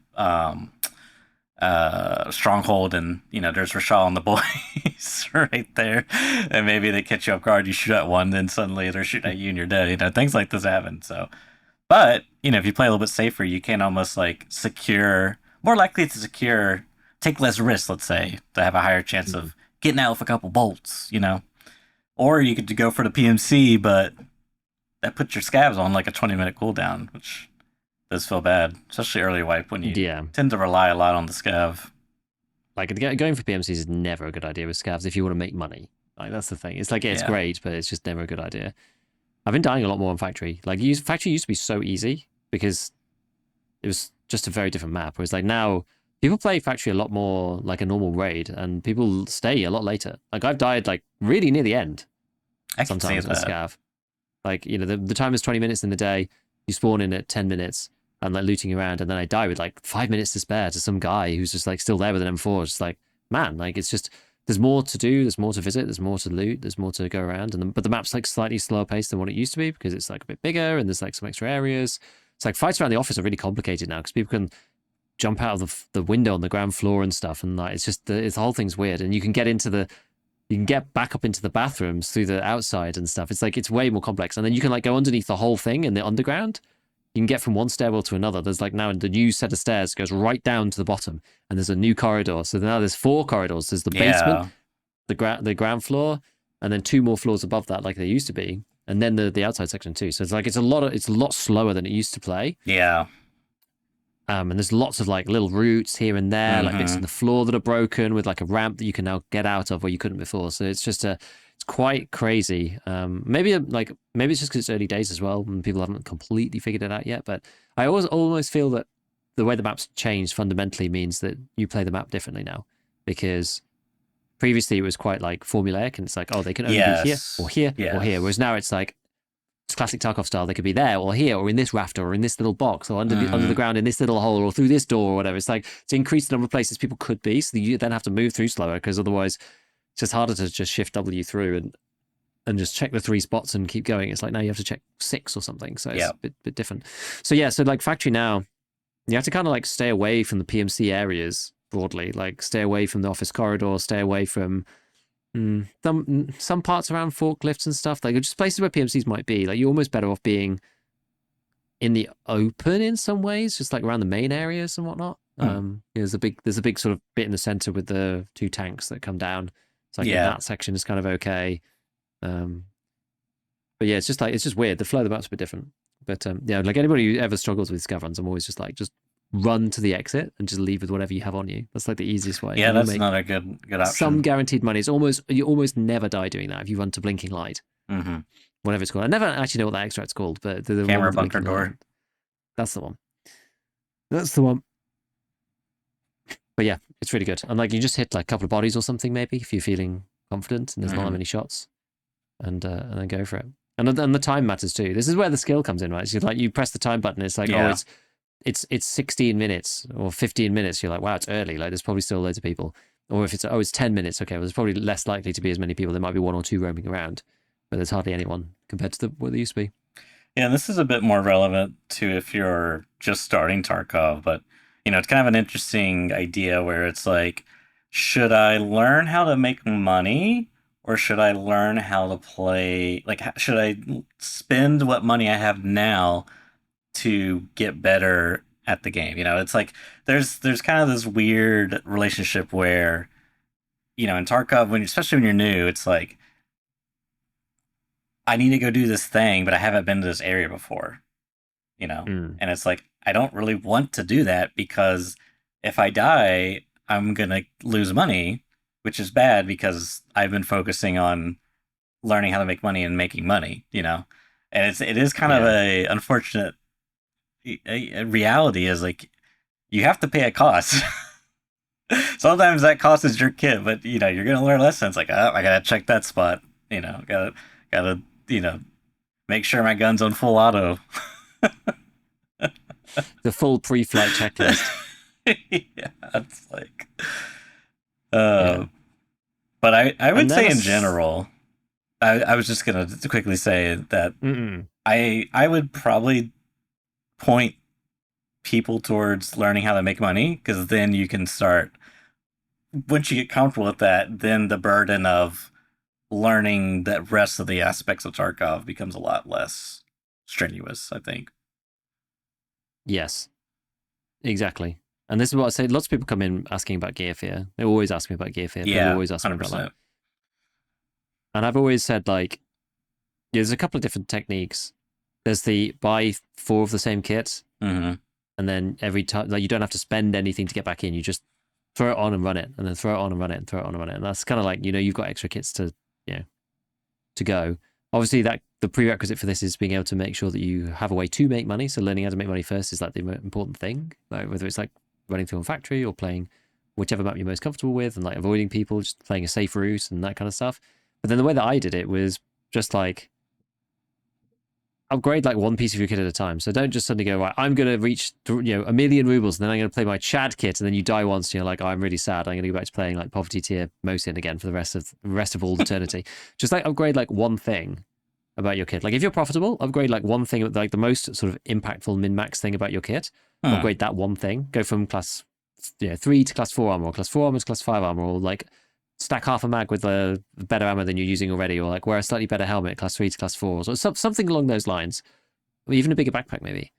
Stronghold and, there's Rashal and the boys right there. And maybe they catch you off guard, you shoot at one, then suddenly they're shooting at you and you're dead. Things like this happen. So, but, if you play a little bit safer, you can almost like more likely to take less risks, let's say, to have a higher chance
Mhm.
of getting out with a couple bolts. Or you could go for the PMC, but that puts your scavs on like a 20-minute cooldown, which does feel bad, especially early wipe when you
Yeah.
tend to rely a lot on the scav.
Like going for PMCs is never a good idea with scavs if you want to make money. Like that's the thing. It's like it's
Yeah.
great, but it's just never a good idea. I've been dying a lot more on Factory. Like Factory used to be so easy because it was just a very different map. Whereas like now people play Factory a lot more like a normal raid, and people stay a lot later. Like I've died like really near the end
I can see
sometimes as
that.
scav. Like the time is 20 minutes in the day. You spawn in at 10 minutes and like looting around, and then I die with like 5 minutes to spare to some guy who's just like still there with an M4. It's like, man, like it's just there's more to do, there's more to visit, there's more to loot, there's more to go around, but the map's like slightly slower paced than what it used to be because it's like a bit bigger and there's like some extra areas. It's like fights around the office are really complicated now because people can jump out of the window on the ground floor and stuff, and like it's just the whole thing's weird, and you can get back up into the bathrooms through the outside and stuff. It's like it's way more complex, and then you can like go underneath the whole thing in the underground. You can get from one stairwell to another. There's like now the new set of stairs goes right down to the bottom, and there's a new corridor. So now there's 4 corridors. There's the basement,
Yeah.
the ground floor, and then 2 more floors above that, like they used to be, and then the outside section too. So it's like it's a lot slower than it used to play.
Yeah.
And there's lots of like little routes here and there, like bits in the floor that are broken with like a ramp that you can now get out of where you couldn't before. So it's just it's quite crazy. Maybe it's just because it's early days as well and people haven't completely figured it out yet. But I almost feel that the way the map's changed fundamentally means that you play the map differently now, because previously it was quite like formulaic and it's like, oh, they can only be here or here or here. Whereas now it's like, it's classic Tarkov style. They could be there or here or in this rafter or in this little box or under the ground in this little hole or through this door or whatever. It's like to increase the number of places people could be, so you then have to move through slower because otherwise it's just harder to just shift W through and just check the 3 spots and keep going. It's like now you have to check 6 or something. So it's a bit different. So yeah, so like Factory now, you have to kind of like stay away from the PMC areas broadly, like stay away from the office corridor, stay away from some parts around forklifts and stuff, like just places where PMCs might be. Like you're almost better off being in the open in some ways, just like around the main areas and whatnot. There's a big sort of bit in the center with the 2 tanks that come down. It's like that section is kind of okay. But yeah, it's just weird. The flow of the map's a bit different. But yeah, like anybody who ever struggles with scav runs, I'm always just like, just run to the exit and just leave with whatever you have on you. That's like the easiest way.
Yeah, that's not a good option.
Some guaranteed money. You almost never die doing that if you run to Blinking Light. Whatever it's called. I never actually know what that extract's called, but the
camera bunker door.
Light. That's the one. That's the one. But yeah, it's really good. And like you just hit like a couple of bodies or something maybe if you're feeling confident and there's not many shots, and then go for it. And the time matters too. This is where the skill comes in, right? So like you press the time button, it's like it's 16 minutes or 15 minutes. You're like, wow, it's early. Like there's probably still loads of people. Or if it's 10 minutes, okay, well, there's probably less likely to be as many people. There might be 1 or 2 roaming around, but there's hardly anyone compared to what there used to be.
Yeah, this is a bit more relevant to if you're just starting Tarkov, but it's kind of an interesting idea where it's like, should I learn how to make money or should I learn how to play? Like, should I spend what money I have now to get better at the game? It's like there's kind of this weird relationship where, in Tarkov, especially when you're new, it's like, I need to go do this thing, but I haven't been to this area before, and it's like, I don't really want to do that because if I die, I'm going to lose money, which is bad because I've been focusing on learning how to make money and making money, and it is kind of a unfortunate reality is like, you have to pay a cost. Sometimes that cost is your kit, but you're going to learn lessons like, oh, I got to check that spot, gotta make sure my gun's on full auto.
The full pre-flight checklist.
Yeah, it's like, yeah. But I would
And then
say in general, I was just gonna quickly say that
mm-mm.
I would probably point people towards learning how to make money, because then you can start, once you get comfortable with that, then the burden of learning the rest of the aspects of Tarkov becomes a lot less strenuous, I think.
Yes, exactly. And this is what I say. Lots of people come in asking about gear fear. They always ask me about gear fear. People
Yeah,
always ask me about that.
100%.
And I've always said, like, there's a couple of different techniques. There's the buy 4 of the same kit,
Mm-hmm.
and then every time, like, you don't have to spend anything to get back in. You just throw it on and run it, and then throw it on and run it, and throw it on and run it. And that's kind of like, you've got extra kits to, to go. Obviously, that the prerequisite for this is being able to make sure that you have a way to make money. So learning how to make money first is like the important thing. Like whether it's like running through a factory or playing whichever map you're most comfortable with, and like avoiding people, just playing a safe route and that kind of stuff. But then the way that I did it was just like upgrade like one piece of your kit at a time. So don't just suddenly go, right, I'm going to reach 1,000,000 rubles, and then I'm going to play my Chad kit, and then you die once, you're like, oh, I'm really sad. I'm going to go back to playing like poverty tier Mosin again for the rest of all eternity. Just like upgrade like one thing about your kit. Like if you're profitable, upgrade like one thing, like the most sort of impactful min-max thing about your kit. Upgrade that one thing. Go from class 3 to class 4 armor, or class 4 armor to class 5 armor, or like stack half a mag with a better ammo than you're using already, or like wear a slightly better helmet, class 3 to class 4, or something along those lines, or even a bigger backpack maybe,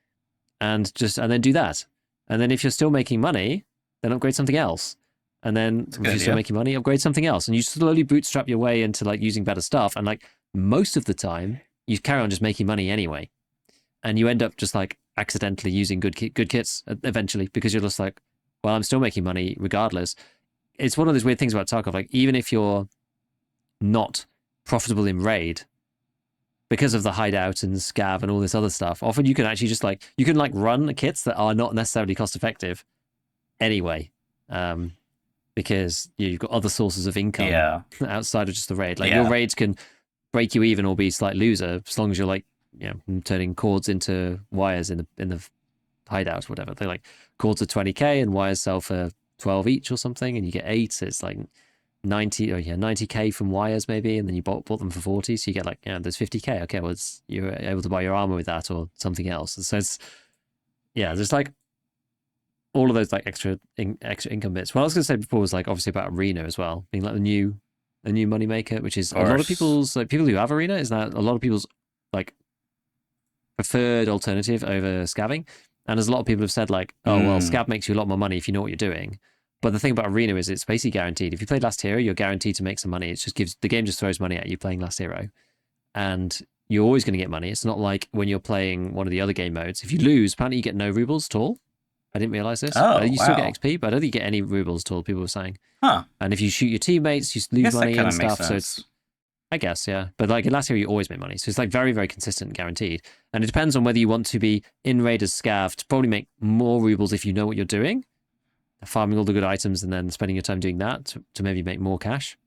and then do that. And then if you're still making money, then upgrade something else. And then if you're still making money, upgrade something else, and you slowly bootstrap your way into like using better stuff. And like most of the time, you carry on just making money anyway, and you end up just like accidentally using good kits eventually, because you're just like, well, I'm still making money regardless. It's one of those weird things about Tarkov. Like, even if you're not profitable in raid, because of the hideout and scav and all this other stuff, often you can actually just like, you can like run kits that are not necessarily cost effective anyway, because you've got other sources of income outside of just the raid. Like your raids can break you even or be slight loser, as long as you're like, turning cords into wires in the hideout or whatever. They're like, cords are 20k and wires sell for 12 each or something, and you get 8, so it's like 90k from wires maybe, and then you bought them for 40, so you get like, there's 50k. Okay, well, you're able to buy your armor with that or something else. And so it's, there's like all of those like extra income bits. What I was going to say before was like obviously about arena as well, being like a new money maker, which is a lot of people's, like people who have arena, is that a lot of people's like preferred alternative over scabbing. And as a lot of people have said, like, oh, well, Scab makes you a lot more money if you know what you're doing. But the thing about Arena is it's basically guaranteed. If you play Last Hero, you're guaranteed to make some money. It just the game just throws money at you playing Last Hero. And you're always going to get money. It's not like when you're playing one of the other game modes. If you lose, apparently you get no rubles at all. I didn't realize this. You still get XP, but I don't think you get any rubles at all, people were saying.
Huh.
And if you shoot your teammates, you lose money and stuff. So it's, I guess, yeah. But like in Last Hero, you always make money. So it's like very, very consistent and guaranteed. And it depends on whether you want to be in raid as scav to probably make more rubles if you know what you're doing, farming all the good items and then spending your time doing that to maybe make more cash,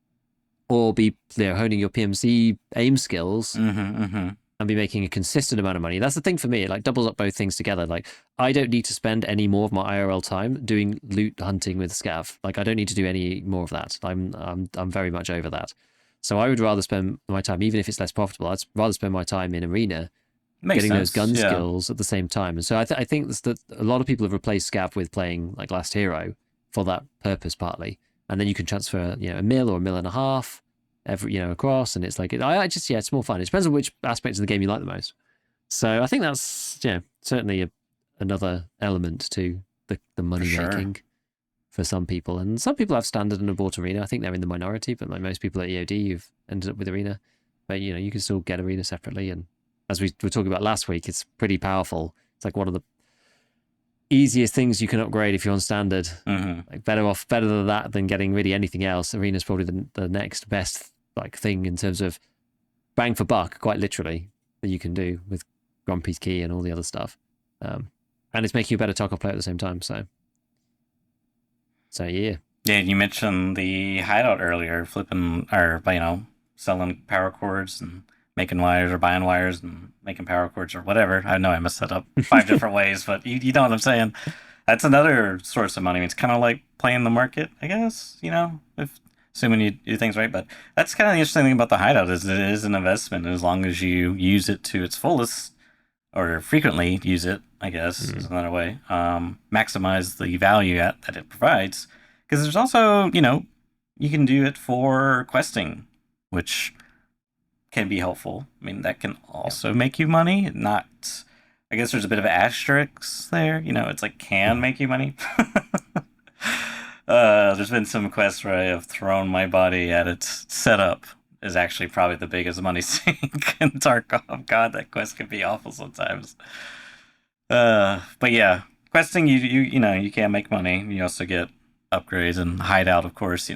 or be honing your PMC aim skills and be making a consistent amount of money. That's the thing for me. It like doubles up both things together. Like I don't need to spend any more of my IRL time doing loot hunting with scav. Like I don't need to do any more of that. I'm very much over that. So I would rather spend my time, even if it's less profitable, I'd rather spend my time in arena getting those gun skills at the same time. And so I think that a lot of people have replaced scav with playing like Last Hero for that purpose partly. And then you can transfer, a mil or a mil and a half across. And it's like, it's more fun. It depends on which aspects of the game you like the most. So I think that's, certainly another element to the money making. For some people, and some people have standard and have bought arena. I think they're in the minority, but like most people at EOD, you've ended up with arena. But you can still get arena separately. And as we were talking about last week, it's pretty powerful. It's like one of the easiest things you can upgrade if you're on standard. Like better than that than getting really anything else. Arena is probably the next best like thing in terms of bang for buck, quite literally, that you can do with Grumpy's Key and all the other stuff. And it's making you a better Tarkov player at the same time. So yeah.
Yeah, you mentioned the hideout earlier, flipping or selling power cords and making wires, or buying wires and making power cords or whatever. I know I messed that up 5 different ways, but you know what I'm saying. That's another source of money. It's kind of like playing the market, I guess. If assuming you do things right. But that's kind of the interesting thing about the hideout is it is an investment as long as you use it to its fullest or frequently use it. I guess is another way. Maximize the value that it provides because there's also you can do it for questing, which can be helpful. I mean, that can
Yeah.
also make you money. Not, I guess there's a bit of an asterisk there. It's like can make you money. There's been some quests where I have thrown my body at its setup is actually probably the biggest money sink in Tarkov. God, that quest can be awful sometimes. But yeah, questing you can make money. You also get upgrades and hideout, of course.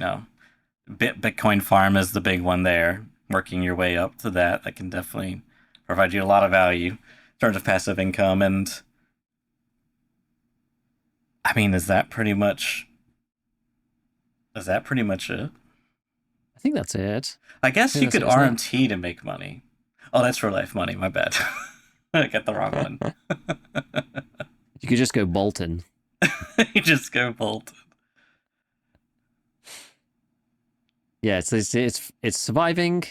Bitcoin farm is the big one there. Working your way up to that can definitely provide you a lot of value in terms of passive income. And I mean, is that pretty much it?
I think that's it.
I guess
I
you
think
could
that's it, isn't
RMT to make money. Oh, that's for life money. My bad. I got the wrong one.
it? You could just go Bolton.
You just go bolt.
Yeah, it's surviving,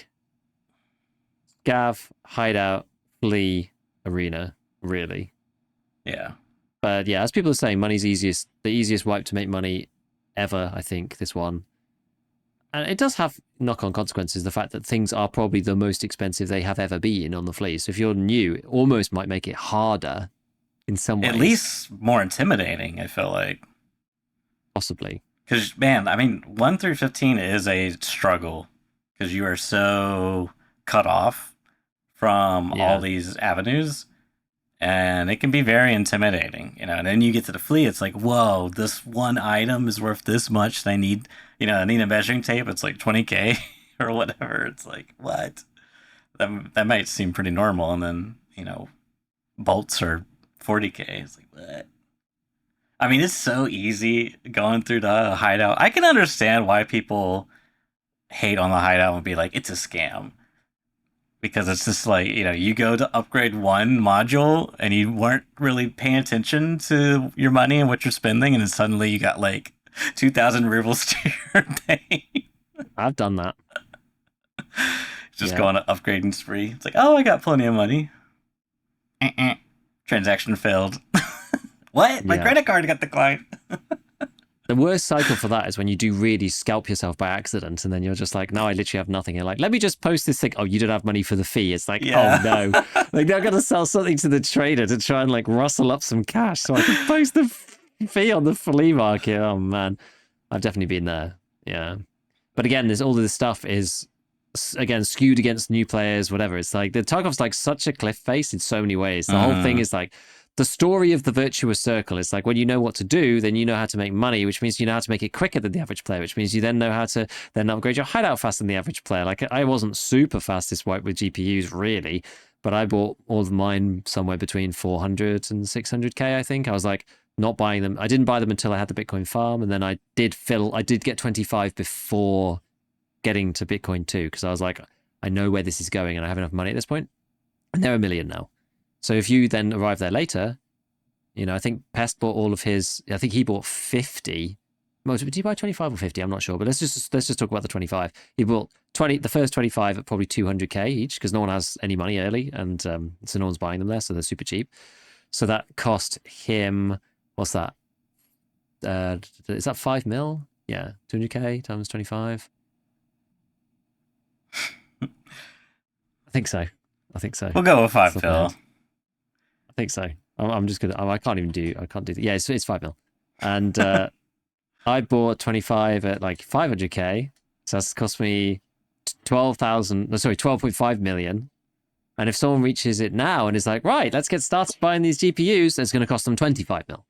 Gav, hideout, Flea, arena, really.
Yeah.
But yeah, as people are saying, money's the easiest wipe to make money ever, I think, this one. And it does have knock-on consequences, the fact that things are probably the most expensive they have ever been on the Flea. So if you're new, it almost might make it harder in some ways.
At least more intimidating, I feel like.
Possibly.
Because, man, I mean, 1 through 15 is a struggle because you are so cut off from all these avenues, and it can be very intimidating, And then you get to the Flea, it's like, whoa, this one item is worth this much. And I need a measuring tape. It's like 20K or whatever. It's like, what? That might seem pretty normal, and then bolts are 40K. It's like, what? I mean, it's so easy going through the hideout. I can understand why people hate on the hideout and be like, it's a scam. Because it's just like, you go to upgrade one module and you weren't really paying attention to your money and what you're spending, and then suddenly you got like 2,000 rubles to your name.
I've done that.
Just go on an upgrading spree. It's like, oh, I got plenty of money. Transaction failed. What? My credit card got declined.
The worst cycle for that is when you do really scalp yourself by accident, and then you're just like, no, I literally have nothing. You're like, let me just post this thing. Oh, you didn't have money for the fee. It's like, oh no. Like, they're going to sell something to the trader to try and like rustle up some cash so I can post the fee on the flea market. Oh man. I've definitely been there. Yeah. But again, there's all of this stuff is, again, skewed against new players, whatever. It's like, the Tarkov's like such a cliff face in so many ways. The whole thing is like, the story of the virtuous circle is like when you know what to do, then you know how to make money, which means you know how to make it quicker than the average player, which means you then know how to then upgrade your hideout faster than the average player. Like, I wasn't super fast this wipe with GPUs really, but I bought all of mine somewhere between 400 and 600K, I think. I was like not buying them. I didn't buy them until I had the Bitcoin farm, and then I did get 25 before getting to Bitcoin 2, because I was like, I know where this is going and I have enough money at this point. And they're 1 million now. So if you then arrive there later, I think Pest bought all of his, I think he bought 50. Did he buy 25 or 50? I'm not sure, but let's just talk about the 25. He bought the first 25 at probably 200K each, because no one has any money early, and so no one's buying them there, so they're super cheap. So that cost him, what's that? Is that 5 mil? Yeah, 200K times 25. I think so.
We'll go with 5 mil.
I think so. I'm just gonna. I can't do that. Yeah, it's 5 mil, and I bought 25 at like 500K, so that's cost me 12.5 million. And if someone reaches it now and is like, right, let's get started buying these GPUs, it's going to cost them 25 mil.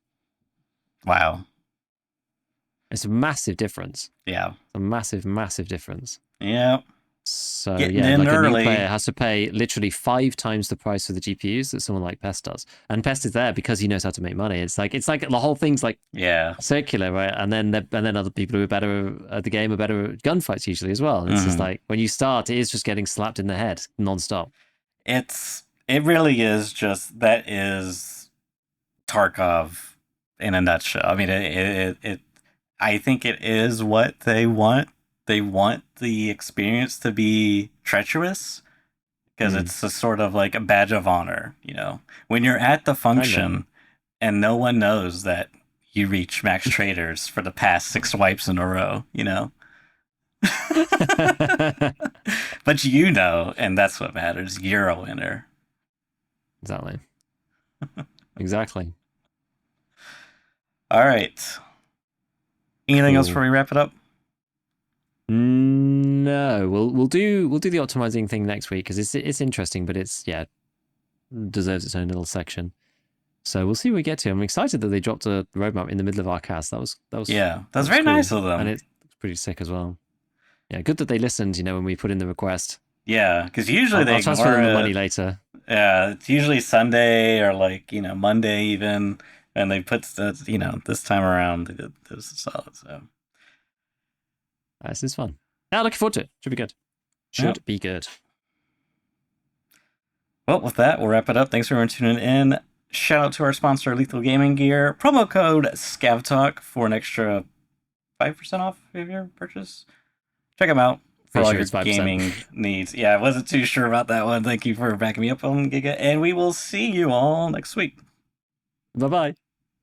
Wow,
it's a massive difference.
Yeah,
it's a massive difference.
Yeah.
So
Getting
yeah,
in
like
early.
A new player has to pay literally 5 times the price for the GPUs that someone like Pest does. And Pest is there because he knows how to make money. It's like the whole thing's like circular, right? And then other people who are better at the game are better at gunfights usually as well. And it's just like when you start, it is just getting slapped in the head nonstop.
It really is just, that is Tarkov in a nutshell. I mean, I think it is what they want they want the experience to be treacherous because
Hmm.
it's a sort of like a badge of honor, when you're at the
Kinda.
function and no one knows that you reach max traders for the past 6 wipes in a row. But and that's what matters. You're a winner.
Exactly. Exactly.
All right. Anything else
Cool.
before we wrap it up?
No, we'll do the optimizing thing next week because it's interesting, but it's deserves its own little section. So we'll see what we get to. I'm excited that they dropped a roadmap in the middle of our cast.
Yeah,
that
that's
was
very
cool,
nice of them.
and it's pretty sick as well. Yeah, good that they listened. When we put in the request.
Yeah, because usually they
I'll transfer
ignore
them the
it.
money later.
Yeah, it's usually Sunday or Monday even, and they put this time around they did this solid. So
This is fun. Yeah, looking forward to it. Should be good. Should be good.
Well, with that, we'll wrap it up. Thanks for tuning in. Shout out to our sponsor, Lethal Gaming Gear. Promo code ScavTalk for an extra 5% off of your purchase. Check them out for all your gaming needs. Yeah, I wasn't too sure about that one. Thank you for backing me up on Giga, and we will see you all next week.
Bye-bye.